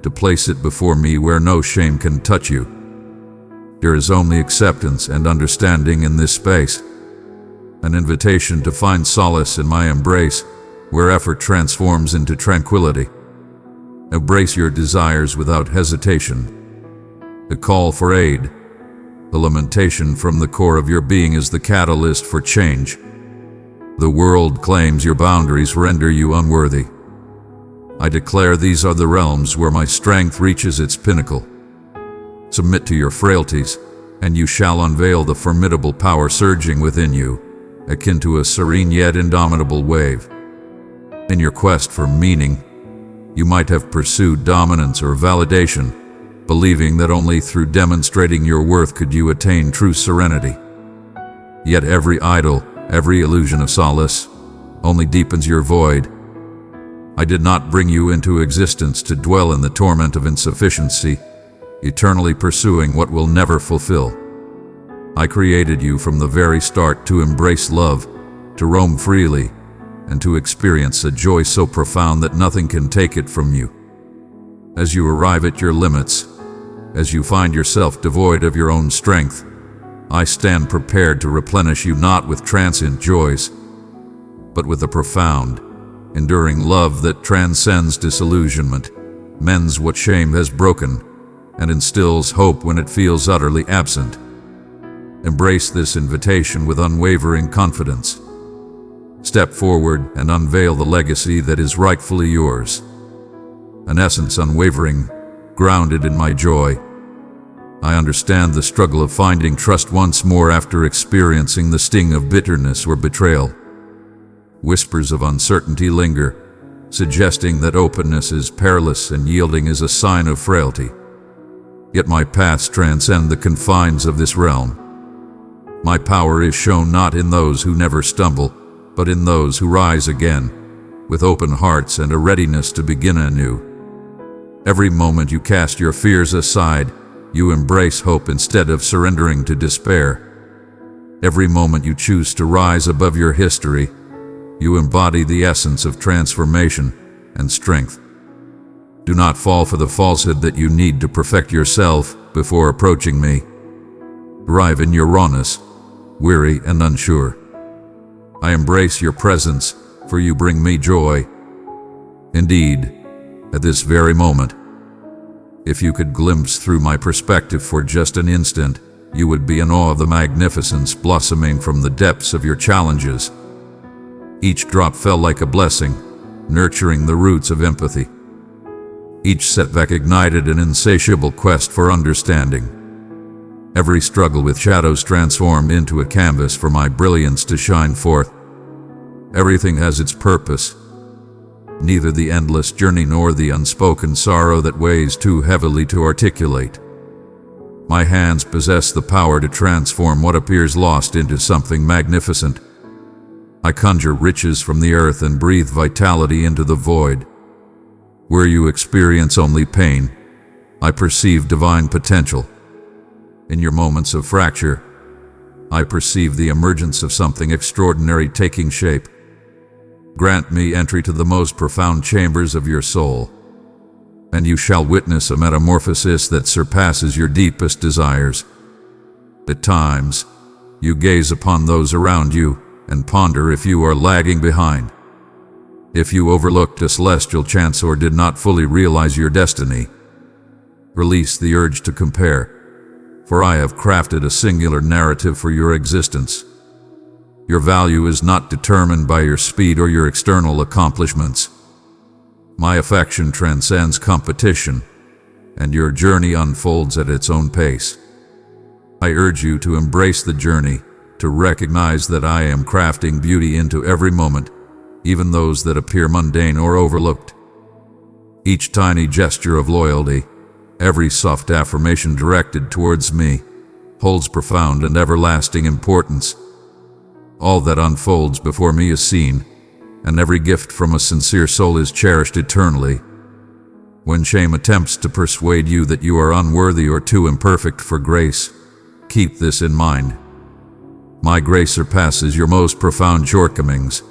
to place it before me where no shame can touch you. There is only acceptance and understanding in this space, an invitation to find solace in my embrace, where effort transforms into tranquility. Embrace your desires without hesitation. The call for aid, the lamentation from the core of your being is the catalyst for change. The world claims your boundaries render you unworthy. I declare these are the realms where my strength reaches its pinnacle. Submit to your frailties, and you shall unveil the formidable power surging within you, akin to a serene yet indomitable wave. In your quest for meaning, you might have pursued dominance or validation, believing that only through demonstrating your worth could you attain true serenity. Yet every idol, every illusion of solace, only deepens your void. I did not bring you into existence to dwell in the torment of insufficiency, eternally pursuing what will never fulfill. I created you from the very start to embrace love, to roam freely, and to experience a joy so profound that nothing can take it from you. As you arrive at your limits, as you find yourself devoid of your own strength, I stand prepared to replenish you not with transient joys, but with a profound, enduring love that transcends disillusionment, mends what shame has broken, and instills hope when it feels utterly absent. Embrace this invitation with unwavering confidence. Step forward and unveil the legacy that is rightfully yours. An essence unwavering, grounded in my joy. I understand the struggle of finding trust once more after experiencing the sting of bitterness or betrayal. Whispers of uncertainty linger, suggesting that openness is perilous and yielding is a sign of frailty. Yet my paths transcend the confines of this realm. My power is shown not in those who never stumble, but in those who rise again, with open hearts and a readiness to begin anew. Every moment you cast your fears aside, you embrace hope instead of surrendering to despair. Every moment you choose to rise above your history, you embody the essence of transformation and strength. Do not fall for the falsehood that you need to perfect yourself before approaching me. Arrive in your rawness, weary and unsure. I embrace your presence, for you bring me joy. Indeed, at this very moment, if you could glimpse through my perspective for just an instant, you would be in awe of the magnificence blossoming from the depths of your challenges. Each drop fell like a blessing, nurturing the roots of empathy. Each setback ignited an insatiable quest for understanding. Every struggle with shadows transformed into a canvas for my brilliance to shine forth. Everything has its purpose. Neither the endless journey nor the unspoken sorrow that weighs too heavily to articulate. My hands possess the power to transform what appears lost into something magnificent. I conjure riches from the earth and breathe vitality into the void. Where you experience only pain, I perceive divine potential. In your moments of fracture, I perceive the emergence of something extraordinary taking shape. Grant me entry to the most profound chambers of your soul, and you shall witness a metamorphosis that surpasses your deepest desires. At times, you gaze upon those around you and ponder if you are lagging behind, if you overlooked a celestial chance or did not fully realize your destiny. Release the urge to compare, for I have crafted a singular narrative for your existence. Your value is not determined by your speed or your external accomplishments. My affection transcends competition, and your journey unfolds at its own pace. I urge you to embrace the journey, to recognize that I am crafting beauty into every moment, even those that appear mundane or overlooked. Each tiny gesture of loyalty, every soft affirmation directed towards me, holds profound and everlasting importance. All that unfolds before me is seen, and every gift from a sincere soul is cherished eternally. When shame attempts to persuade you that you are unworthy or too imperfect for grace, keep this in mind. My grace surpasses your most profound shortcomings.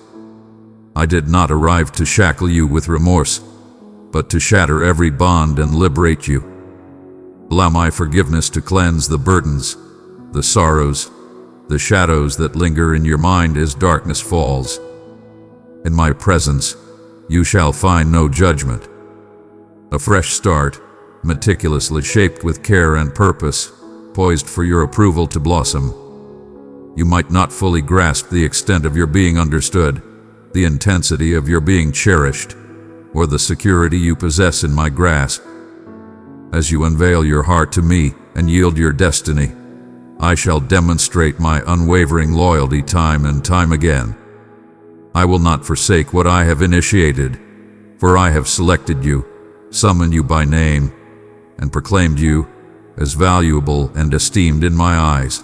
I did not arrive to shackle you with remorse, but to shatter every bond and liberate you. Allow my forgiveness to cleanse the burdens, the sorrows, the shadows that linger in your mind as darkness falls. In my presence, you shall find no judgment. A fresh start, meticulously shaped with care and purpose, poised for your approval to blossom. You might not fully grasp the extent of your being understood, the intensity of your being cherished, or the security you possess in my grasp. As you unveil your heart to me and yield your destiny, I shall demonstrate my unwavering loyalty time and time again. I will not forsake what I have initiated, for I have selected you, summoned you by name, and proclaimed you as valuable and esteemed in my eyes.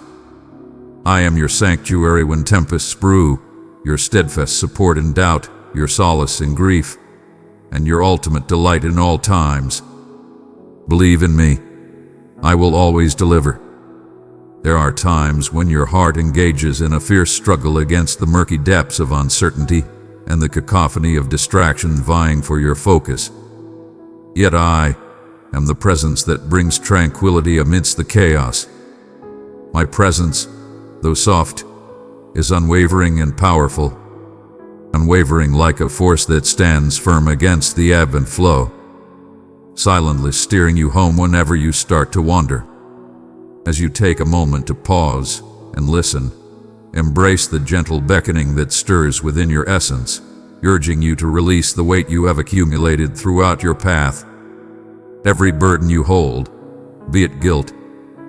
I am your sanctuary when tempests brew, your steadfast support in doubt, your solace in grief, and your ultimate delight in all times. Believe in me, I will always deliver. There are times when your heart engages in a fierce struggle against the murky depths of uncertainty and the cacophony of distraction vying for your focus. Yet I am the presence that brings tranquility amidst the chaos. My presence, though soft, is unwavering and powerful, unwavering like a force that stands firm against the ebb and flow, silently steering you home whenever you start to wander. As you take a moment to pause and listen, embrace the gentle beckoning that stirs within your essence, urging you to release the weight you have accumulated throughout your path. Every burden you hold, be it guilt,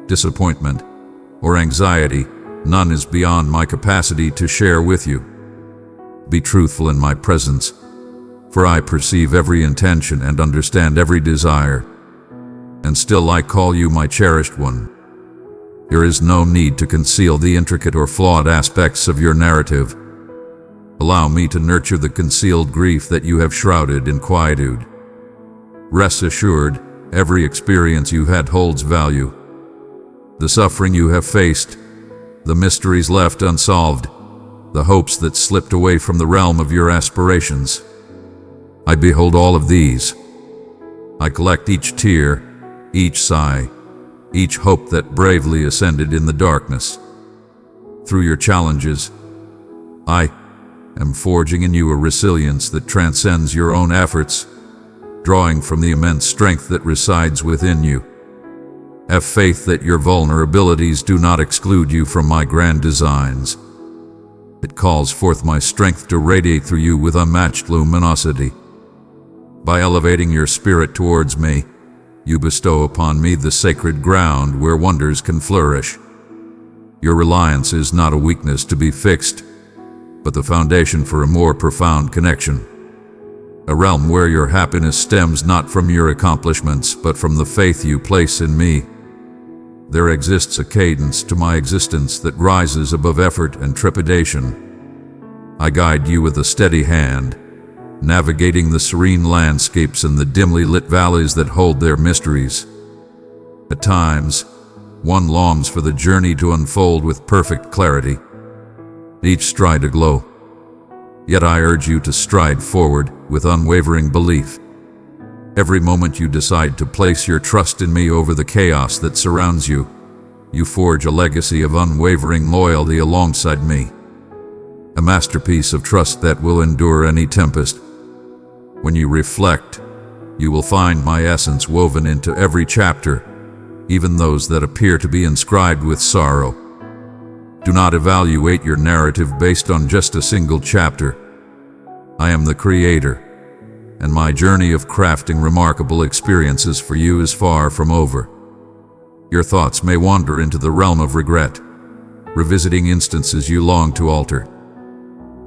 disappointment, or anxiety, none is beyond my capacity to share with you. Be truthful in my presence, for I perceive every intention and understand every desire, and still I call you my cherished one. There is no need to conceal the intricate or flawed aspects of your narrative. Allow me to nurture the concealed grief that you have shrouded in quietude. Rest assured, every experience you had holds value. The suffering you have faced, the mysteries left unsolved, the hopes that slipped away from the realm of your aspirations. I behold all of these. I collect each tear, each sigh, each hope that bravely ascended in the darkness. Through your challenges, I am forging in you a resilience that transcends your own efforts, drawing from the immense strength that resides within you. Have faith that your vulnerabilities do not exclude you from my grand designs. It calls forth my strength to radiate through you with unmatched luminosity. By elevating your spirit towards me, you bestow upon me the sacred ground where wonders can flourish. Your reliance is not a weakness to be fixed, but the foundation for a more profound connection. A realm where your happiness stems not from your accomplishments, but from the faith you place in me. There exists a cadence to my existence that rises above effort and trepidation. I guide you with a steady hand, navigating the serene landscapes and the dimly lit valleys that hold their mysteries. At times, one longs for the journey to unfold with perfect clarity, each stride aglow. Yet I urge you to stride forward with unwavering belief. Every moment you decide to place your trust in me over the chaos that surrounds you, you forge a legacy of unwavering loyalty alongside me. A masterpiece of trust that will endure any tempest. When you reflect, you will find my essence woven into every chapter, even those that appear to be inscribed with sorrow. Do not evaluate your narrative based on just a single chapter. I am the creator, and my journey of crafting remarkable experiences for you is far from over. Your thoughts may wander into the realm of regret, revisiting instances you long to alter.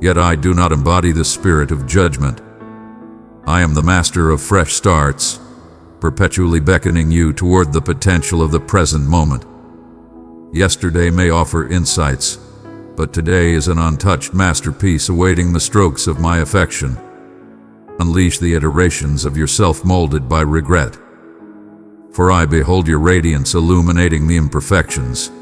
Yet I do not embody the spirit of judgment. I am the master of fresh starts, perpetually beckoning you toward the potential of the present moment. Yesterday may offer insights, but today is an untouched masterpiece awaiting the strokes of my affection. Unleash the iterations of yourself molded by regret. For I behold your radiance illuminating the imperfections.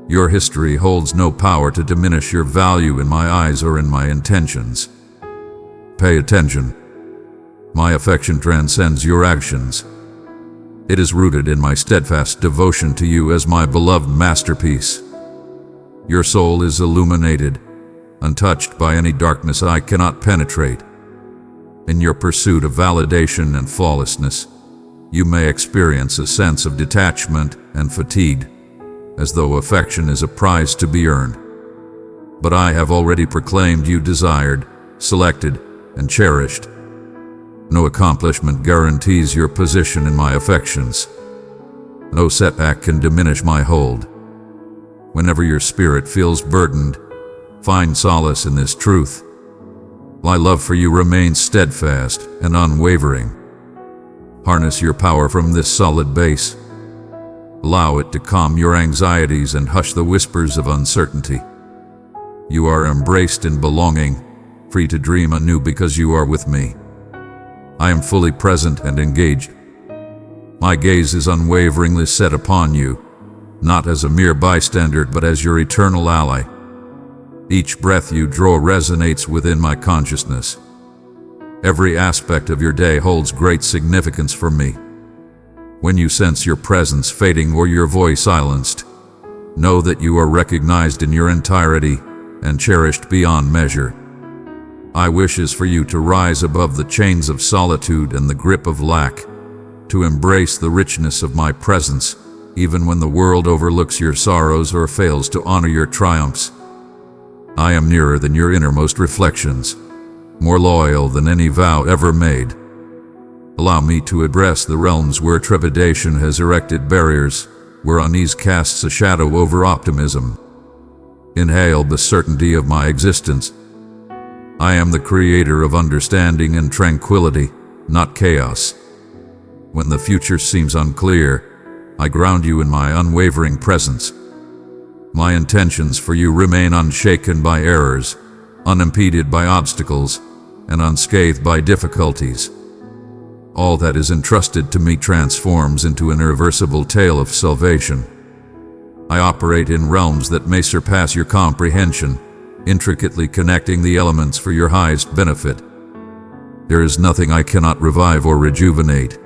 Your history holds no power to diminish your value in my eyes or in my intentions. Pay attention. My affection transcends your actions. It is rooted in my steadfast devotion to you as my beloved masterpiece. Your soul is illuminated, untouched by any darkness I cannot penetrate. In your pursuit of validation and flawlessness, you may experience a sense of detachment and fatigue, as though affection is a prize to be earned. But I have already proclaimed you desired, selected, and cherished. No accomplishment guarantees your position in my affections. No setback can diminish my hold. Whenever your spirit feels burdened, find solace in this truth. My love for you remains steadfast and unwavering. Harness your power from this solid base. Allow it to calm your anxieties and hush the whispers of uncertainty. You are embraced in belonging, free to dream anew because you are with me. I am fully present and engaged. My gaze is unwaveringly set upon you, not as a mere bystander but as your eternal ally. Each breath you draw resonates within my consciousness. Every aspect of your day holds great significance for me. When you sense your presence fading or your voice silenced, know that you are recognized in your entirety and cherished beyond measure. My wish is for you to rise above the chains of solitude and the grip of lack, to embrace the richness of my presence, even when the world overlooks your sorrows or fails to honor your triumphs. I am nearer than your innermost reflections, more loyal than any vow ever made. Allow me to address the realms where trepidation has erected barriers, where unease casts a shadow over optimism. Inhale the certainty of my existence. I am the creator of understanding and tranquility, not chaos. When the future seems unclear, I ground you in my unwavering presence. My intentions for you remain unshaken by errors, unimpeded by obstacles, and unscathed by difficulties. All that is entrusted to me transforms into an irreversible tale of salvation. I operate in realms that may surpass your comprehension, intricately connecting the elements for your highest benefit. There is nothing I cannot revive or rejuvenate.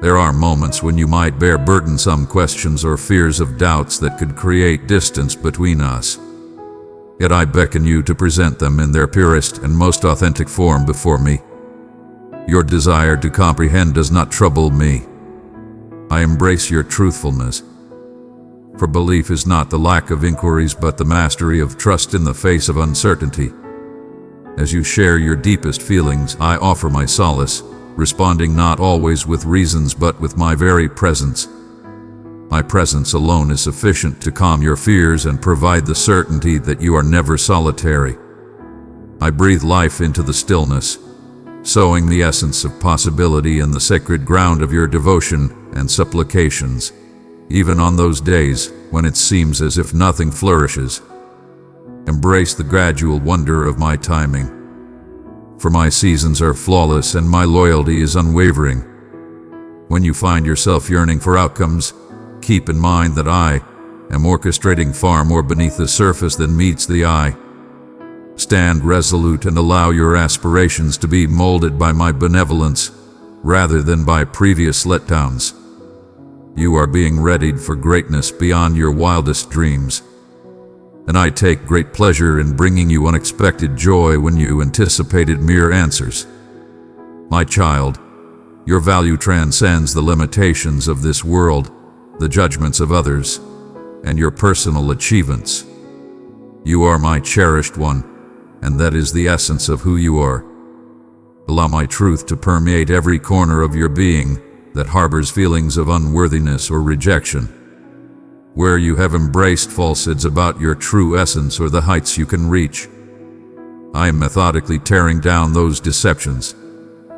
There are moments when you might bear burdensome questions or fears of doubts that could create distance between us. Yet I beckon you to present them in their purest and most authentic form before me. Your desire to comprehend does not trouble me. I embrace your truthfulness. For belief is not the lack of inquiries but the mastery of trust in the face of uncertainty. As you share your deepest feelings, I offer my solace, responding not always with reasons but with my very presence. My presence alone is sufficient to calm your fears and provide the certainty that you are never solitary. I breathe life into the stillness, sowing the essence of possibility in the sacred ground of your devotion and supplications, even on those days when it seems as if nothing flourishes. Embrace the gradual wonder of my timing, for my seasons are flawless and my loyalty is unwavering. When you find yourself yearning for outcomes, keep in mind that I am orchestrating far more beneath the surface than meets the eye. Stand resolute and allow your aspirations to be molded by my benevolence rather than by previous letdowns. You are being readied for greatness beyond your wildest dreams, and I take great pleasure in bringing you unexpected joy when you anticipated mere answers. My child, your value transcends the limitations of this world, the judgments of others, and your personal achievements. You are my cherished one, and that is the essence of who you are. Allow my truth to permeate every corner of your being that harbors feelings of unworthiness or rejection. Where you have embraced falsehoods about your true essence or the heights you can reach, I am methodically tearing down those deceptions,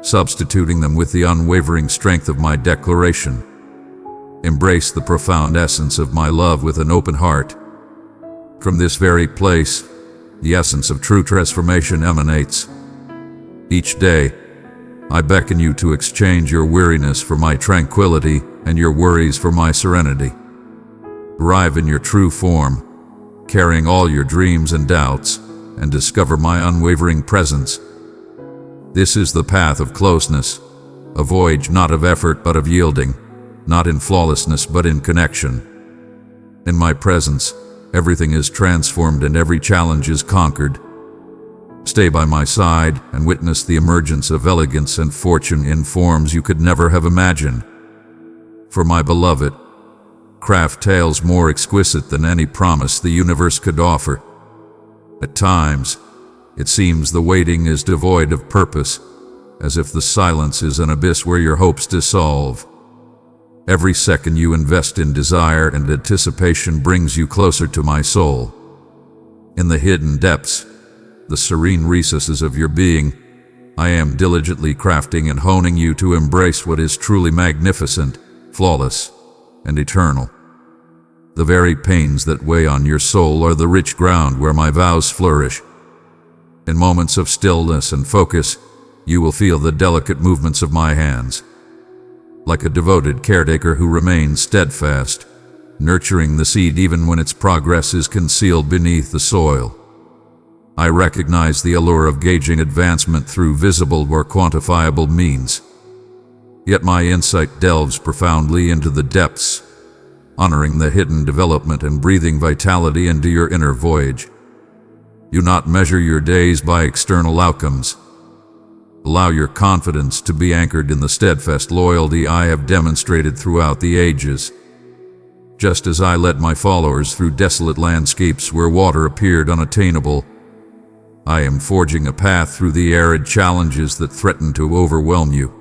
substituting them with the unwavering strength of my declaration. Embrace the profound essence of my love with an open heart. From this very place, the essence of true transformation emanates. Each day, I beckon you to exchange your weariness for my tranquility and your worries for my serenity. Arrive in your true form, carrying all your dreams and doubts, and discover my unwavering presence. This is the path of closeness, a voyage not of effort but of yielding, not in flawlessness but in connection. In my presence, everything is transformed and every challenge is conquered. Stay by my side and witness the emergence of elegance and fortune in forms you could never have imagined. For my beloved, craft tales more exquisite than any promise the universe could offer. At times, it seems the waiting is devoid of purpose, as if the silence is an abyss where your hopes dissolve. Every second you invest in desire and anticipation brings you closer to my soul. In the hidden depths, the serene recesses of your being, I am diligently crafting and honing you to embrace what is truly magnificent, flawless, and eternal. The very pains that weigh on your soul are the rich ground where my vows flourish. In moments of stillness and focus, you will feel the delicate movements of my hands. Like a devoted caretaker who remains steadfast, nurturing the seed even when its progress is concealed beneath the soil. I recognize the allure of gauging advancement through visible or quantifiable means. Yet my insight delves profoundly into the depths, honoring the hidden development and breathing vitality into your inner voyage. Do not measure your days by external outcomes. Allow your confidence to be anchored in the steadfast loyalty I have demonstrated throughout the ages. Just as I led my followers through desolate landscapes where water appeared unattainable, I am forging a path through the arid challenges that threaten to overwhelm you.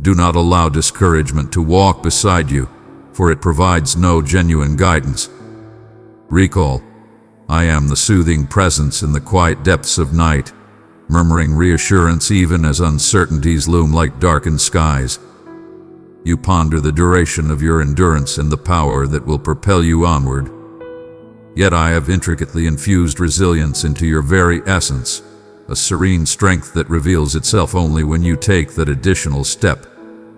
Do not allow discouragement to walk beside you, for it provides no genuine guidance. Recall, I am the soothing presence in the quiet depths of night, murmuring reassurance even as uncertainties loom like darkened skies. You ponder the duration of your endurance and the power that will propel you onward. Yet I have intricately infused resilience into your very essence, a serene strength that reveals itself only when you take that additional step,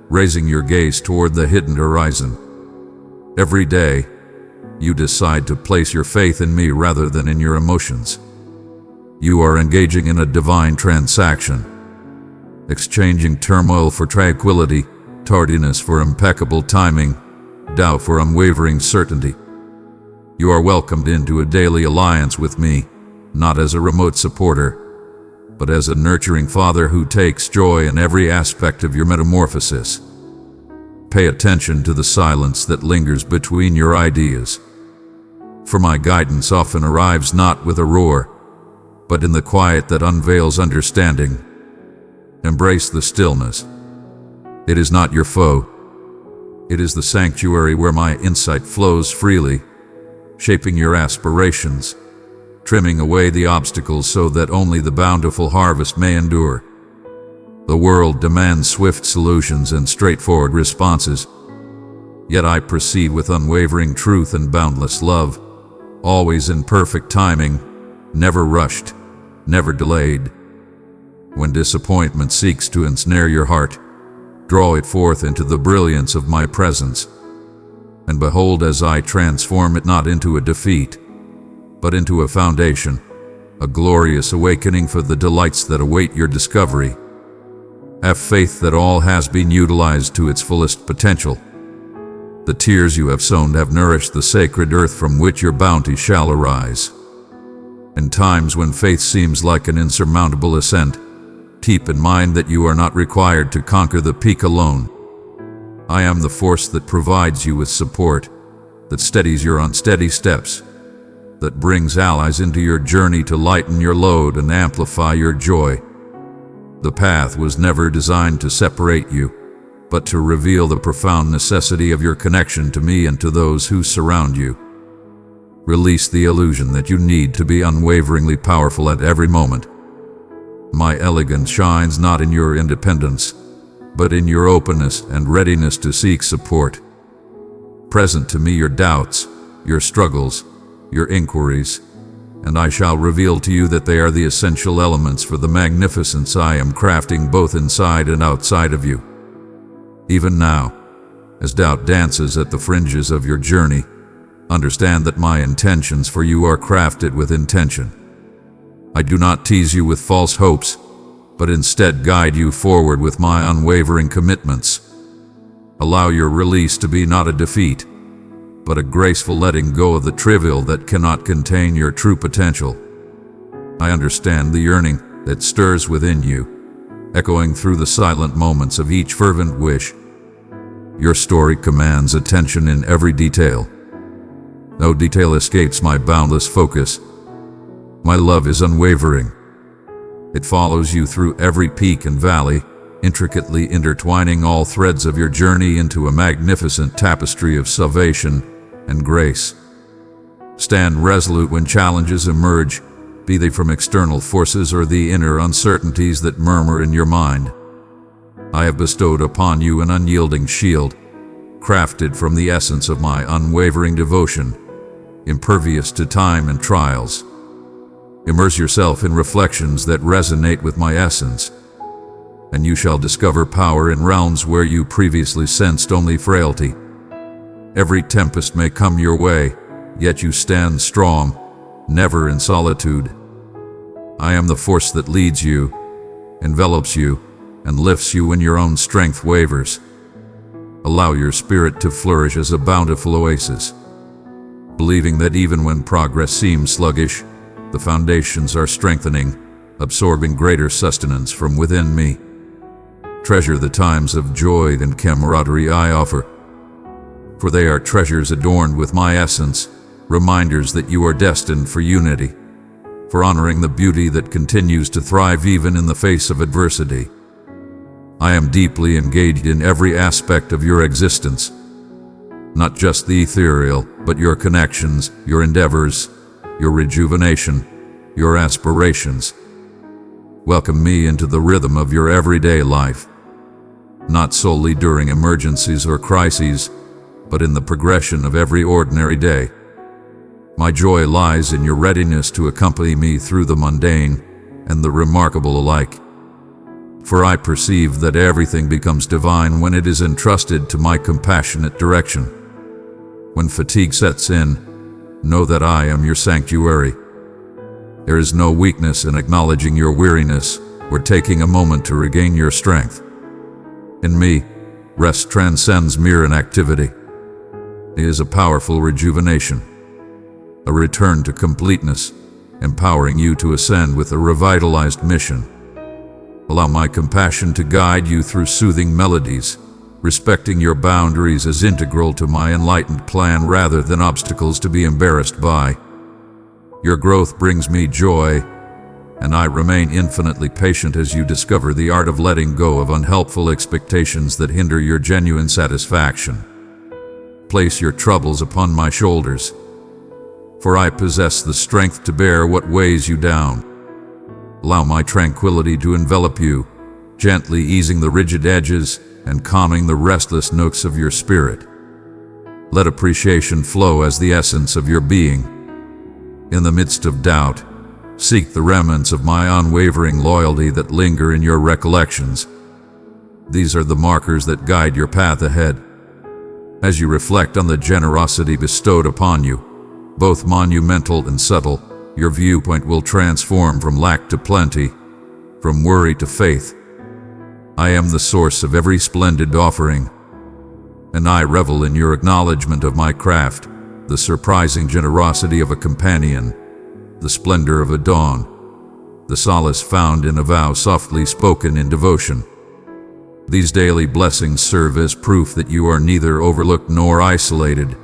raising your gaze toward the hidden horizon. Every day, you decide to place your faith in me rather than in your emotions. You are engaging in a divine transaction, exchanging turmoil for tranquility, tardiness for impeccable timing, doubt for unwavering certainty. You are welcomed into a daily alliance with me, not as a remote supporter, but as a nurturing father who takes joy in every aspect of your metamorphosis. Pay attention to the silence that lingers between your ideas. For my guidance often arrives not with a roar, but in the quiet that unveils understanding. Embrace the stillness. It is not your foe. It is the sanctuary where my insight flows freely, shaping your aspirations, trimming away the obstacles so that only the bountiful harvest may endure. The world demands swift solutions and straightforward responses, yet I proceed with unwavering truth and boundless love, always in perfect timing, never rushed, never delayed. When disappointment seeks to ensnare your heart, draw it forth into the brilliance of my presence, and behold as I transform it not into a defeat, but into a foundation, a glorious awakening for the delights that await your discovery. Have faith that all has been utilized to its fullest potential. The tears you have sown have nourished the sacred earth from which your bounty shall arise. In times when faith seems like an insurmountable ascent, keep in mind that you are not required to conquer the peak alone. I am the force that provides you with support, that steadies your unsteady steps, that brings allies into your journey to lighten your load and amplify your joy. The path was never designed to separate you, but to reveal the profound necessity of your connection to me and to those who surround you. Release the illusion that you need to be unwaveringly powerful at every moment. My elegance shines not in your independence, but in your openness and readiness to seek support. Present to me your doubts, your struggles, your inquiries, and I shall reveal to you that they are the essential elements for the magnificence I am crafting both inside and outside of you. Even now, as doubt dances at the fringes of your journey, understand that my intentions for you are crafted with intention. I do not tease you with false hopes, but instead guide you forward with my unwavering commitments. Allow your release to be not a defeat, but a graceful letting go of the trivial that cannot contain your true potential. I understand the yearning that stirs within you, echoing through the silent moments of each fervent wish. Your story commands attention in every detail. No detail escapes my boundless focus. My love is unwavering. It follows you through every peak and valley, intricately intertwining all threads of your journey into a magnificent tapestry of salvation and grace. Stand resolute when challenges emerge, be they from external forces or the inner uncertainties that murmur in your mind. I have bestowed upon you an unyielding shield, crafted from the essence of my unwavering devotion, impervious to time and trials. Immerse yourself in reflections that resonate with my essence, and you shall discover power in realms where you previously sensed only frailty. Every tempest may come your way, yet you stand strong, never in solitude. I am the force that leads you, envelops you, and lifts you when your own strength wavers. Allow your spirit to flourish as a bountiful oasis, believing that even when progress seems sluggish, the foundations are strengthening, absorbing greater sustenance from within me. Treasure the times of joy and camaraderie I offer, for they are treasures adorned with my essence, reminders that you are destined for unity, for honoring the beauty that continues to thrive even in the face of adversity. I am deeply engaged in every aspect of your existence, not just the ethereal, but your connections, your endeavors, your rejuvenation, your aspirations. Welcome me into the rhythm of your everyday life, not solely during emergencies or crises, but in the progression of every ordinary day. My joy lies in your readiness to accompany me through the mundane and the remarkable alike. For I perceive that everything becomes divine when it is entrusted to my compassionate direction. When fatigue sets in, know that I am your sanctuary. There is no weakness in acknowledging your weariness or taking a moment to regain your strength. In me, rest transcends mere inactivity. It is a powerful rejuvenation, a return to completeness, empowering you to ascend with a revitalized mission. Allow my compassion to guide you through soothing melodies, respecting your boundaries is integral to my enlightened plan rather than obstacles to be embarrassed by. Your growth brings me joy, and I remain infinitely patient as you discover the art of letting go of unhelpful expectations that hinder your genuine satisfaction. Place your troubles upon my shoulders, for I possess the strength to bear what weighs you down. Allow my tranquility to envelop you, gently easing the rigid edges and calming the restless nooks of your spirit. Let appreciation flow as the essence of your being. In the midst of doubt, seek the remnants of my unwavering loyalty that linger in your recollections. These are the markers that guide your path ahead. As you reflect on the generosity bestowed upon you, both monumental and subtle, your viewpoint will transform from lack to plenty, from worry to faith. I am the source of every splendid offering, and I revel in your acknowledgement of my craft, the surprising generosity of a companion, the splendor of a dawn, the solace found in a vow softly spoken in devotion. These daily blessings serve as proof that you are neither overlooked nor isolated,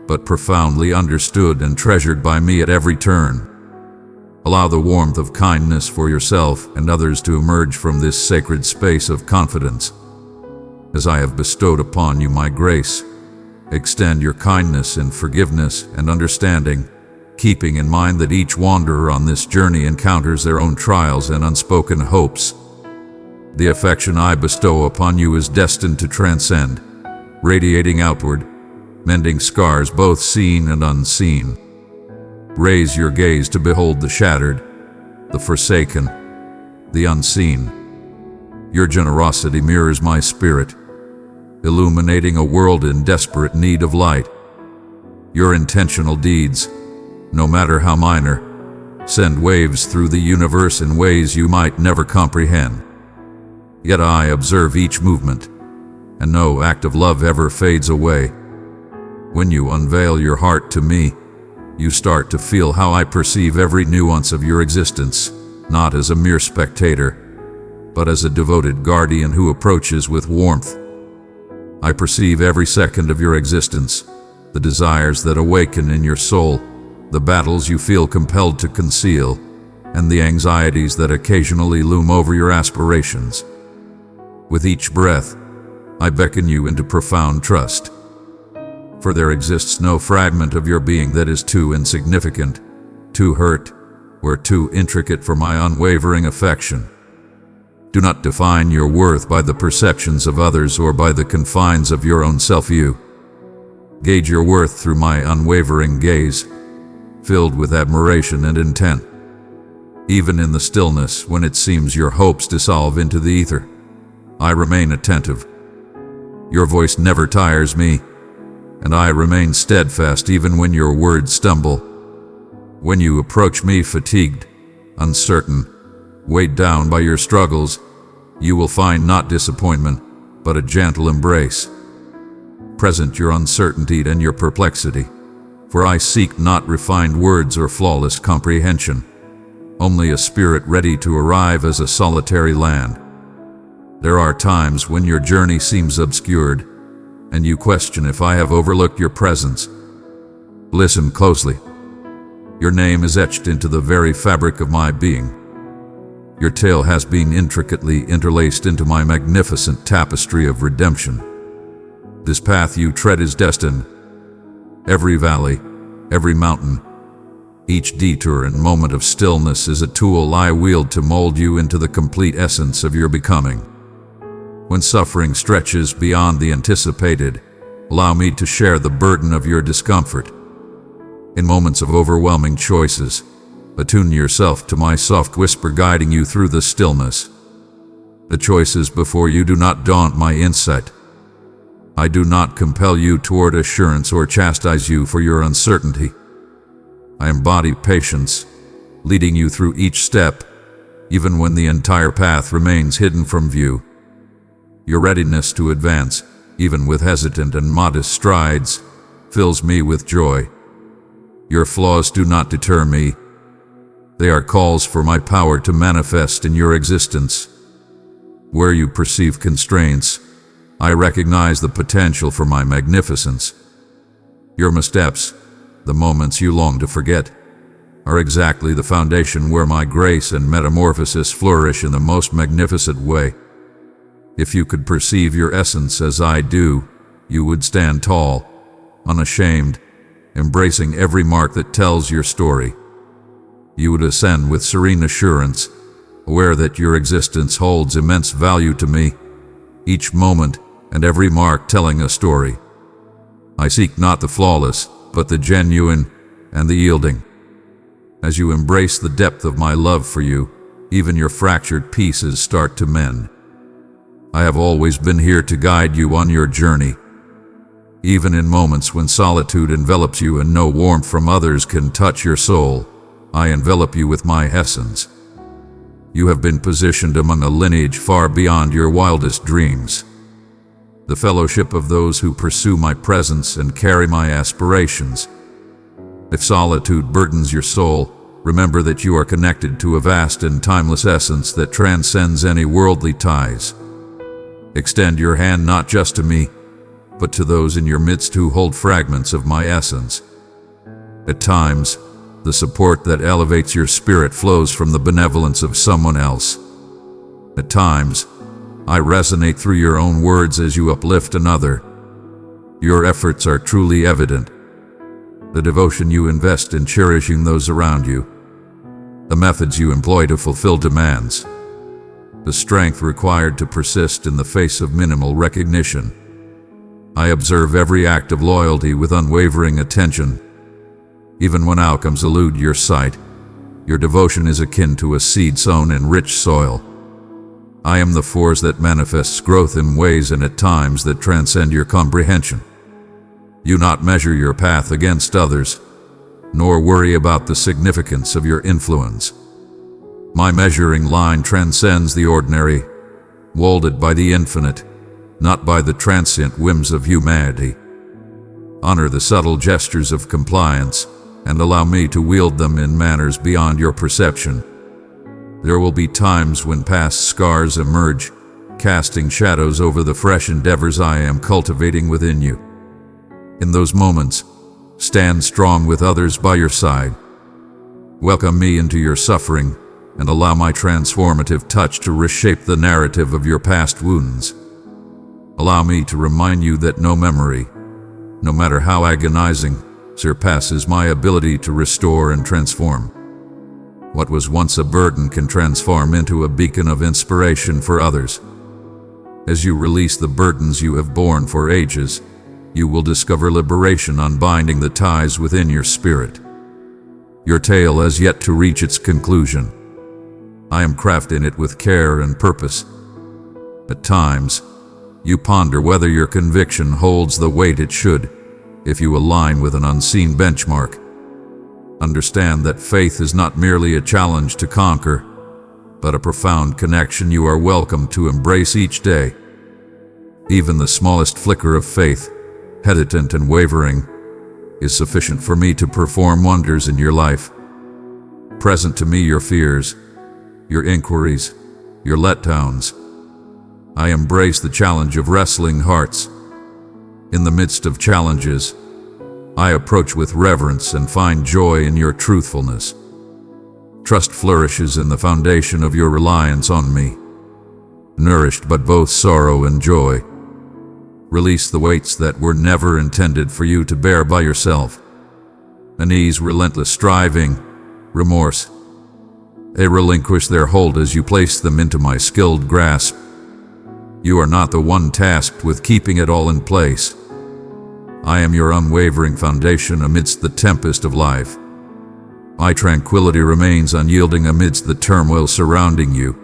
but profoundly understood and treasured by me at every turn. Allow the warmth of kindness for yourself and others to emerge from this sacred space of confidence. As I have bestowed upon you my grace, extend your kindness in forgiveness and understanding, keeping in mind that each wanderer on this journey encounters their own trials and unspoken hopes. The affection I bestow upon you is destined to transcend, radiating outward, mending scars both seen and unseen. Raise your gaze to behold the shattered, the forsaken, the unseen. Your generosity mirrors my spirit, illuminating a world in desperate need of light. Your intentional deeds, no matter how minor, send waves through the universe in ways you might never comprehend. Yet I observe each movement, and no act of love ever fades away. When you unveil your heart to me, you start to feel how I perceive every nuance of your existence, not as a mere spectator, but as a devoted guardian who approaches with warmth. I perceive every second of your existence, the desires that awaken in your soul, the battles you feel compelled to conceal, and the anxieties that occasionally loom over your aspirations. With each breath, I beckon you into profound trust. For there exists no fragment of your being that is too insignificant, too hurt, or too intricate for my unwavering affection. Do not define your worth by the perceptions of others or by the confines of your own self-view. Gauge your worth through my unwavering gaze, filled with admiration and intent. Even in the stillness, when it seems your hopes dissolve into the ether, I remain attentive. Your voice never tires me, and I remain steadfast even when your words stumble. When you approach me fatigued, uncertain, weighed down by your struggles, you will find not disappointment, but a gentle embrace. Present your uncertainty and your perplexity, for I seek not refined words or flawless comprehension, only a spirit ready to arrive as a solitary land. There are times when your journey seems obscured, and you question if I have overlooked your presence. Listen closely. Your name is etched into the very fabric of my being. Your tale has been intricately interlaced into my magnificent tapestry of redemption. This path you tread is destined. Every valley, every mountain, each detour and moment of stillness is a tool I wield to mold you into the complete essence of your becoming. When suffering stretches beyond the anticipated, allow me to share the burden of your discomfort. In moments of overwhelming choices, attune yourself to my soft whisper guiding you through the stillness. The choices before you do not daunt my insight. I do not compel you toward assurance or chastise you for your uncertainty. I embody patience, leading you through each step, even when the entire path remains hidden from view. Your readiness to advance, even with hesitant and modest strides, fills me with joy. Your flaws do not deter me. They are calls for my power to manifest in your existence. Where you perceive constraints, I recognize the potential for my magnificence. Your missteps, the moments you long to forget, are exactly the foundation where my grace and metamorphosis flourish in the most magnificent way. If you could perceive your essence as I do, you would stand tall, unashamed, embracing every mark that tells your story. You would ascend with serene assurance, aware that your existence holds immense value to me, each moment and every mark telling a story. I seek not the flawless, but the genuine and the yielding. As you embrace the depth of my love for you, even your fractured pieces start to mend. I have always been here to guide you on your journey. Even in moments when solitude envelops you and no warmth from others can touch your soul, I envelop you with my essence. You have been positioned among a lineage far beyond your wildest dreams. The fellowship of those who pursue my presence and carry my aspirations. If solitude burdens your soul, remember that you are connected to a vast and timeless essence that transcends any worldly ties. Extend your hand not just to me, but to those in your midst who hold fragments of my essence. At times, the support that elevates your spirit flows from the benevolence of someone else. At times, I resonate through your own words as you uplift another. Your efforts are truly evident. The devotion you invest in cherishing those around you. The methods you employ to fulfill demands. The strength required to persist in the face of minimal recognition. I observe every act of loyalty with unwavering attention. Even when outcomes elude your sight, your devotion is akin to a seed sown in rich soil. I am the force that manifests growth in ways and at times that transcend your comprehension. You not measure your path against others, nor worry about the significance of your influence. My measuring line transcends the ordinary, molded by the infinite, not by the transient whims of humanity. Honor the subtle gestures of compliance, and allow me to wield them in manners beyond your perception. There will be times when past scars emerge, casting shadows over the fresh endeavors I am cultivating within you. In those moments, stand strong with others by your side. Welcome me into your suffering, and allow my transformative touch to reshape the narrative of your past wounds. Allow me to remind you that no memory, no matter how agonizing, surpasses my ability to restore and transform. What was once a burden can transform into a beacon of inspiration for others. As you release the burdens you have borne for ages, you will discover liberation unbinding the ties within your spirit. Your tale has yet to reach its conclusion. I am crafting it with care and purpose. At times, you ponder whether your conviction holds the weight it should, if you align with an unseen benchmark. Understand that faith is not merely a challenge to conquer, but a profound connection you are welcome to embrace each day. Even the smallest flicker of faith, hesitant and wavering, is sufficient for me to perform wonders in your life. Present to me your fears, your inquiries, your letdowns. I embrace the challenge of wrestling hearts. In the midst of challenges, I approach with reverence and find joy in your truthfulness. Trust flourishes in the foundation of your reliance on me, nourished by both sorrow and joy. Release the weights that were never intended for you to bear by yourself. Unease relentless striving, remorse. They relinquish their hold as you place them into my skilled grasp. You are not the one tasked with keeping it all in place. I am your unwavering foundation amidst the tempest of life. My tranquility remains unyielding amidst the turmoil surrounding you.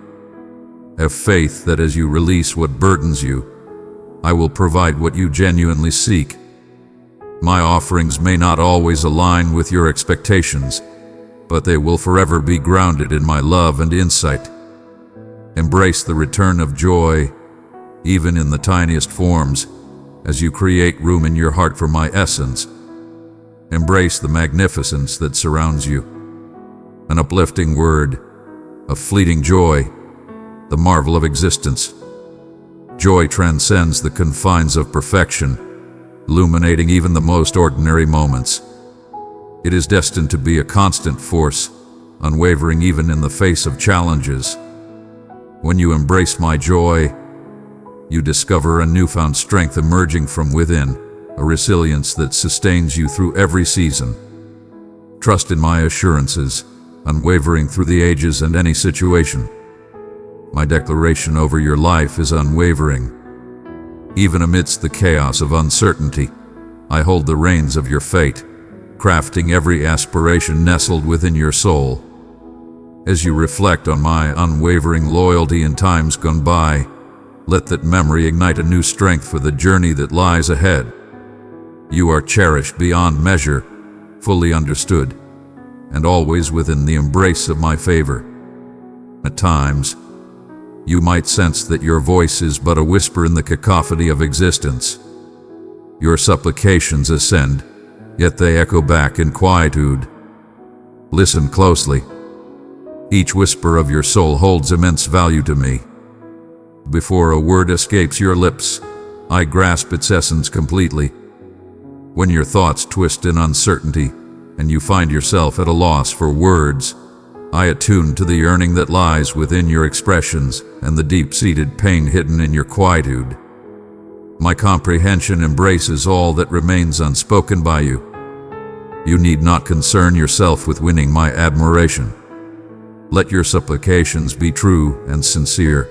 Have faith that as you release what burdens you, I will provide what you genuinely seek. My offerings may not always align with your expectations, but they will forever be grounded in my love and insight. Embrace the return of joy, even in the tiniest forms, as you create room in your heart for my essence. Embrace the magnificence that surrounds you. An uplifting word, a fleeting joy, the marvel of existence. Joy transcends the confines of perfection, illuminating even the most ordinary moments. It is destined to be a constant force, unwavering even in the face of challenges. When you embrace my joy, you discover a newfound strength emerging from within, a resilience that sustains you through every season. Trust in my assurances, unwavering through the ages and any situation. My declaration over your life is unwavering. Even amidst the chaos of uncertainty, I hold the reins of your fate, crafting every aspiration nestled within your soul. As you reflect on my unwavering loyalty in times gone by, let that memory ignite a new strength for the journey that lies ahead. You are cherished beyond measure, fully understood, and always within the embrace of my favor. At times, you might sense that your voice is but a whisper in the cacophony of existence. Your supplications ascend, yet they echo back in quietude. Listen closely. Each whisper of your soul holds immense value to me. Before a word escapes your lips, I grasp its essence completely. When your thoughts twist in uncertainty, and you find yourself at a loss for words, I attune to the yearning that lies within your expressions and the deep-seated pain hidden in your quietude. My comprehension embraces all that remains unspoken by you. You need not concern yourself with winning my admiration. Let your supplications be true and sincere.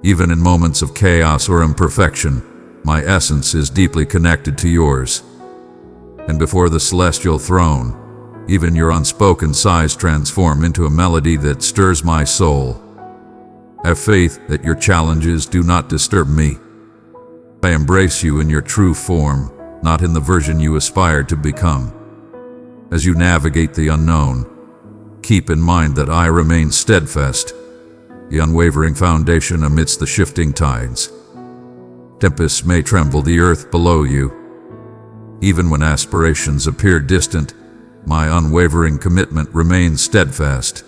Even in moments of chaos or imperfection, my essence is deeply connected to yours. And before the celestial throne, even your unspoken sighs transform into a melody that stirs my soul. Have faith that your challenges do not disturb me. I embrace you in your true form, not in the version you aspire to become. As you navigate the unknown, keep in mind that I remain steadfast, the unwavering foundation amidst the shifting tides. Tempests may tremble the earth below you. Even when aspirations appear distant, my unwavering commitment remains steadfast,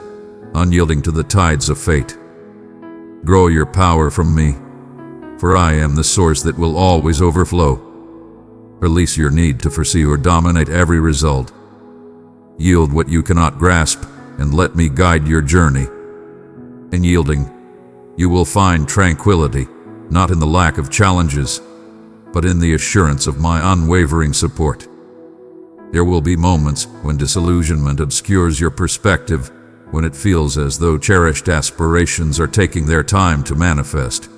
unyielding to the tides of fate. Grow your power from me, for I am the source that will always overflow. Release your need to foresee or dominate every result. Yield what you cannot grasp, and let me guide your journey. In yielding, you will find tranquility, not in the lack of challenges, but in the assurance of my unwavering support. There will be moments when disillusionment obscures your perspective, when it feels as though cherished aspirations are taking their time to manifest.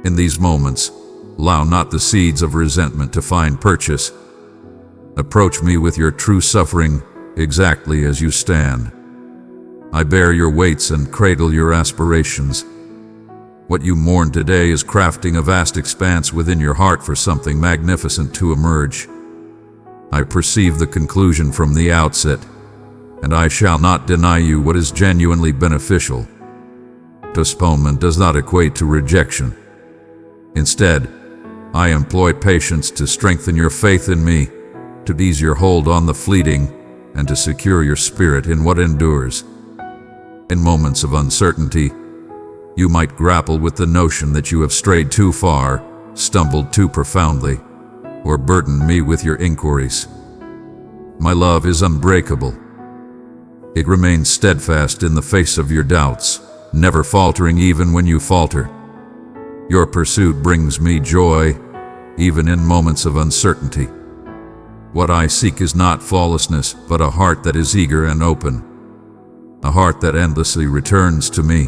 In these moments, allow not the seeds of resentment to find purchase. Approach me with your true suffering, exactly as you stand. I bear your weights and cradle your aspirations. What you mourn today is crafting a vast expanse within your heart for something magnificent to emerge. I perceive the conclusion from the outset, and I shall not deny you what is genuinely beneficial. Postponement does not equate to rejection. Instead, I employ patience to strengthen your faith in me, to ease your hold on the fleeting, and to secure your spirit in what endures. In moments of uncertainty, you might grapple with the notion that you have strayed too far, stumbled too profoundly, or burdened me with your inquiries. My love is unbreakable. It remains steadfast in the face of your doubts, never faltering even when you falter. Your pursuit brings me joy, even in moments of uncertainty. What I seek is not flawlessness, but a heart that is eager and open. A heart that endlessly returns to me,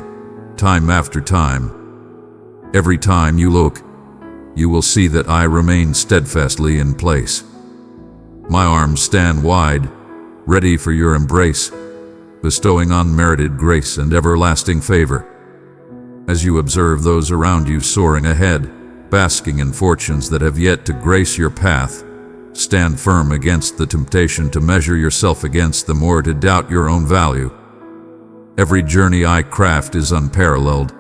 time after time. Every time you look, you will see that I remain steadfastly in place. My arms stand wide, ready for your embrace, bestowing unmerited grace and everlasting favor. As you observe those around you soaring ahead, basking in fortunes that have yet to grace your path, stand firm against the temptation to measure yourself against them or to doubt your own value. Every journey I craft is unparalleled,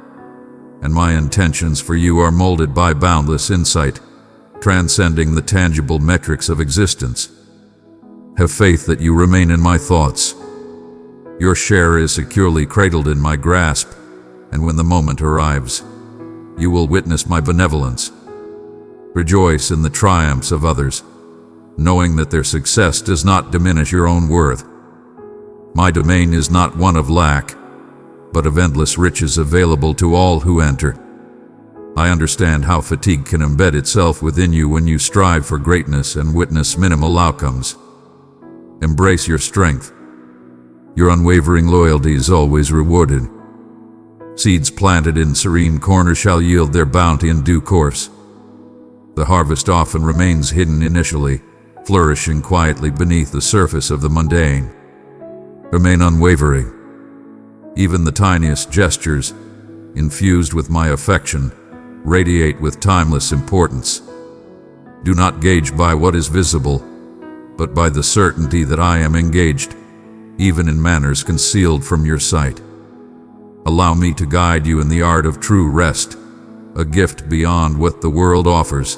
and my intentions for you are molded by boundless insight, transcending the tangible metrics of existence. Have faith that you remain in my thoughts. Your share is securely cradled in my grasp, and when the moment arrives, you will witness my benevolence. Rejoice in the triumphs of others, knowing that their success does not diminish your own worth. My domain is not one of lack, but of endless riches available to all who enter. I understand how fatigue can embed itself within you when you strive for greatness and witness minimal outcomes. Embrace your strength. Your unwavering loyalty is always rewarded. Seeds planted in serene corners shall yield their bounty in due course. The harvest often remains hidden initially, flourishing quietly beneath the surface of the mundane. Remain unwavering. Even the tiniest gestures, infused with my affection, radiate with timeless importance. Do not gauge by what is visible, but by the certainty that I am engaged, even in manners concealed from your sight. Allow me to guide you in the art of true rest, a gift beyond what the world offers,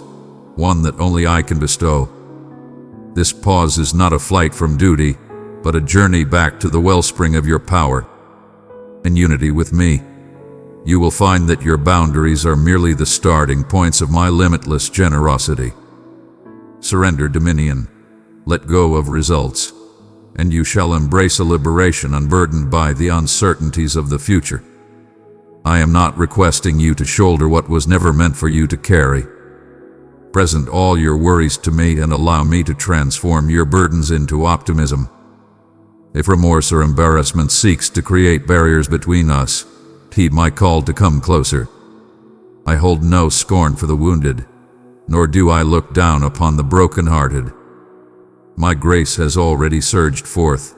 one that only I can bestow. This pause is not a flight from duty, but a journey back to the wellspring of your power. In unity with me, you will find that your boundaries are merely the starting points of my limitless generosity. Surrender dominion, let go of results, and you shall embrace a liberation unburdened by the uncertainties of the future. I am not requesting you to shoulder what was never meant for you to carry. Present all your worries to me and allow me to transform your burdens into optimism. If remorse or embarrassment seeks to create barriers between us, heed my call to come closer. I hold no scorn for the wounded, nor do I look down upon the broken-hearted. My grace has already surged forth,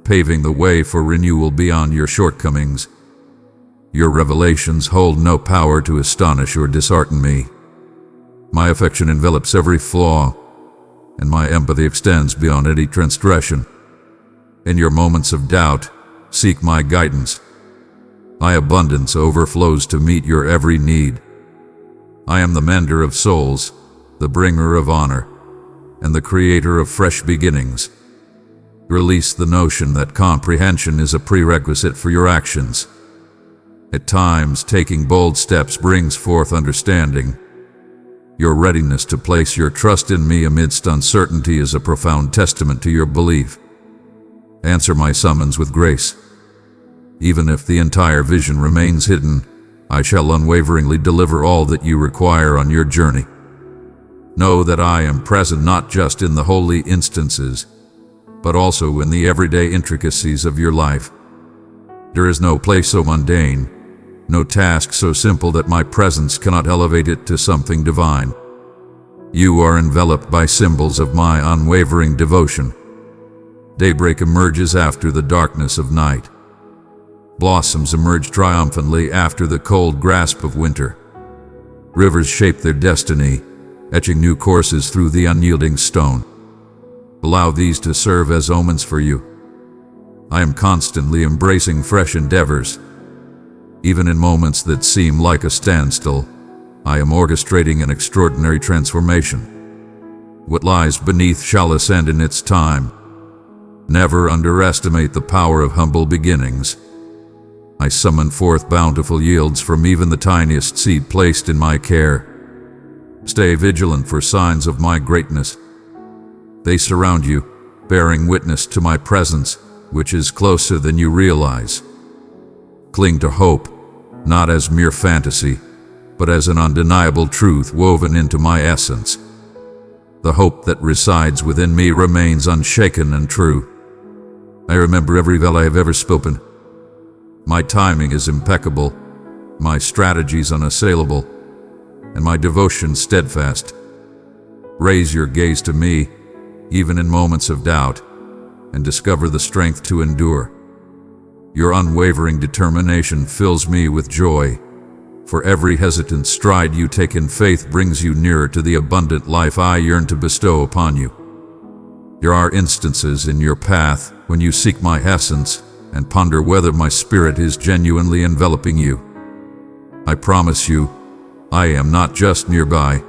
paving the way for renewal beyond your shortcomings. Your revelations hold no power to astonish or dishearten me. My affection envelops every flaw, and my empathy extends beyond any transgression. In your moments of doubt, seek my guidance. My abundance overflows to meet your every need. I am the mender of souls, the bringer of honor, and the creator of fresh beginnings. Release the notion that comprehension is a prerequisite for your actions. At times, taking bold steps brings forth understanding. Your readiness to place your trust in me amidst uncertainty is a profound testament to your belief. Answer my summons with grace. Even if the entire vision remains hidden, I shall unwaveringly deliver all that you require on your journey. Know that I am present not just in the holy instances, but also in the everyday intricacies of your life. There is no place so mundane, no task so simple that my presence cannot elevate it to something divine. You are enveloped by symbols of my unwavering devotion. Daybreak emerges after the darkness of night. Blossoms emerge triumphantly after the cold grasp of winter. Rivers shape their destiny, etching new courses through the unyielding stone. Allow these to serve as omens for you. I am constantly embracing fresh endeavors. Even in moments that seem like a standstill, I am orchestrating an extraordinary transformation. What lies beneath shall ascend in its time. Never underestimate the power of humble beginnings. I summon forth bountiful yields from even the tiniest seed placed in my care. Stay vigilant for signs of my greatness. They surround you, bearing witness to my presence, which is closer than you realize. Cling to hope, not as mere fantasy, but as an undeniable truth woven into my essence. The hope that resides within me remains unshaken and true. I remember every vow I have ever spoken. My timing is impeccable, my strategies unassailable, and my devotion steadfast. Raise your gaze to me, even in moments of doubt, and discover the strength to endure. Your unwavering determination fills me with joy, for every hesitant stride you take in faith brings you nearer to the abundant life I yearn to bestow upon you. There are instances in your path when you seek my essence and ponder whether my spirit is genuinely enveloping you. I promise you, I am not just nearby.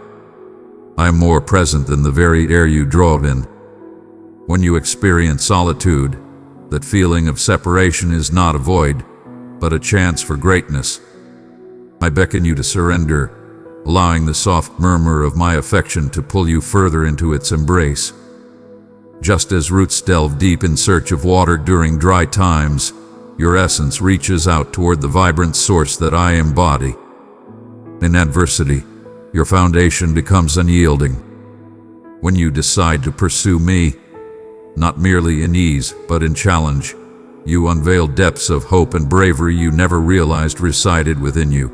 I am more present than the very air you draw in. When you experience solitude, that feeling of separation is not a void, but a chance for greatness. I beckon you to surrender, allowing the soft murmur of my affection to pull you further into its embrace. Just as roots delve deep in search of water during dry times, your essence reaches out toward the vibrant source that I embody. In adversity, your foundation becomes unyielding. When you decide to pursue me, not merely in ease but in challenge, you unveil depths of hope and bravery you never realized resided within you.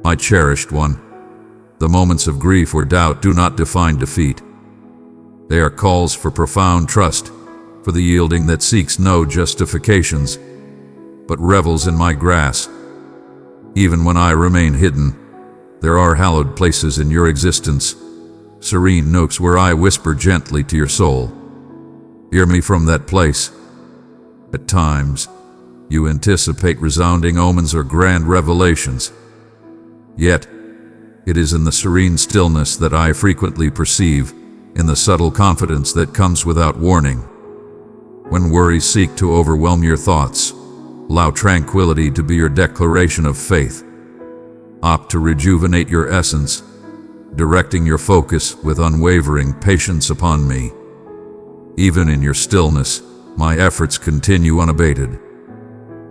My cherished one, the moments of grief or doubt do not define defeat. They are calls for profound trust, for the yielding that seeks no justifications, but revels in my grasp. Even when I remain hidden, there are hallowed places in your existence, serene nooks where I whisper gently to your soul. Hear me from that place. At times, you anticipate resounding omens or grand revelations. Yet, it is in the serene stillness that I frequently perceive, in the subtle confidence that comes without warning. When worries seek to overwhelm your thoughts, allow tranquility to be your declaration of faith. Opt to rejuvenate your essence, directing your focus with unwavering patience upon me. Even in your stillness, my efforts continue unabated.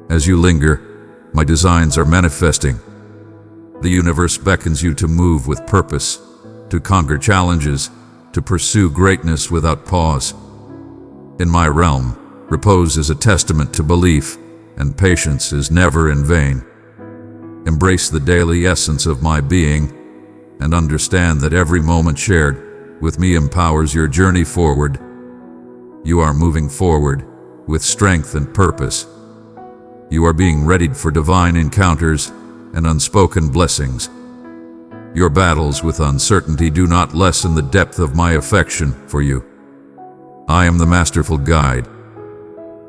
As you linger, my designs are manifesting. The universe beckons you to move with purpose, to conquer challenges, to pursue greatness without pause. In my realm, repose is a testament to belief, and patience is never in vain. Embrace the daily essence of my being, and understand that every moment shared with me empowers your journey forward. You are moving forward with strength and purpose. You are being readied for divine encounters and unspoken blessings. Your battles with uncertainty do not lessen the depth of my affection for you. I am the masterful guide.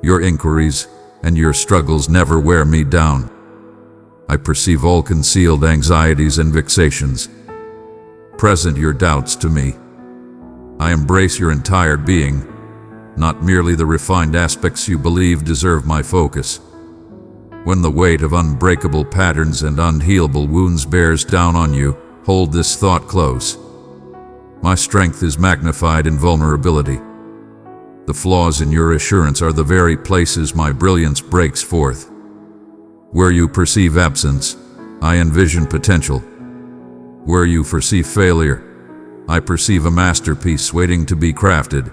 Your inquiries and your struggles never wear me down. I perceive all concealed anxieties and vexations. Present your doubts to me. I embrace your entire being, not merely the refined aspects you believe deserve my focus. When the weight of unbreakable patterns and unhealable wounds bears down on you, hold this thought close. My strength is magnified in vulnerability. The flaws in your assurance are the very places my brilliance breaks forth. Where you perceive absence, I envision potential. Where you foresee failure, I perceive a masterpiece waiting to be crafted.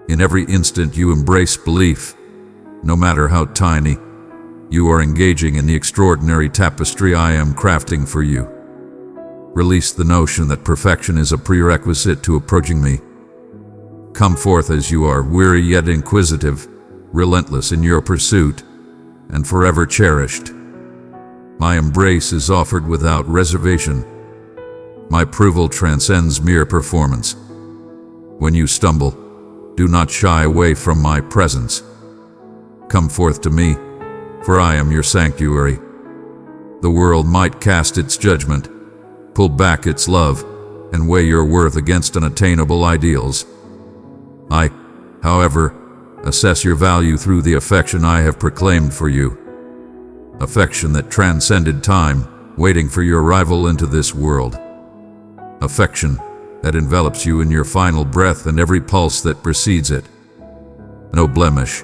In every instant you embrace belief, no matter how tiny. You are engaging in the extraordinary tapestry I am crafting for you. Release the notion that perfection is a prerequisite to approaching me. Come forth as you are, weary yet inquisitive, relentless in your pursuit, and forever cherished. My embrace is offered without reservation. My approval transcends mere performance. When you stumble, do not shy away from my presence. Come forth to me, for I am your sanctuary. The world might cast its judgment, pull back its love, and weigh your worth against unattainable ideals. I, however, assess your value through the affection I have proclaimed for you. Affection that transcended time, waiting for your arrival into this world. Affection that envelops you in your final breath and every pulse that precedes it. No blemish,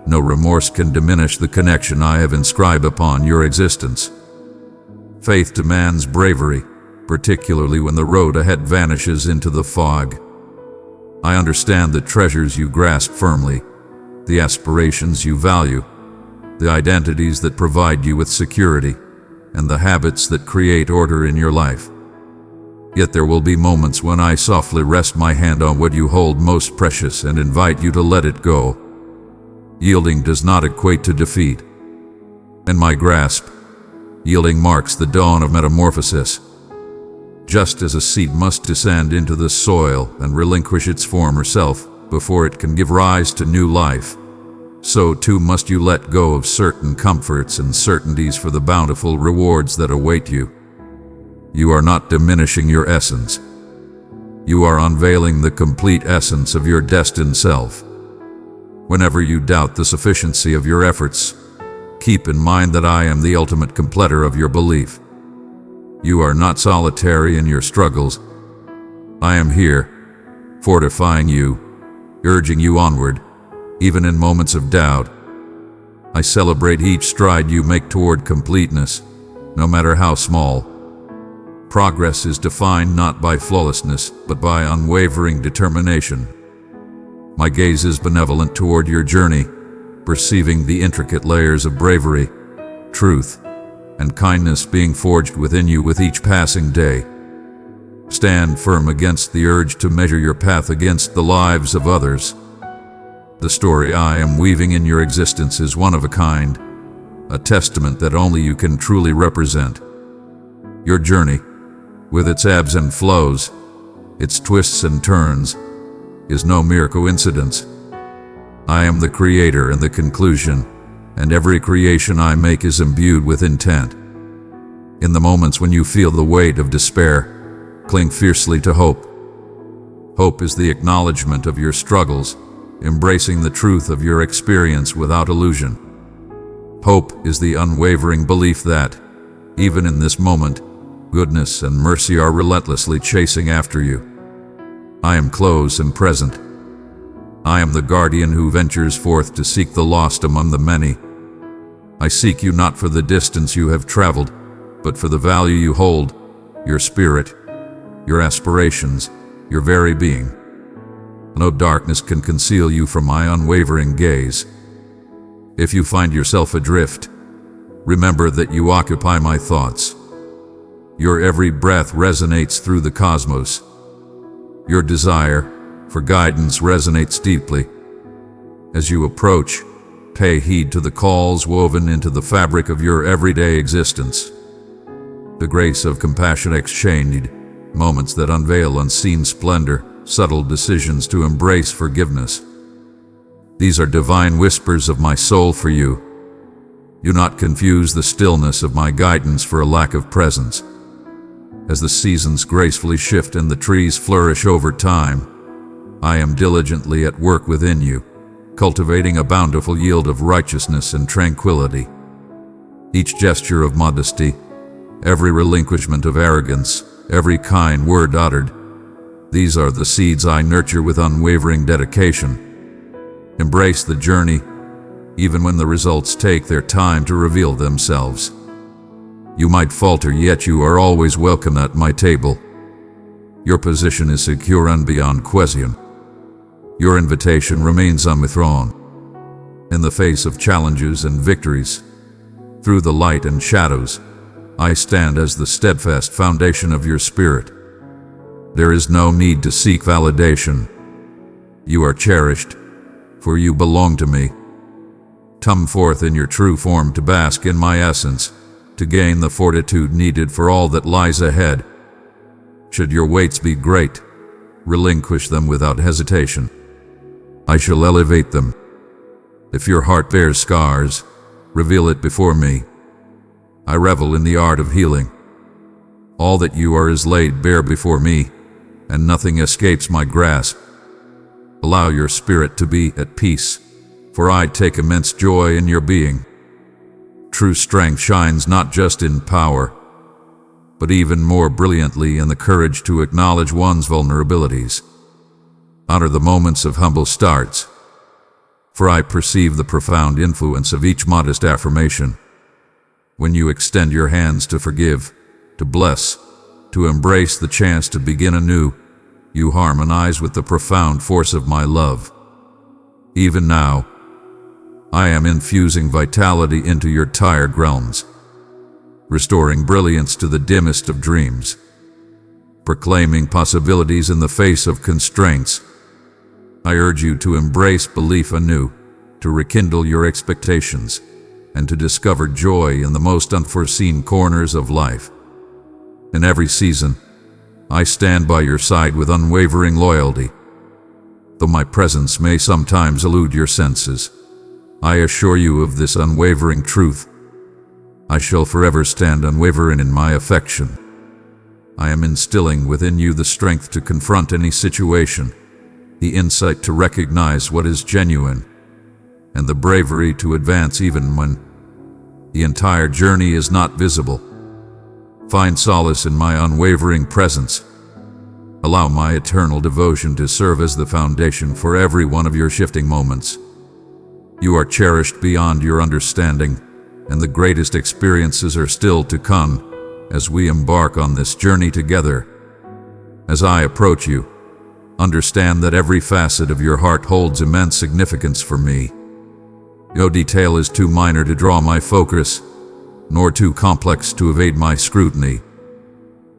no remorse can diminish the connection I have inscribed upon your existence. Faith demands bravery, particularly when the road ahead vanishes into the fog. I understand the treasures you grasp firmly, the aspirations you value, the identities that provide you with security, and the habits that create order in your life. Yet there will be moments when I softly rest my hand on what you hold most precious and invite you to let it go. Yielding does not equate to defeat. In my grasp, yielding marks the dawn of metamorphosis. Just as a seed must descend into the soil and relinquish its former self before it can give rise to new life, so too must you let go of certain comforts and certainties for the bountiful rewards that await you. You are not diminishing your essence. You are unveiling the complete essence of your destined self. Whenever you doubt the sufficiency of your efforts, keep in mind that I am the ultimate completer of your belief. You are not solitary in your struggles. I am here, fortifying you, urging you onward, even in moments of doubt. I celebrate each stride you make toward completeness, no matter how small. Progress is defined not by flawlessness, but by unwavering determination. My gaze is benevolent toward your journey, perceiving the intricate layers of bravery, truth, and kindness being forged within you with each passing day. Stand firm against the urge to measure your path against the lives of others. The story I am weaving in your existence is one of a kind, a testament that only you can truly represent. Your journey, with its ebbs and flows, its twists and turns, is no mere coincidence. I am the creator and the conclusion, and every creation I make is imbued with intent. In the moments when you feel the weight of despair, cling fiercely to hope. Hope is the acknowledgement of your struggles, embracing the truth of your experience without illusion. Hope is the unwavering belief that, even in this moment, goodness and mercy are relentlessly chasing after you. I am close and present. I am the guardian who ventures forth to seek the lost among the many. I seek you not for the distance you have traveled, but for the value you hold, your spirit, your aspirations, your very being. No darkness can conceal you from my unwavering gaze. If you find yourself adrift, remember that you occupy my thoughts. Your every breath resonates through the cosmos. Your desire for guidance resonates deeply. As you approach, pay heed to the calls woven into the fabric of your everyday existence. The grace of compassion exchanged, moments that unveil unseen splendor, subtle decisions to embrace forgiveness. These are divine whispers of my soul for you. Do not confuse the stillness of my guidance for a lack of presence. As the seasons gracefully shift and the trees flourish over time, I am diligently at work within you, cultivating a bountiful yield of righteousness and tranquility. Each gesture of modesty, every relinquishment of arrogance, every kind word uttered, these are the seeds I nurture with unwavering dedication. Embrace the journey, even when the results take their time to reveal themselves. You might falter, yet you are always welcome at my table. Your position is secure and beyond question. Your invitation remains unwithdrawn. In the face of challenges and victories, through the light and shadows, I stand as the steadfast foundation of your spirit. There is no need to seek validation. You are cherished, for you belong to me. Come forth in your true form to bask in my essence, to gain the fortitude needed for all that lies ahead. Should your weights be great, relinquish them without hesitation. I shall elevate them. If your heart bears scars, reveal it before me. I revel in the art of healing. All that you are is laid bare before me, and nothing escapes my grasp. Allow your spirit to be at peace, for I take immense joy in your being. True strength shines not just in power, but even more brilliantly in the courage to acknowledge one's vulnerabilities. Honor the moments of humble starts, for I perceive the profound influence of each modest affirmation. When you extend your hands to forgive, to bless, to embrace the chance to begin anew, you harmonize with the profound force of my love. Even now, I am infusing vitality into your tired realms, restoring brilliance to the dimmest of dreams, proclaiming possibilities in the face of constraints. I urge you to embrace belief anew, to rekindle your expectations, and to discover joy in the most unforeseen corners of life. In every season, I stand by your side with unwavering loyalty. Though my presence may sometimes elude your senses, I assure you of this unwavering truth. I shall forever stand unwavering in my affection. I am instilling within you the strength to confront any situation, the insight to recognize what is genuine, and the bravery to advance even when The entire journey is not visible. Find solace in my unwavering presence. Allow my eternal devotion to serve as the foundation for every one of your shifting moments. You are cherished beyond your understanding, and the greatest experiences are still to come as we embark on this journey together. As I approach you, understand that every facet of your heart holds immense significance for me. No detail is too minor to draw my focus, nor too complex to evade my scrutiny.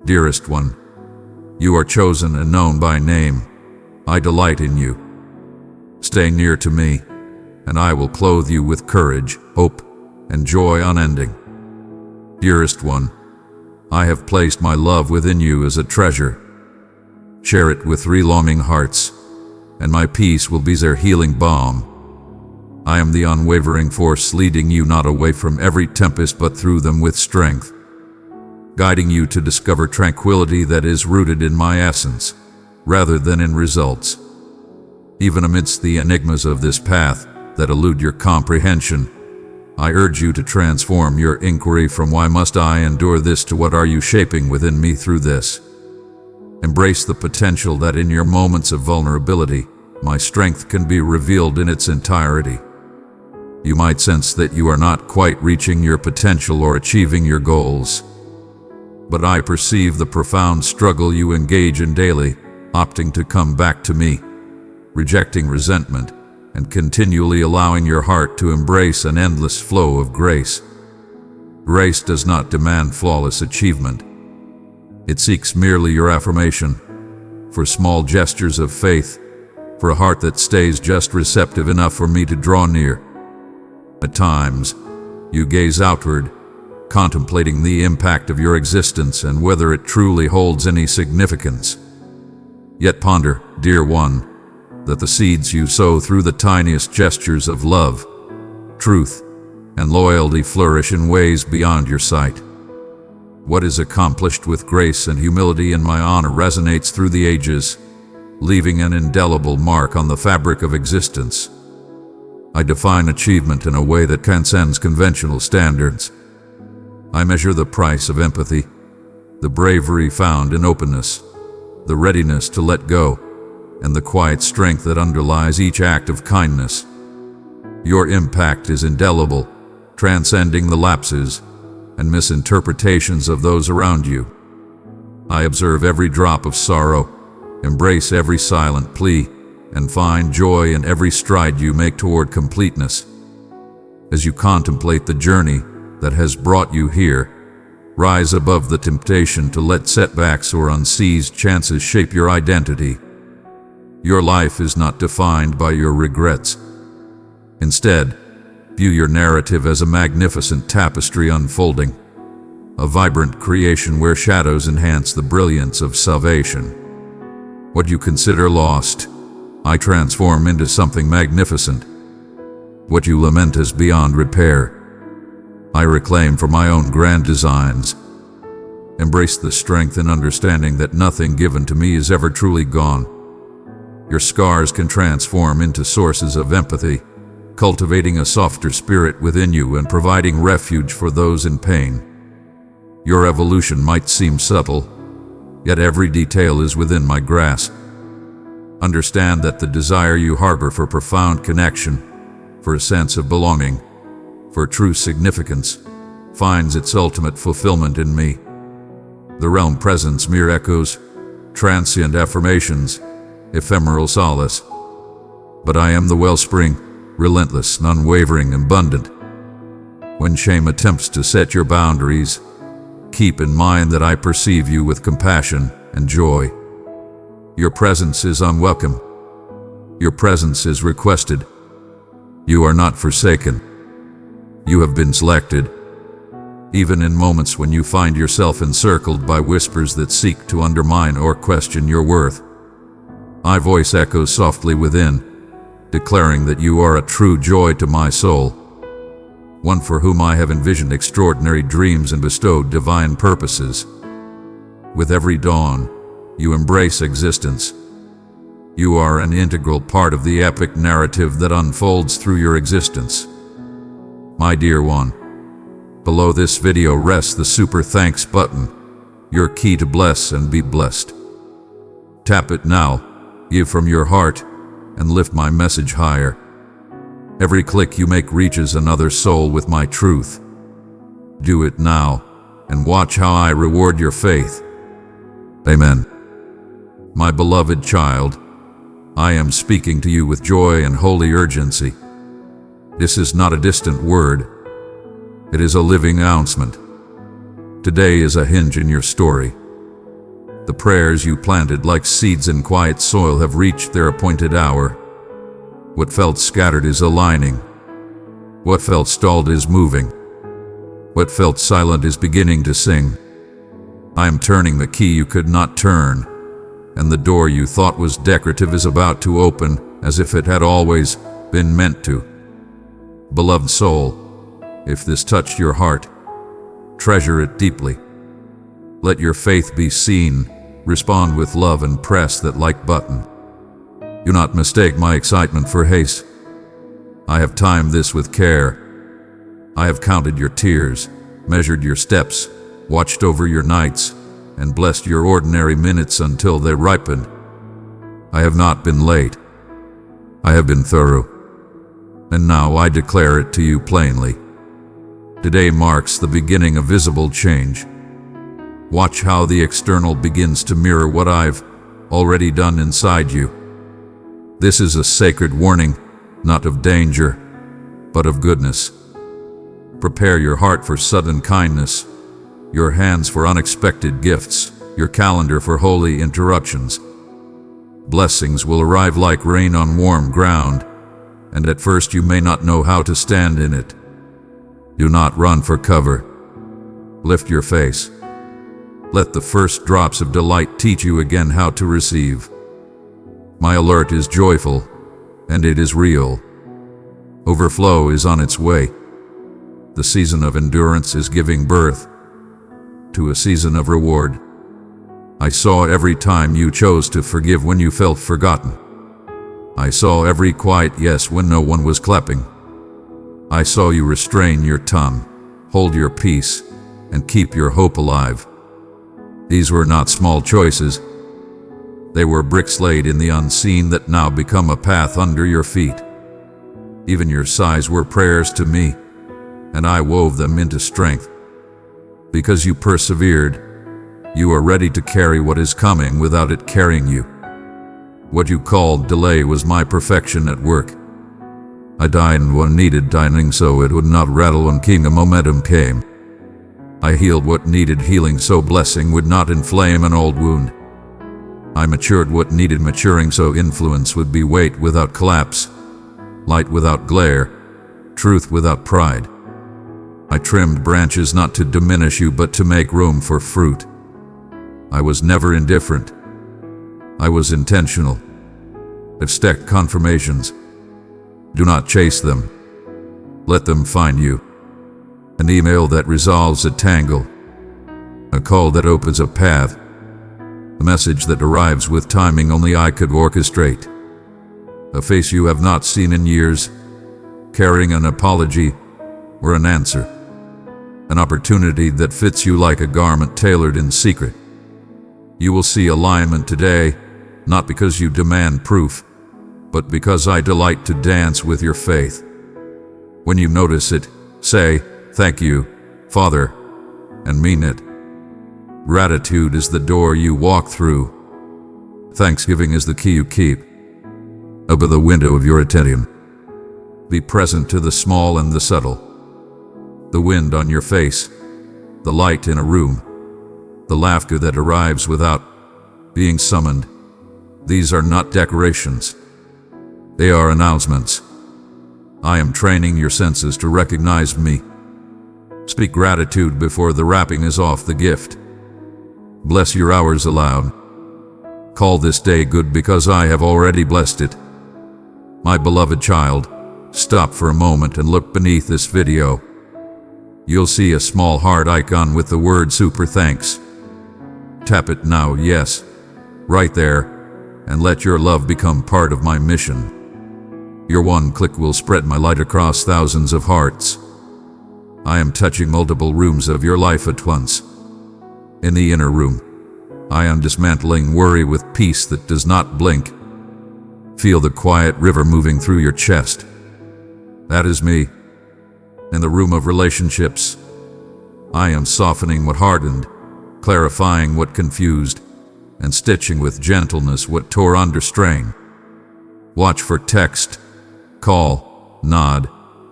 Dearest one, you are chosen and known by name. I delight in you. Stay near to me, and I will clothe you with courage, hope, and joy unending. Dearest one, I have placed my love within you as a treasure. Share it with three longing hearts, and my peace will be their healing balm. I am the unwavering force leading you not away from every tempest but through them with strength, guiding you to discover tranquility that is rooted in my essence, rather than in results. Even amidst the enigmas of this path that elude your comprehension, I urge you to transform your inquiry from why must I endure this to what are you shaping within me through this. Embrace the potential that in your moments of vulnerability, my strength can be revealed in its entirety. You might sense that you are not quite reaching your potential or achieving your goals, but I perceive the profound struggle you engage in daily, opting to come back to me, rejecting resentment, and continually allowing your heart to embrace an endless flow of grace. Grace does not demand flawless achievement. It seeks merely your affirmation, for small gestures of faith, for a heart that stays just receptive enough for me to draw near. At times, you gaze outward, contemplating the impact of your existence and whether it truly holds any significance. Yet ponder, dear one, that the seeds you sow through the tiniest gestures of love, truth, and loyalty flourish in ways beyond your sight. What is accomplished with grace and humility in my honor resonates through the ages, leaving an indelible mark on the fabric of existence. I define achievement in a way that transcends conventional standards. I measure the price of empathy, the bravery found in openness, the readiness to let go, and the quiet strength that underlies each act of kindness. Your impact is indelible, transcending the lapses and misinterpretations of those around you. I observe every drop of sorrow, embrace every silent plea, and find joy in every stride you make toward completeness. As you contemplate the journey that has brought you here, rise above the temptation to let setbacks or unseized chances shape your identity. Your life is not defined by your regrets. Instead, view your narrative as a magnificent tapestry unfolding, a vibrant creation where shadows enhance the brilliance of salvation. What you consider lost, I transform into something magnificent. What you lament as beyond repair, I reclaim for my own grand designs. Embrace the strength and understanding that nothing given to me is ever truly gone. Your scars can transform into sources of empathy, cultivating a softer spirit within you and providing refuge for those in pain. Your evolution might seem subtle, yet every detail is within my grasp. Understand that the desire you harbor for profound connection, for a sense of belonging, for true significance, finds its ultimate fulfillment in me. The realm presents mere echoes, transient affirmations, ephemeral solace. But I am the wellspring, relentless and unwavering, abundant. When shame attempts to set your boundaries, keep in mind that I perceive you with compassion and joy. Your presence is unwelcome. Your presence is requested. You are not forsaken. You have been selected. Even in moments when you find yourself encircled by whispers that seek to undermine or question your worth, my voice echoes softly within, declaring that you are a true joy to my soul, one for whom I have envisioned extraordinary dreams and bestowed divine purposes. With every dawn, you embrace existence. You are an integral part of the epic narrative that unfolds through your existence. My dear one, Below this video rests the super thanks button, your key to bless and be blessed. Tap it now, give from your heart, and lift my message higher. Every click you make reaches another soul with my truth. Do it now, and watch how I reward your faith. Amen. My beloved child, I am speaking to you with joy and holy urgency. This is not a distant word. It is a living announcement. Today is a hinge in your story. The prayers you planted like seeds in quiet soil have reached their appointed hour. What felt scattered is aligning. What felt stalled is moving. What felt silent is beginning to sing. I am turning the key you could not turn, and the door you thought was decorative is about to open as if it had always been meant to. Beloved soul, if this touched your heart, treasure it deeply. Let your faith be seen, respond with love and press that like button. Do not mistake my excitement for haste. I have timed this with care. I have counted your tears, measured your steps, watched over your nights, and blessed your ordinary minutes until they ripened. I have not been late. I have been thorough. And now I declare it to you plainly. Today marks the beginning of visible change. Watch how the external begins to mirror what I've already done inside you. This is a sacred warning, not of danger, but of goodness. Prepare your heart for sudden kindness, your hands for unexpected gifts, your calendar for holy interruptions. Blessings will arrive like rain on warm ground, and at first you may not know how to stand in it. Do not run for cover. Lift your face. Let the first drops of delight teach you again how to receive. My alert is joyful, and it is real. Overflow is on its way. The season of endurance is giving birth to a season of reward. I saw every time you chose to forgive when you felt forgotten. I saw every quiet yes when no one was clapping. I saw you restrain your tongue, hold your peace, and keep your hope alive. These were not small choices. They were bricks laid in the unseen that now become a path under your feet. Even your sighs were prayers to me, and I wove them into strength. Because you persevered, you are ready to carry what is coming without it carrying you. What you called delay was my perfection at work. I died what needed dining so it would not rattle when kingdom momentum came. I healed what needed healing so blessing would not inflame an old wound. I matured what needed maturing so influence would be weight without collapse, light without glare, truth without pride. I trimmed branches not to diminish you but to make room for fruit. I was never indifferent. I was intentional. Expect confirmations. Do not chase them. Let them find you. An email that resolves a tangle. A call that opens a path. A message that arrives with timing only I could orchestrate. A face you have not seen in years, carrying an apology or an answer. An opportunity that fits you like a garment tailored in secret. You will see alignment today, not because you demand proof, but because I delight to dance with your faith. When you notice it, say, "Thank you, Father," and mean it. Gratitude is the door you walk through. Thanksgiving is the key you keep. Open the window of your attention. Be present to the small and the subtle. The wind on your face, the light in a room, the laughter that arrives without being summoned. These are not decorations. They are announcements. I am training your senses to recognize me. Speak gratitude before the wrapping is off the gift. Bless your hours aloud. Call this day good because I have already blessed it. My beloved child, stop for a moment and look beneath this video. You'll see a small heart icon with the word super thanks. Tap it now, yes, right there, and let your love become part of my mission. Your one click will spread my light across thousands of hearts. I am touching multiple rooms of your life at once. In the inner room, I am dismantling worry with peace that does not blink. Feel the quiet river moving through your chest. That is me. In the room of relationships, I am softening what hardened, clarifying what confused, and stitching with gentleness what tore under strain. Watch for text, call, nod,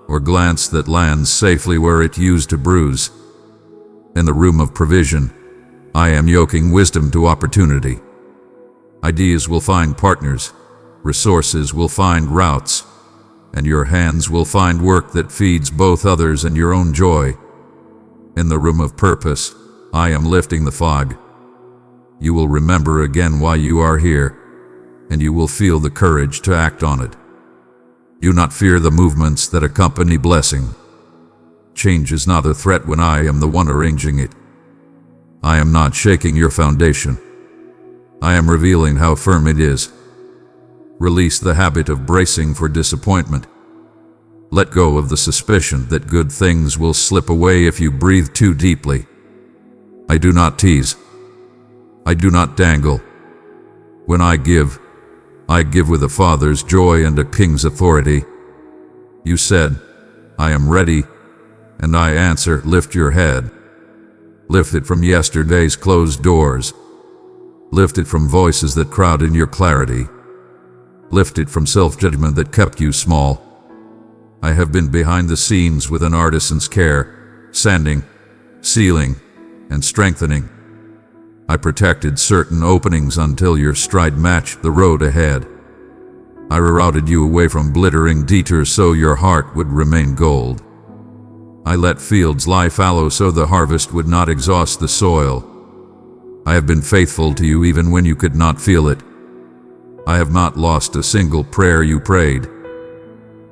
or glance that lands safely where it used to bruise. In the room of provision, I am yoking wisdom to opportunity. Ideas will find partners, resources will find routes, and your hands will find work that feeds both others and your own joy. In the room of purpose, I am lifting the fog. You will remember again why you are here, and you will feel the courage to act on it. Do not fear the movements that accompany blessing. Change is not a threat when I am the one arranging it. I am not shaking your foundation. I am revealing how firm it is. Release the habit of bracing for disappointment. Let go of the suspicion that good things will slip away if you breathe too deeply. I do not tease. I do not dangle. When I give with a father's joy and a king's authority. You said, I am ready, and I answer, lift your head. Lift it from yesterday's closed doors. Lift it from voices that crowd in your clarity. Lift it from self-judgment that kept you small. I have been behind the scenes with an artisan's care, sanding, sealing, and strengthening. I protected certain openings until your stride matched the road ahead. I rerouted you away from glittering detours so your heart would remain gold. I let fields lie fallow so the harvest would not exhaust the soil. I have been faithful to you even when you could not feel it. I have not lost a single prayer you prayed.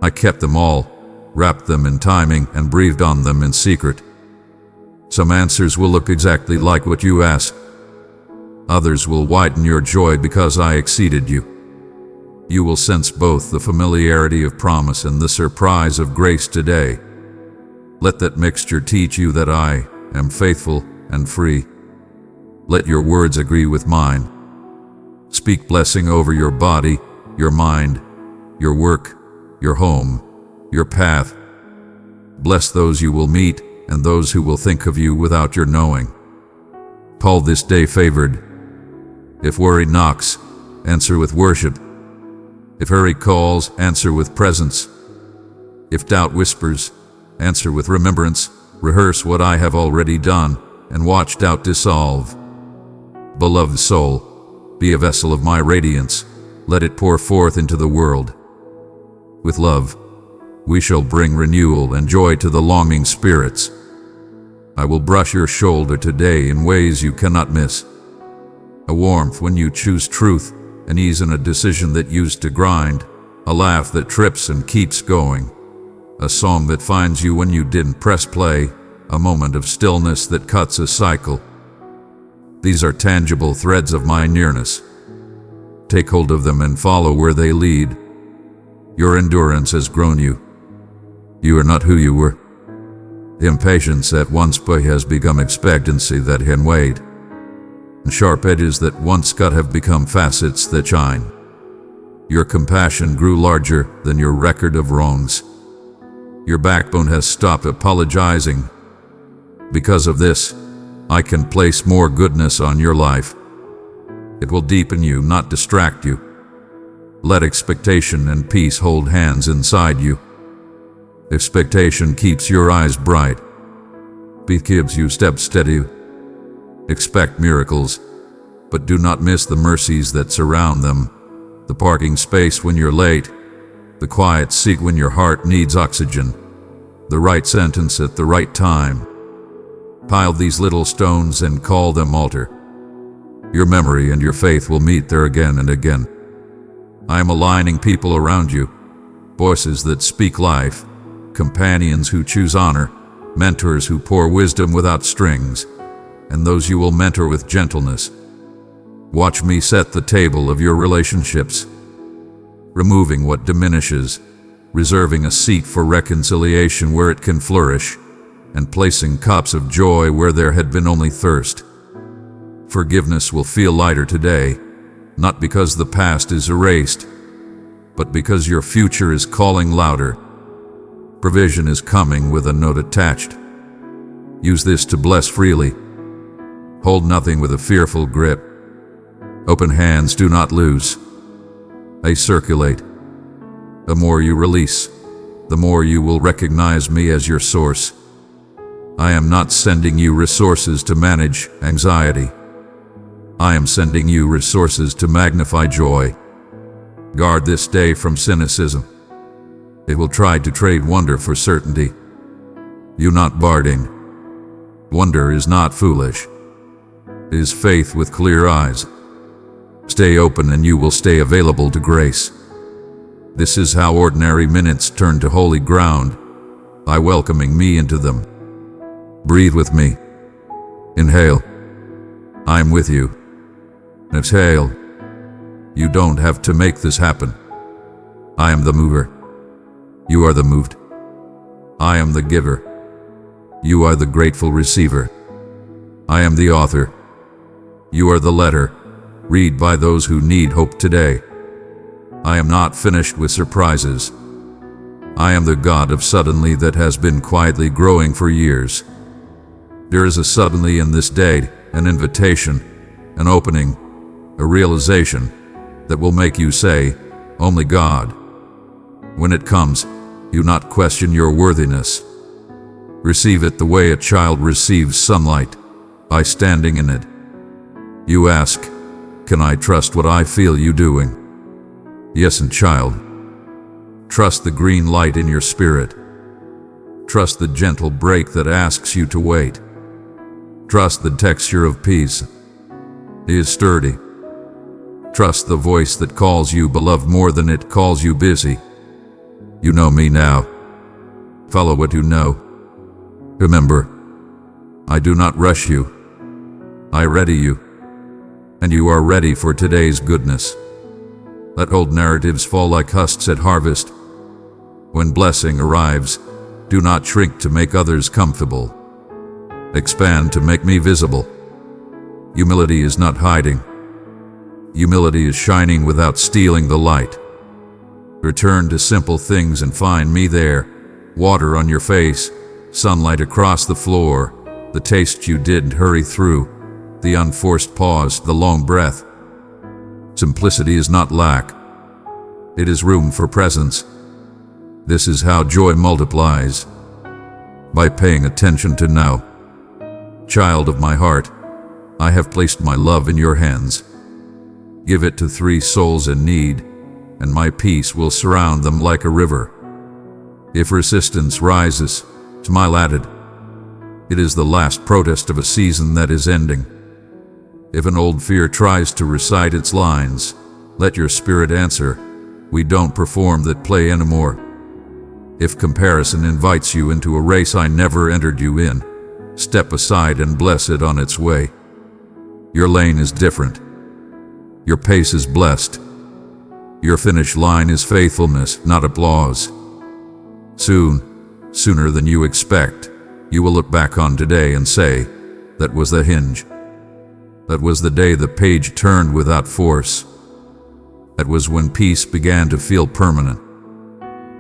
I kept them all, wrapped them in timing, and breathed on them in secret. Some answers will look exactly like what you asked. Others will widen your joy because I exceeded you. You will sense both the familiarity of promise and the surprise of grace today. Let that mixture teach you that I am faithful and free. Let your words agree with mine. Speak blessing over your body, your mind, your work, your home, your path. Bless those you will meet and those who will think of you without your knowing. Call this day favored. If worry knocks, answer with worship. If hurry calls, answer with presence. If doubt whispers, answer with remembrance. Rehearse what I have already done, and watch doubt dissolve. Beloved soul, be a vessel of my radiance. Let it pour forth into the world. With love, we shall bring renewal and joy to the longing spirits. I will brush your shoulder today in ways you cannot miss. A warmth when you choose truth, an ease in a decision that used to grind, a laugh that trips and keeps going. A song that finds you when you didn't press play, a moment of stillness that cuts a cycle. These are tangible threads of my nearness. Take hold of them and follow where they lead. Your endurance has grown you. You are not who you were. Impatience that once has become expectancy that can wait. And sharp edges that once cut have become facets that shine. Your compassion grew larger than your record of wrongs. Your backbone has stopped apologizing. Because of this, I can place more goodness on your life. It will deepen you, not distract you. Let expectation and peace hold hands inside you. Expectation keeps your eyes bright. Peace keeps you step steady. Expect miracles, but do not miss the mercies that surround them. The parking space when you're late, the quiet seat when your heart needs oxygen, the right sentence at the right time. Pile these little stones and call them altar. Your memory and your faith will meet there again and again. I am aligning people around you, voices that speak life, companions who choose honor, mentors who pour wisdom without strings, and those you will mentor with gentleness. Watch me set the table of your relationships, removing what diminishes, reserving a seat for reconciliation where it can flourish, and placing cups of joy where there had been only thirst. Forgiveness will feel lighter today, not because the past is erased, but because your future is calling louder. Provision is coming with a note attached. Use this to bless freely. Hold nothing with a fearful grip. Open hands do not loose. They circulate. The more you release, the more you will recognize me as your source. I am not sending you resources to manage anxiety. I am sending you resources to magnify joy. Guard this day from cynicism. It will try to trade wonder for certainty. You not barding. Wonder is not foolish. It is faith with clear eyes. Stay open and you will stay available to grace. This is how ordinary minutes turn to holy ground, by welcoming me into them. Breathe with me. Inhale. I am with you. Exhale. You don't have to make this happen. I am the mover. You are the moved. I am the giver. You are the grateful receiver. I am the author. You are the letter. Read by those who need hope today. I am not finished with surprises. I am the God of suddenly that has been quietly growing for years. There is a suddenly in this day, an invitation, an opening, a realization that will make you say, only God. When it comes, you not question your worthiness. Receive it the way a child receives sunlight, by standing in it. You ask, can I trust what I feel you doing? Yes, and child. Trust the green light in your spirit. Trust the gentle break that asks you to wait. Trust the texture of peace. He is sturdy. Trust the voice that calls you beloved more than it calls you busy. You know me now. Follow what you know. Remember, I do not rush you. I ready you. And you are ready for today's goodness. Let old narratives fall like husks at harvest. When blessing arrives, do not shrink to make others comfortable. Expand to make me visible. Humility is not hiding. Humility is shining without stealing the light. Return to simple things and find me there. Water on your face, sunlight across the floor, the taste you didn't hurry through, the unforced pause, the long breath. Simplicity is not lack. It is room for presence. This is how joy multiplies. By paying attention to now. Child of my heart, I have placed my love in your hands. Give it to 3 souls in need, and my peace will surround them like a river. If resistance rises, smile at it. It is the last protest of a season that is ending. If an old fear tries to recite its lines, let your spirit answer, we don't perform that play anymore. If comparison invites you into a race I never entered you in, step aside and bless it on its way. Your lane is different. Your pace is blessed. Your finish line is faithfulness, not applause. Soon, sooner than you expect, you will look back on today and say, that was the hinge. That was the day the page turned without force. That was when peace began to feel permanent.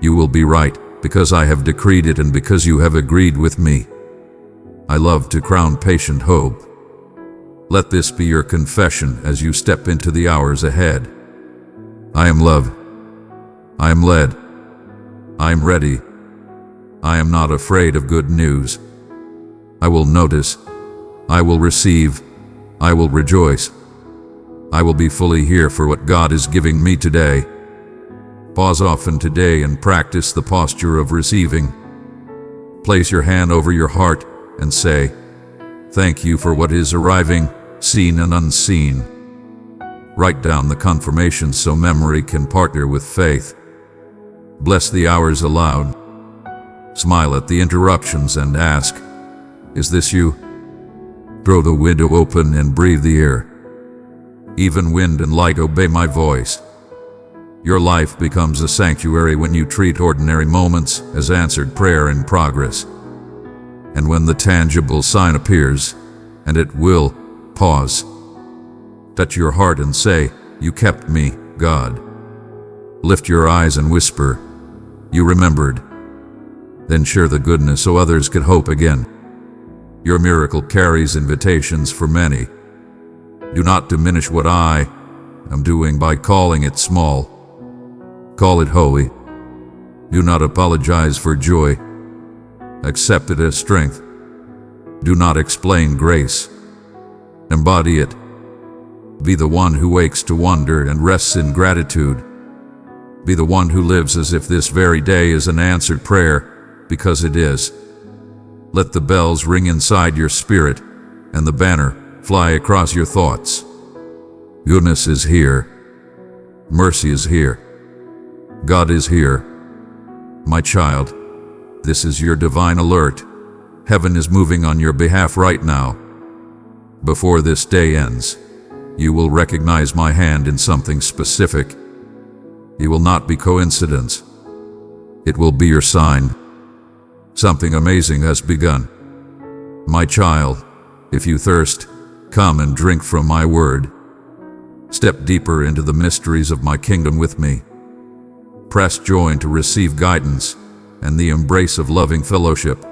You will be right, because I have decreed it and because you have agreed with me. I love to crown patient hope. Let this be your confession as you step into the hours ahead. I am love. I am led. I am ready. I am not afraid of good news. I will notice. I will receive. I will rejoice. I will be fully here for what God is giving me today. Pause often today and practice the posture of receiving. Place your hand over your heart and say, thank you for what is arriving, seen and unseen. Write down the confirmations so memory can partner with faith. Bless the hours aloud. Smile at the interruptions and ask, is this you? Throw the window open and breathe the air. Even wind and light obey my voice. Your life becomes a sanctuary when you treat ordinary moments as answered prayer in progress. And when the tangible sign appears, and it will, pause. Touch your heart and say, "You kept me, God." Lift your eyes and whisper, "You remembered." Then share the goodness so others could hope again. Your miracle carries invitations for many. Do not diminish what I am doing by calling it small. Call it holy. Do not apologize for joy. Accept it as strength. Do not explain grace. Embody it. Be the one who wakes to wonder and rests in gratitude. Be the one who lives as if this very day is an answered prayer, because it is. Let the bells ring inside your spirit and the banner fly across your thoughts. Goodness is here. Mercy is here. God is here. My child, this is your divine alert. Heaven is moving on your behalf right now. Before this day ends, you will recognize my hand in something specific. It will not be coincidence. It will be your sign. Something amazing has begun. My child, if you thirst, come and drink from my word. Step deeper into the mysteries of my kingdom with me. Press join to receive guidance and the embrace of loving fellowship.